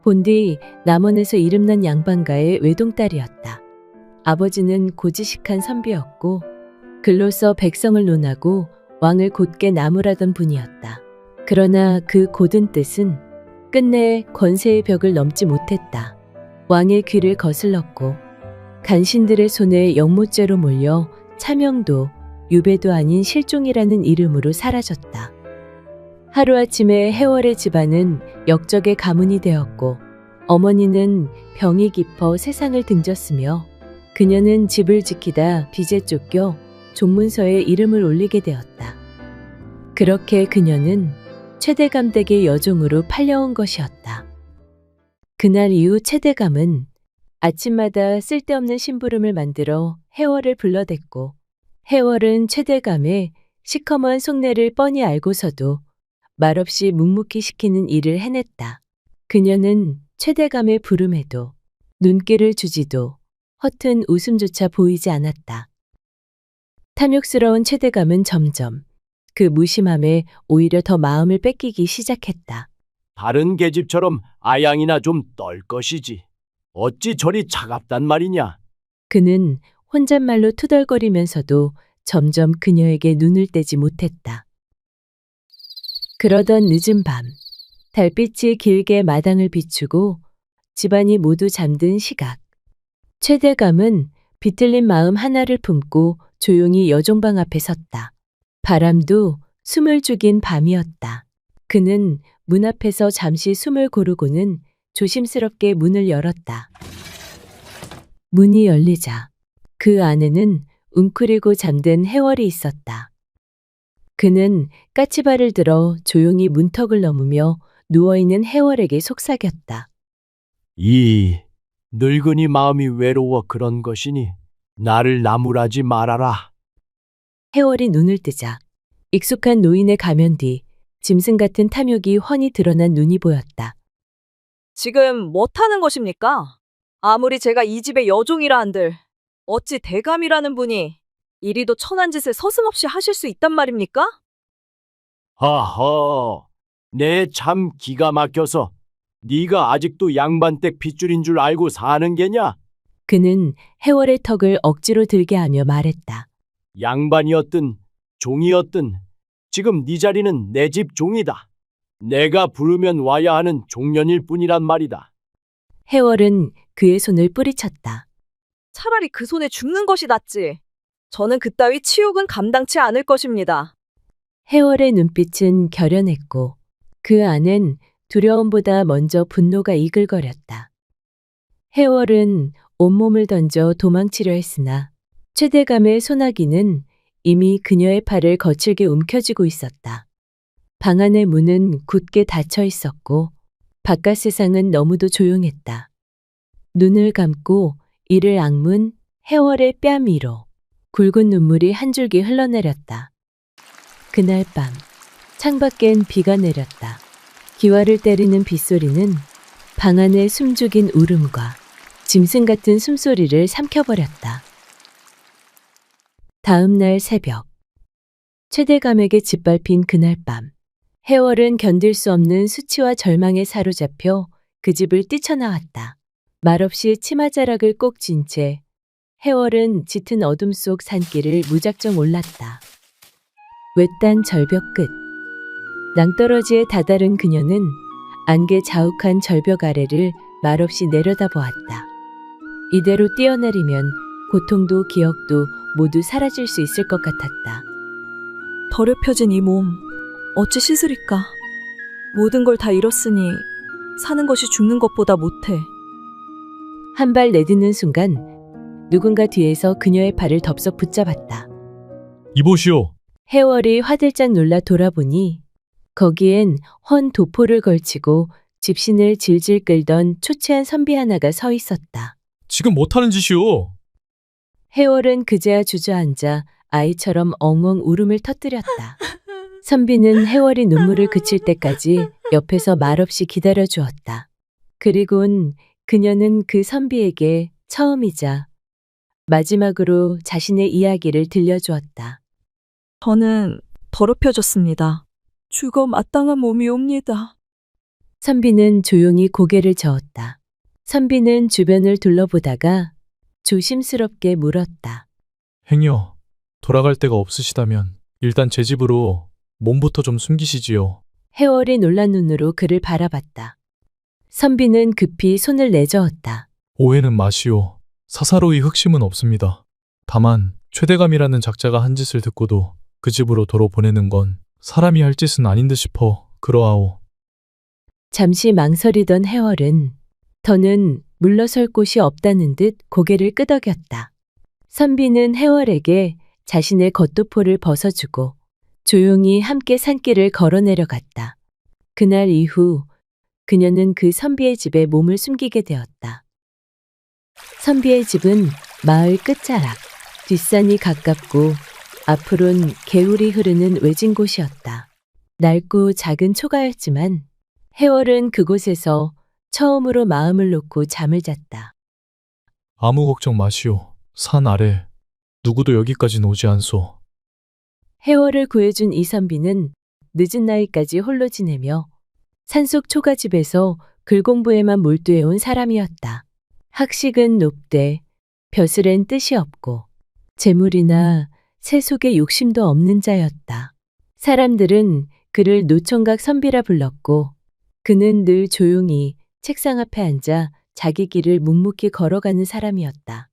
[SPEAKER 2] 본디 남원에서 이름난 양반가의 외동딸이었다. 아버지는 고지식한 선비였고 글로써 백성을 논하고 왕을 곧게 나무라던 분이었다. 그러나 그 고든 뜻은 끝내 권세의 벽을 넘지 못했다. 왕의 귀를 거슬렀고 간신들의 손에 영모죄로 몰려 차명도 유배도 아닌 실종이라는 이름으로 사라졌다. 하루아침에 해월의 집안은 역적의 가문이 되었고 어머니는 병이 깊어 세상을 등졌으며 그녀는 집을 지키다 빚에 쫓겨 종문서에 이름을 올리게 되었다. 그렇게 그녀는 최대감 댁의 여종으로 팔려온 것이었다. 그날 이후 최대감은 아침마다 쓸데없는 심부름을 만들어 해월을 불러댔고 해월은 최대감의 시커먼 속내를 뻔히 알고서도 말없이 묵묵히 시키는 일을 해냈다. 그녀는 최대감의 부름에도 눈길을 주지도 허튼 웃음조차 보이지 않았다. 탐욕스러운 최대감은 점점 그 무심함에 오히려 더 마음을 뺏기기 시작했다.
[SPEAKER 16] 다른 계집처럼 아양이나 좀 떨 것이지. 어찌 저리 차갑단 말이냐.
[SPEAKER 2] 그는 혼잣말로 투덜거리면서도 점점 그녀에게 눈을 떼지 못했다. 그러던 늦은 밤, 달빛이 길게 마당을 비추고 집안이 모두 잠든 시각. 최대감은 비틀린 마음 하나를 품고 조용히 여종방 앞에 섰다. 바람도 숨을 죽인 밤이었다. 그는 문 앞에서 잠시 숨을 고르고는 조심스럽게 문을 열었다. 문이 열리자 그 안에는 웅크리고 잠든 해월이 있었다. 그는 까치발을 들어 조용히 문턱을 넘으며 누워있는 해월에게 속삭였다.
[SPEAKER 16] 이 늙은이 마음이 외로워 그런 것이니 나를 나무라지 말아라.
[SPEAKER 2] 해월이 눈을 뜨자 익숙한 노인의 가면 뒤 짐승 같은 탐욕이 훤히 드러난 눈이 보였다.
[SPEAKER 11] 지금 못하는 것입니까? 아무리 제가 이 집의 여종이라 한들 어찌 대감이라는 분이 이리도 천한 짓을 서슴없이 하실 수 있단 말입니까?
[SPEAKER 16] 하하, 내 참 기가 막혀서 네가 아직도 양반댁 핏줄인 줄 알고 사는 게냐?
[SPEAKER 2] 그는 해월의 턱을 억지로 들게 하며 말했다.
[SPEAKER 16] 양반이었든 종이었든 지금 네 자리는 내 집 종이다. 내가 부르면 와야 하는 종년일 뿐이란 말이다.
[SPEAKER 2] 해월은 그의 손을 뿌리쳤다.
[SPEAKER 11] 차라리 그 손에 죽는 것이 낫지. 저는 그따위 치욕은 감당치 않을 것입니다.
[SPEAKER 2] 해월의 눈빛은 결연했고 그 안엔 두려움보다 먼저 분노가 이글거렸다. 해월은 온몸을 던져 도망치려 했으나 최대감의 소나기는 이미 그녀의 팔을 거칠게 움켜쥐고 있었다. 방 안의 문은 굳게 닫혀 있었고 바깥 세상은 너무도 조용했다. 눈을 감고 이를 악문 해월의 뺨 위로 굵은 눈물이 한 줄기 흘러내렸다. 그날 밤 창밖엔 비가 내렸다. 기와를 때리는 빗소리는 방 안의 숨죽인 울음과 짐승 같은 숨소리를 삼켜버렸다. 다음 날 새벽 최대감에게 짓밟힌 그날 밤 해월은 견딜 수 없는 수치와 절망에 사로잡혀 그 집을 뛰쳐나왔다. 말없이 치마자락을 꼭 쥔 채 해월은 짙은 어둠 속 산길을 무작정 올랐다. 외딴 절벽 끝 낭떠러지에 다다른 그녀는 안개 자욱한 절벽 아래를 말없이 내려다보았다. 이대로 뛰어내리면 고통도 기억도 모두 사라질 수 있을 것 같았다.
[SPEAKER 11] 더럽혀진 이 몸 어찌 씻으리까? 모든 걸 다 잃었으니 사는 것이 죽는 것보다 못해.
[SPEAKER 2] 한 발 내딛는 순간 누군가 뒤에서 그녀의 발을 덥석 붙잡았다.
[SPEAKER 7] 이보시오.
[SPEAKER 2] 해월이 화들짝 놀라 돌아보니 거기엔 헌 도포를 걸치고 집신을 질질 끌던 초췌한 선비 하나가 서 있었다.
[SPEAKER 7] 지금 못하는 짓이오.
[SPEAKER 2] 해월은 그제야 주저앉아 아이처럼 엉엉 울음을 터뜨렸다. 선비는 해월이 눈물을 그칠 때까지 옆에서 말없이 기다려 주었다. 그리곤 그녀는 그 선비에게 처음이자 마지막으로 자신의 이야기를 들려주었다.
[SPEAKER 11] 저는 더럽혀졌습니다. 죽어 마땅한 몸이옵니다.
[SPEAKER 2] 선비는 조용히 고개를 저었다. 선비는 주변을 둘러보다가 조심스럽게 물었다.
[SPEAKER 7] 행여 돌아갈 데가 없으시다면 일단 제 집으로 몸부터 좀 숨기시지요.
[SPEAKER 2] 해월이 놀란 눈으로 그를 바라봤다. 선비는 급히 손을 내저었다.
[SPEAKER 7] 오해는 마시오. 사사로이 흑심은 없습니다. 다만 최대감이라는 작자가 한 짓을 듣고도 그 집으로 도로 보내는 건 사람이 할 짓은 아닌 듯 싶어 그러하오.
[SPEAKER 2] 잠시 망설이던 해월은 더는 물러설 곳이 없다는 듯 고개를 끄덕였다. 선비는 해월에게 자신의 겉도포를 벗어주고 조용히 함께 산길을 걸어 내려갔다. 그날 이후 그녀는 그 선비의 집에 몸을 숨기게 되었다. 선비의 집은 마을 끝자락, 뒷산이 가깝고 앞으론 개울이 흐르는 외진 곳이었다. 낡고 작은 초가였지만 해월은 그곳에서 처음으로 마음을 놓고 잠을 잤다.
[SPEAKER 7] 아무 걱정 마시오. 산 아래 누구도 여기까지 오지 않소.
[SPEAKER 2] 해월을 구해준 이선비는 늦은 나이까지 홀로 지내며 산속 초가집에서 글공부에만 몰두해온 사람이었다. 학식은 높되 벼슬엔 뜻이 없고 재물이나 세속에 욕심도 없는 자였다. 사람들은 그를 노총각 선비라 불렀고 그는 늘 조용히 책상 앞에 앉아 자기 길을 묵묵히 걸어가는 사람이었다.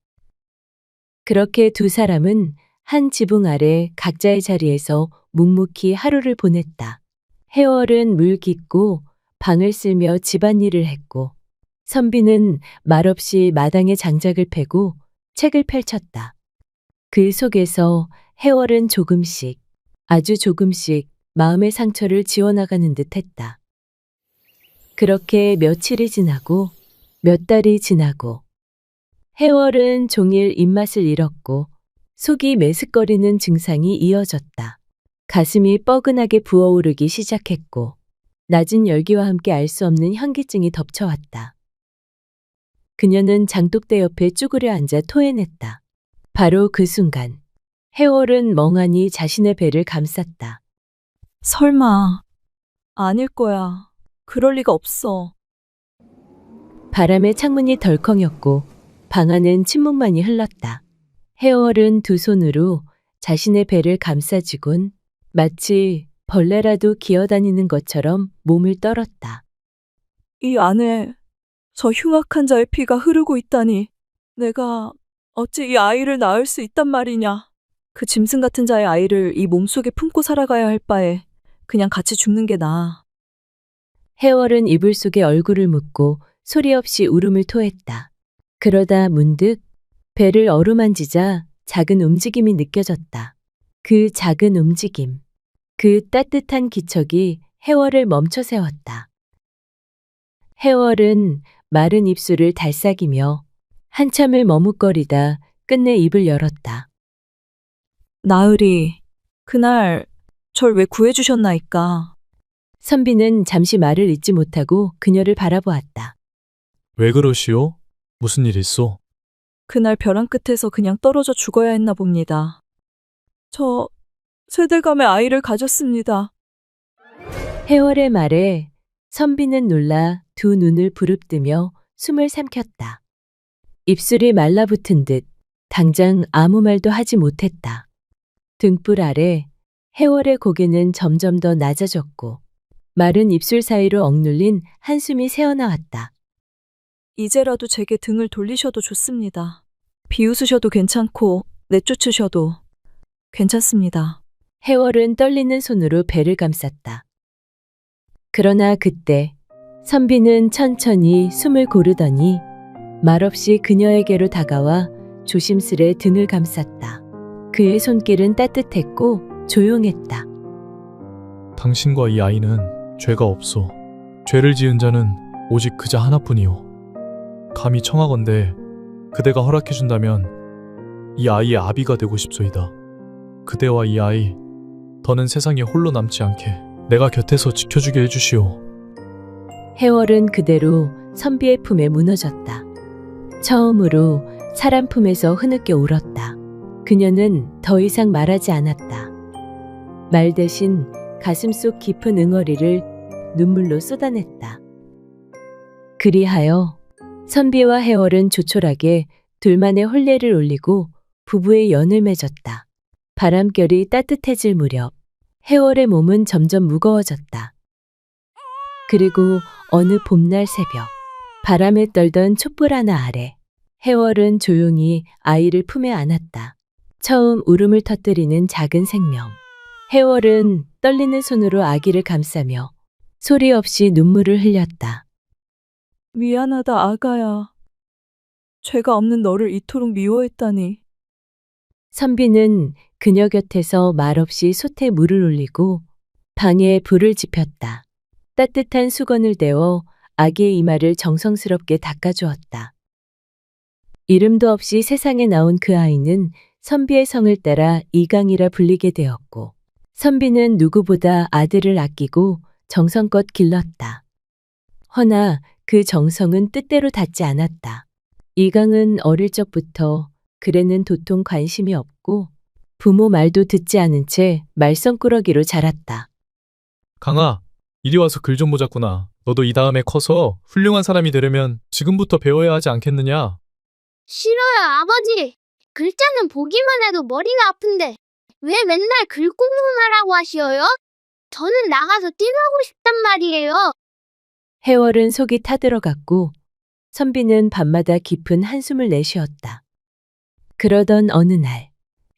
[SPEAKER 2] 그렇게 두 사람은 한 지붕 아래 각자의 자리에서 묵묵히 하루를 보냈다. 해월은 물 깃고 방을 쓸며 집안일을 했고 선비는 말없이 마당에 장작을 패고 책을 펼쳤다. 그 속에서 해월은 조금씩, 아주 조금씩 마음의 상처를 지워나가는 듯 했다. 그렇게 며칠이 지나고 몇 달이 지나고 해월은 종일 입맛을 잃었고 속이 메스꺼리는 증상이 이어졌다. 가슴이 뻐근하게 부어오르기 시작했고 낮은 열기와 함께 알 수 없는 현기증이 덮쳐왔다. 그녀는 장독대 옆에 쭈그려 앉아 토해냈다. 바로 그 순간 해월은 멍하니 자신의 배를 감쌌다.
[SPEAKER 11] 설마 아닐 거야. 그럴 리가 없어.
[SPEAKER 2] 바람에 창문이 덜컹였고 방 안은 침묵만이 흘렀다. 해월은 두 손으로 자신의 배를 감싸쥐곤 마치 벌레라도 기어다니는 것처럼 몸을 떨었다.
[SPEAKER 11] 이 안에 저 흉악한 자의 피가 흐르고 있다니. 내가 어찌 이 아이를 낳을 수 있단 말이냐. 그 짐승 같은 자의 아이를 이 몸속에 품고 살아가야 할 바에 그냥 같이 죽는 게 나아.
[SPEAKER 2] 해월은 이불 속에 얼굴을 묻고 소리 없이 울음을 토했다. 그러다 문득 배를 어루만지자 작은 움직임이 느껴졌다. 그 작은 움직임, 그 따뜻한 기척이 해월을 멈춰 세웠다. 해월은 마른 입술을 달싹이며 한참을 머뭇거리다 끝내 입을 열었다.
[SPEAKER 11] 나으리, 그날 절 왜 구해주셨나이까?
[SPEAKER 2] 선비는 잠시 말을 잇지 못하고 그녀를 바라보았다.
[SPEAKER 7] 왜 그러시오? 무슨 일 있소?
[SPEAKER 11] 그날 벼랑 끝에서 그냥 떨어져 죽어야 했나 봅니다. 저 세대감의 아이를 가졌습니다.
[SPEAKER 2] 해월의 말에 선비는 놀라 두 눈을 부릅뜨며 숨을 삼켰다. 입술이 말라붙은 듯 당장 아무 말도 하지 못했다. 등불 아래 해월의 고개는 점점 더 낮아졌고 마른 입술 사이로 억눌린 한숨이 새어나왔다.
[SPEAKER 11] 이제라도 제게 등을 돌리셔도 좋습니다. 비웃으셔도 괜찮고 내쫓으셔도 괜찮습니다.
[SPEAKER 2] 해월은 떨리는 손으로 배를 감쌌다. 그러나 그때 선비는 천천히 숨을 고르더니 말없이 그녀에게로 다가와 조심스레 등을 감쌌다. 그의 손길은 따뜻했고 조용했다.
[SPEAKER 7] 당신과 이 아이는 죄가 없소. 죄를 지은 자는 오직 그자 하나뿐이오. 감히 청하건대 그대가 허락해준다면 이 아이의 아비가 되고 싶소이다. 그대와 이 아이 더는 세상에 홀로 남지 않게 내가 곁에서 지켜주게 해주시오.
[SPEAKER 2] 해월은 그대로 선비의 품에 무너졌다. 처음으로 사람 품에서 흐느껴 울었다. 그녀는 더 이상 말하지 않았다. 말 대신 가슴속 깊은 응어리를 눈물로 쏟아냈다. 그리하여 선비와 해월은 조촐하게 둘만의 혼례를 올리고 부부의 연을 맺었다. 바람결이 따뜻해질 무렵 해월의 몸은 점점 무거워졌다. 그리고 어느 봄날 새벽 바람에 떨던 촛불 하나 아래 해월은 조용히 아이를 품에 안았다. 처음 울음을 터뜨리는 작은 생명. 해월은 떨리는 손으로 아기를 감싸며 소리 없이 눈물을 흘렸다.
[SPEAKER 11] 미안하다, 아가야. 죄가 없는 너를 이토록 미워했다니.
[SPEAKER 2] 선비는 그녀 곁에서 말없이 솥에 물을 올리고 방에 불을 지폈다. 따뜻한 수건을 대어 아기의 이마를 정성스럽게 닦아주었다. 이름도 없이 세상에 나온 그 아이는 선비의 성을 따라 이강이라 불리게 되었고 선비는 누구보다 아들을 아끼고 정성껏 길렀다. 허나 그 정성은 뜻대로 닿지 않았다. 이강은 어릴 적부터 글에는 도통 관심이 없고 부모 말도 듣지 않은 채 말썽꾸러기로 자랐다.
[SPEAKER 7] 강아, 이리 와서 글 좀 보자꾸나. 너도 이 다음에 커서 훌륭한 사람이 되려면 지금부터 배워야 하지 않겠느냐?
[SPEAKER 14] 싫어요, 아버지. 글자는 보기만 해도 머리가 아픈데 왜 맨날 글 공부하라고 하시어요? 저는 나가서 뛰놀고 싶단 말이에요.
[SPEAKER 2] 해월은 속이 타들어갔고 선비는 밤마다 깊은 한숨을 내쉬었다. 그러던 어느 날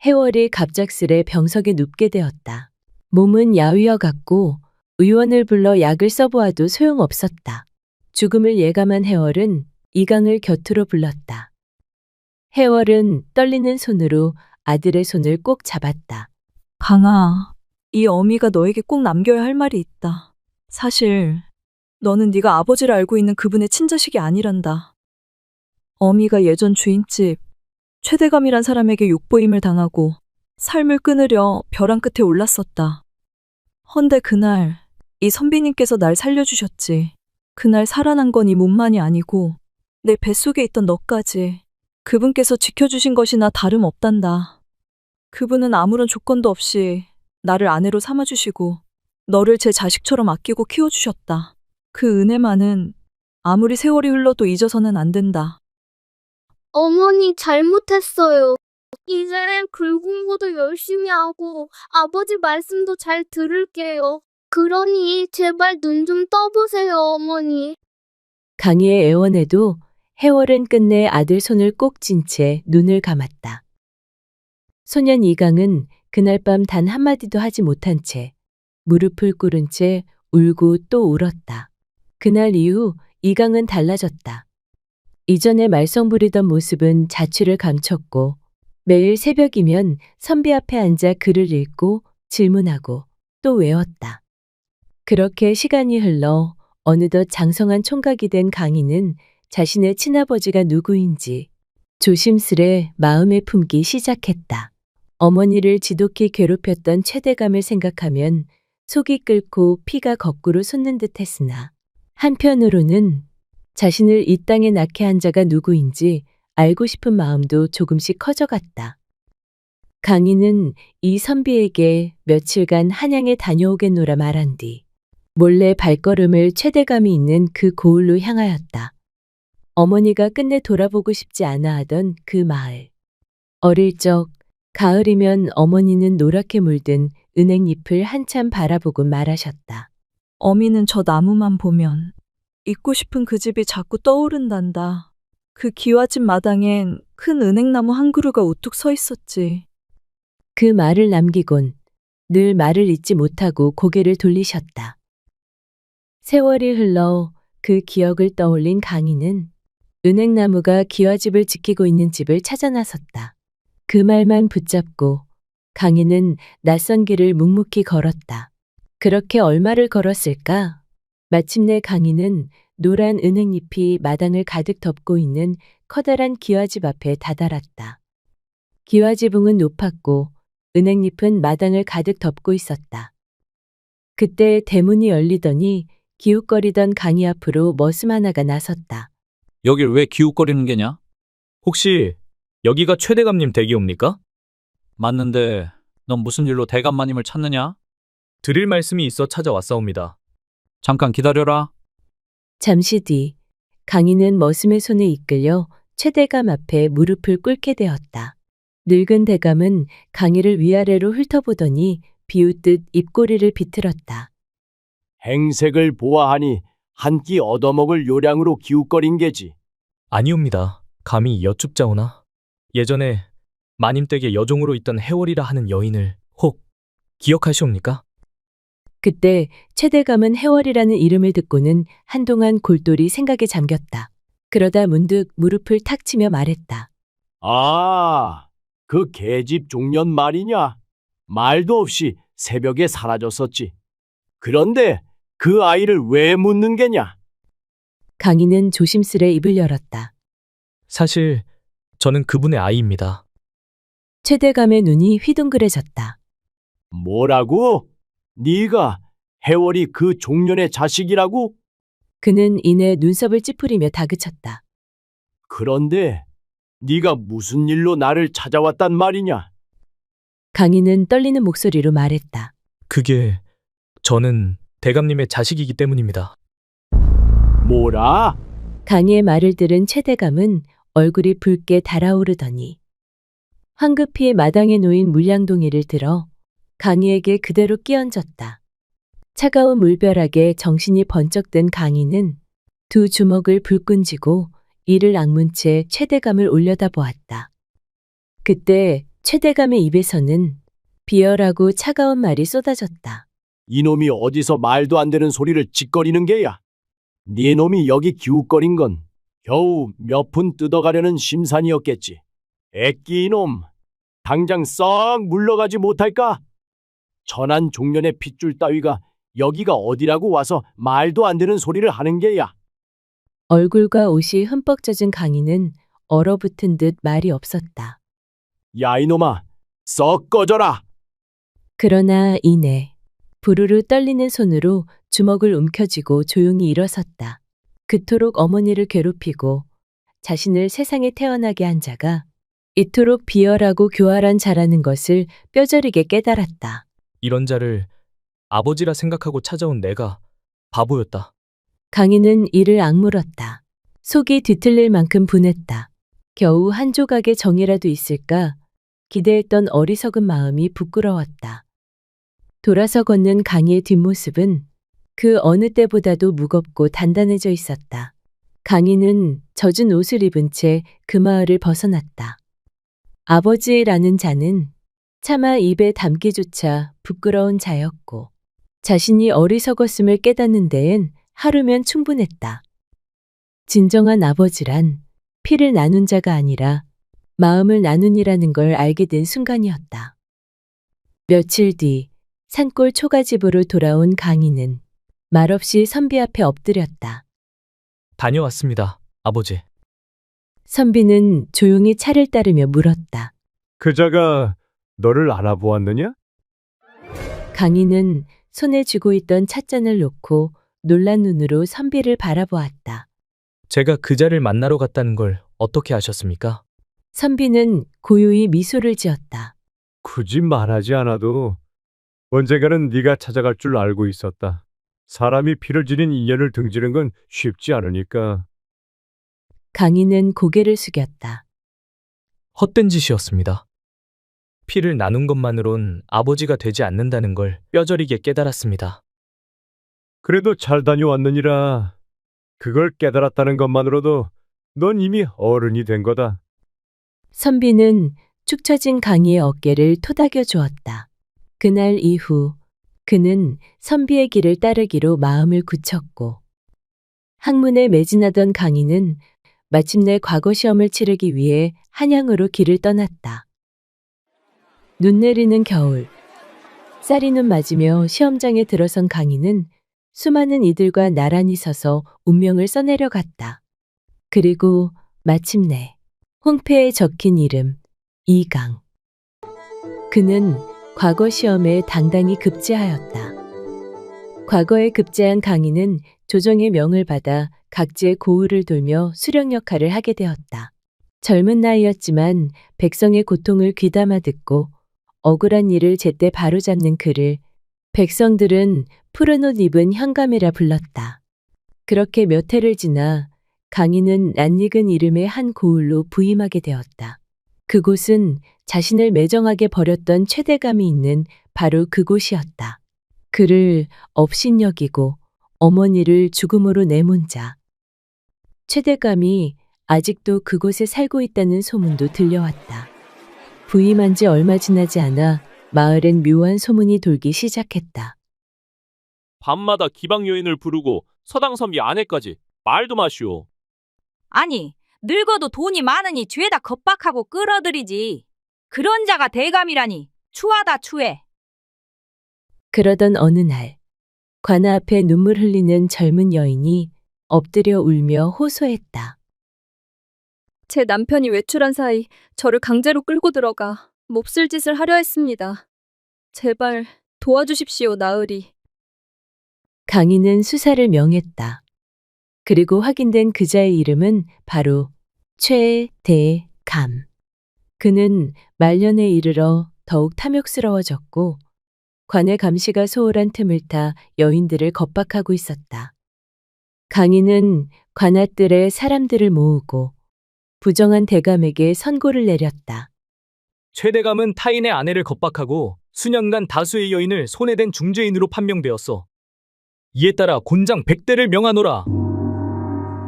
[SPEAKER 2] 해월이 갑작스레 병석에 눕게 되었다. 몸은 야위어 갔고 의원을 불러 약을 써보아도 소용없었다. 죽음을 예감한 해월은 이강을 곁으로 불렀다. 해월은 떨리는 손으로 아들의 손을 꼭 잡았다.
[SPEAKER 11] 강아, 이 어미가 너에게 꼭 남겨야 할 말이 있다. 사실 너는 네가 아버지를 알고 있는 그분의 친자식이 아니란다. 어미가 예전 주인집 최대감이란 사람에게 욕보임을 당하고 삶을 끊으려 벼랑 끝에 올랐었다. 헌데 그날 이 선비님께서 날 살려주셨지. 그날 살아난 건 이 몸만이 아니고 내 뱃속에 있던 너까지 그분께서 지켜주신 것이나 다름없단다. 그분은 아무런 조건도 없이 나를 아내로 삼아주시고 너를 제 자식처럼 아끼고 키워주셨다. 그 은혜만은 아무리 세월이 흘러도 잊어서는 안 된다.
[SPEAKER 14] 어머니 잘못했어요. 이제 글 공부도 열심히 하고 아버지 말씀도 잘 들을게요. 그러니 제발 눈 좀 떠보세요, 어머니.
[SPEAKER 2] 강희의 애원에도 해월은 끝내 아들 손을 꼭 쥔 채 눈을 감았다. 소년 이강은 그날 밤 단 한마디도 하지 못한 채 무릎을 꿇은 채 울고 또 울었다. 그날 이후 이강은 달라졌다. 이전에 말썽 부리던 모습은 자취를 감췄고 매일 새벽이면 선비 앞에 앉아 글을 읽고 질문하고 또 외웠다. 그렇게 시간이 흘러 어느덧 장성한 총각이 된 강희는 자신의 친아버지가 누구인지 조심스레 마음에 품기 시작했다. 어머니를 지독히 괴롭혔던 최대감을 생각하면 속이 끓고 피가 거꾸로 솟는 듯 했으나 한편으로는 자신을 이 땅에 낳게 한 자가 누구인지 알고 싶은 마음도 조금씩 커져갔다. 강희는 이 선비에게 며칠간 한양에 다녀오겠노라 말한 뒤 몰래 발걸음을 최대감이 있는 그 고을로 향하였다. 어머니가 끝내 돌아보고 싶지 않아 하던 그 마을. 어릴 적 가을이면 어머니는 노랗게 물든 은행잎을 한참 바라보고 말하셨다.
[SPEAKER 11] 어미는 저 나무만 보면 잊고 싶은 그 집이 자꾸 떠오른단다. 그 기와집 마당엔 큰 은행나무 한 그루가 우뚝 서 있었지.
[SPEAKER 2] 그 말을 남기곤 늘 말을 잊지 못하고 고개를 돌리셨다. 세월이 흘러 그 기억을 떠올린 강희는 은행나무가 기와집을 지키고 있는 집을 찾아 나섰다. 그 말만 붙잡고 강희는 낯선 길을 묵묵히 걸었다. 그렇게 얼마를 걸었을까? 마침내 강희는 노란 은행잎이 마당을 가득 덮고 있는 커다란 기와집 앞에 다다랐다. 기와지붕은 높았고 은행잎은 마당을 가득 덮고 있었다. 그때 대문이 열리더니 기웃거리던 강희 앞으로 머슴 하나가 나섰다.
[SPEAKER 4] 여길 왜 기웃거리는 게냐?
[SPEAKER 7] 혹시 여기가 최대감님 댁이옵니까?
[SPEAKER 4] 맞는데 넌 무슨 일로 대감마님을 찾느냐?
[SPEAKER 7] 드릴 말씀이 있어 찾아왔사옵니다.
[SPEAKER 4] 잠깐 기다려라.
[SPEAKER 2] 잠시 뒤 강희는 머슴의 손에 이끌려 최대감 앞에 무릎을 꿇게 되었다. 늙은 대감은 강희를 위아래로 훑어보더니 비웃듯 입꼬리를 비틀었다.
[SPEAKER 16] 행색을 보아하니 한 끼 얻어먹을 요량으로 기웃거린 게지.
[SPEAKER 7] 아니옵니다. 감히 여쭙자오나. 예전에 마님 댁에 여종으로 있던 해월이라 하는 여인을 혹 기억하시옵니까?
[SPEAKER 2] 그때 최대감은 해월이라는 이름을 듣고는 한동안 골똘히 생각에 잠겼다. 그러다 문득 무릎을 탁 치며 말했다.
[SPEAKER 16] 아, 그 계집 종년 말이냐? 말도 없이 새벽에 사라졌었지. 그런데 그 아이를 왜 묻는 게냐?
[SPEAKER 2] 강희는 조심스레 입을 열었다.
[SPEAKER 7] 사실 저는 그분의 아이입니다.
[SPEAKER 2] 최대감의 눈이 휘둥그레졌다.
[SPEAKER 16] 뭐라고? 네가 해월이 그 종년의 자식이라고?
[SPEAKER 2] 그는 이내 눈썹을 찌푸리며 다그쳤다.
[SPEAKER 10] 그런데 네가 무슨 일로 나를 찾아왔단 말이냐?
[SPEAKER 2] 강희는 떨리는 목소리로 말했다.
[SPEAKER 7] 그게 저는 대감님의 자식이기 때문입니다.
[SPEAKER 10] 뭐라?
[SPEAKER 2] 강희의 말을 들은 최대감은 얼굴이 붉게 달아오르더니 황급히 마당에 놓인 물량동이를 들어 강희에게 그대로 끼얹었다. 차가운 물벼락에 정신이 번쩍 든 강희는 두 주먹을 불끈 쥐고 이를 악문 채 최대감을 올려다보았다. 그때 최대감의 입에서는 비열하고 차가운 말이 쏟아졌다.
[SPEAKER 10] 이놈이 어디서 말도 안 되는 소리를 짓거리는 게야? 네 놈이 여기 기웃거린 건 겨우 몇 푼 뜯어가려는 심산이었겠지. 애끼 이놈, 당장 썩 물러가지 못할까? 천한 종년의 핏줄 따위가 여기가 어디라고 와서 말도 안 되는 소리를 하는 게야.
[SPEAKER 2] 얼굴과 옷이 흠뻑 젖은 강희는 얼어붙은 듯 말이 없었다.
[SPEAKER 10] 야 이놈아, 썩 꺼져라!
[SPEAKER 2] 그러나 이내 부르르 떨리는 손으로 주먹을 움켜쥐고 조용히 일어섰다. 그토록 어머니를 괴롭히고 자신을 세상에 태어나게 한 자가 이토록 비열하고 교활한 자라는 것을 뼈저리게 깨달았다.
[SPEAKER 7] 이런 자를 아버지라 생각하고 찾아온 내가 바보였다.
[SPEAKER 2] 강희는 이를 악물었다. 속이 뒤틀릴 만큼 분했다. 겨우 한 조각의 정이라도 있을까 기대했던 어리석은 마음이 부끄러웠다. 돌아서 걷는 강희의 뒷모습은 그 어느 때보다도 무겁고 단단해져 있었다. 강희는 젖은 옷을 입은 채 그 마을을 벗어났다. 아버지라는 자는 차마 입에 담기조차 부끄러운 자였고 자신이 어리석었음을 깨닫는 데엔 하루면 충분했다. 진정한 아버지란 피를 나눈 자가 아니라 마음을 나눈이라는 걸 알게 된 순간이었다. 며칠 뒤 산골 초가집으로 돌아온 강희는 말없이 선비 앞에 엎드렸다.
[SPEAKER 7] 다녀왔습니다, 아버지.
[SPEAKER 2] 선비는 조용히 차를 따르며 물었다.
[SPEAKER 9] 그자가 너를 알아보았느냐?
[SPEAKER 2] 강희는 손에 쥐고 있던 찻잔을 놓고 놀란 눈으로 선비를 바라보았다.
[SPEAKER 7] 제가 그자를 만나러 갔다는 걸 어떻게 아셨습니까?
[SPEAKER 2] 선비는 고요히 미소를 지었다.
[SPEAKER 9] 굳이 말하지 않아도 언젠가는 네가 찾아갈 줄 알고 있었다. 사람이 피를 지닌 인연을 등지는 건 쉽지 않으니까.
[SPEAKER 2] 강희는 고개를 숙였다.
[SPEAKER 7] 헛된 짓이었습니다. 피를 나눈 것만으론 아버지가 되지 않는다는 걸 뼈저리게 깨달았습니다.
[SPEAKER 9] 그래도 잘 다녀왔느니라. 그걸 깨달았다는 것만으로도 넌 이미 어른이 된 거다.
[SPEAKER 2] 선비는 축 처진 강희의 어깨를 토닥여 주었다. 그날 이후 그는 선비의 길을 따르기로 마음을 굳혔고 학문에 매진하던 강희는 마침내 과거 시험을 치르기 위해 한양으로 길을 떠났다. 눈 내리는 겨울, 쌀이 눈 맞으며 시험장에 들어선 강희는 수많은 이들과 나란히 서서 운명을 써내려 갔다. 그리고 마침내 홍패에 적힌 이름 이강. 그는 과거 시험에 당당히 급제하였다. 과거에 급제한 강희는 조정의 명을 받아 각지의 고을을 돌며 수령 역할을 하게 되었다. 젊은 나이였지만 백성의 고통을 귀담아 듣고 억울한 일을 제때 바로잡는 그를 백성들은 푸른 옷 입은 현감이라 불렀다. 그렇게 몇 해를 지나 강희는 낯익은 이름의 한 고을로 부임하게 되었다. 그곳은 자신을 매정하게 버렸던 최대감이 있는 바로 그곳이었다. 그를 업신여기고 어머니를 죽음으로 내몬 자. 최대감이 아직도 그곳에 살고 있다는 소문도 들려왔다. 부임한 지 얼마 지나지 않아 마을엔 묘한 소문이 돌기 시작했다.
[SPEAKER 19] 밤마다 기방 여인을 부르고 서당선비 아내까지 말도 마시오.
[SPEAKER 3] 아니, 늙어도 돈이 많으니 죄다 겁박하고 끌어들이지. 그런 자가 대감이라니 추하다 추해.
[SPEAKER 2] 그러던 어느 날 관아 앞에 눈물 흘리는 젊은 여인이 엎드려 울며 호소했다.
[SPEAKER 6] 제 남편이 외출한 사이 저를 강제로 끌고 들어가 몹쓸 짓을 하려 했습니다. 제발 도와주십시오, 나으리.
[SPEAKER 2] 강희는 수사를 명했다. 그리고 확인된 그자의 이름은 바로 최대감. 그는 말년에 이르러 더욱 탐욕스러워졌고 관의 감시가 소홀한 틈을 타 여인들을 겁박하고 있었다. 강인은 관아뜰에 사람들을 모으고 부정한 대감에게 선고를 내렸다.
[SPEAKER 7] 최대감은 타인의 아내를 겁박하고 수년간 다수의 여인을 손해된 중죄인으로 판명되었어. 이에 따라 곤장 100대를 명하노라.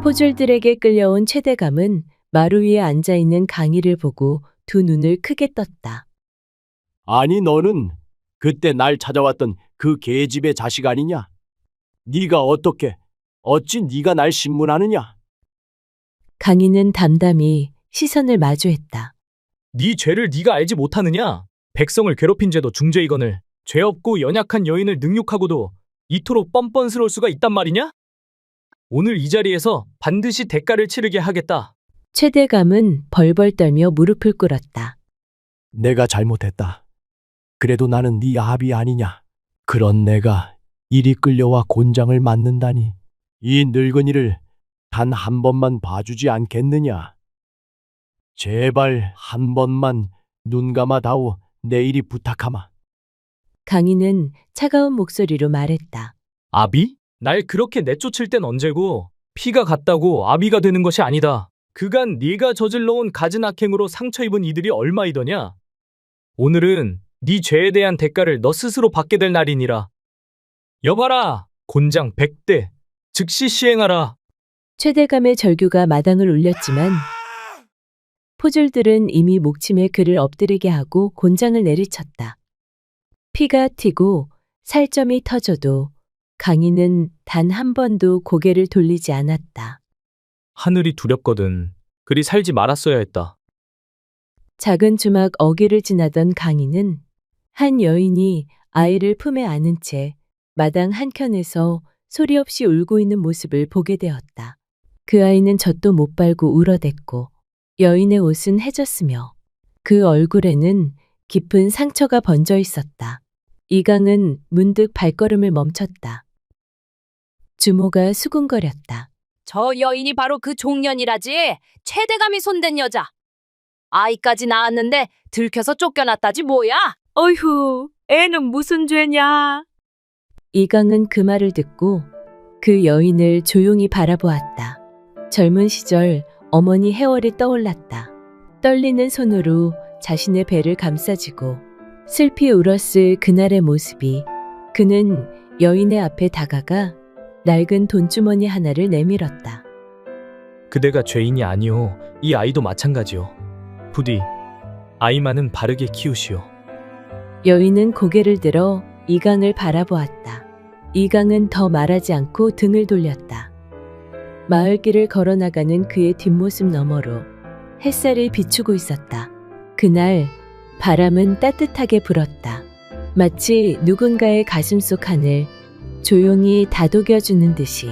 [SPEAKER 2] 포졸들에게 끌려온 최대감은 마루 위에 앉아있는 강희를 보고 두 눈을 크게 떴다.
[SPEAKER 16] 아니 너는 그때 날 찾아왔던 그 계집의 자식 아니냐? 네가 어찌 네가 날 신문하느냐?
[SPEAKER 2] 강희는 담담히 시선을 마주했다.
[SPEAKER 7] 네 죄를 네가 알지 못하느냐? 백성을 괴롭힌 죄도 중죄이거늘 죄 없고 연약한 여인을 능욕하고도 이토록 뻔뻔스러울 수가 있단 말이냐? 오늘 이 자리에서 반드시 대가를 치르게 하겠다.
[SPEAKER 2] 최대감은 벌벌 떨며 무릎을 꿇었다.
[SPEAKER 16] 내가 잘못했다. 그래도 나는 네 아비 아니냐? 그런 내가 이리 끌려와 곤장을 맞는다니. 이 늙은이를 단 한 번만 봐주지 않겠느냐? 제발 한 번만 눈 감아다오. 내일이 부탁하마.
[SPEAKER 2] 강희는 차가운 목소리로 말했다.
[SPEAKER 7] 아비? 날 그렇게 내쫓을 땐 언제고 피가 같다고 아비가 되는 것이 아니다. 그간 네가 저질러온 갖은 악행으로 상처 입은 이들이 얼마이더냐? 오늘은 네 죄에 대한 대가를 너 스스로 받게 될 날이니라. 여봐라, 곤장 100대 즉시 시행하라.
[SPEAKER 2] 최대감의 절규가 마당을 울렸지만 포졸들은 이미 목침에 그를 엎드리게 하고 곤장을 내리쳤다. 피가 튀고 살점이 터져도 강희는 단 한 번도 고개를 돌리지 않았다.
[SPEAKER 7] 하늘이 두렵거든. 그리 살지 말았어야 했다.
[SPEAKER 2] 작은 주막 어귀를 지나던 강희는 한 여인이 아이를 품에 안은 채 마당 한켠에서 소리 없이 울고 있는 모습을 보게 되었다. 그 아이는 젖도 못 발고 울어댔고 여인의 옷은 해졌으며 그 얼굴에는 깊은 상처가 번져 있었다. 이강은 문득 발걸음을 멈췄다. 주모가 수군거렸다.
[SPEAKER 20] 저 여인이 바로 그 종년이라지. 최대감이 손댄 여자. 아이까지 낳았는데 들켜서 쫓겨났다지 뭐야?
[SPEAKER 11] 어휴, 애는 무슨 죄냐?
[SPEAKER 2] 이강은 그 말을 듣고 그 여인을 조용히 바라보았다. 젊은 시절 어머니 해월이 떠올랐다. 떨리는 손으로 자신의 배를 감싸쥐고 슬피 울었을 그날의 모습이 그는 여인의 앞에 다가가 낡은 돈주머니 하나를 내밀었다.
[SPEAKER 7] 그대가 죄인이 아니오. 이 아이도 마찬가지오. 부디 아이만은 바르게 키우시오.
[SPEAKER 2] 여인은 고개를 들어 이강을 바라보았다. 이강은 더 말하지 않고 등을 돌렸다. 마을길을 걸어나가는 그의 뒷모습 너머로 햇살이 비추고 있었다. 그날 바람은 따뜻하게 불었다. 마치 누군가의 가슴속 하늘 조용히 다독여주는 듯이.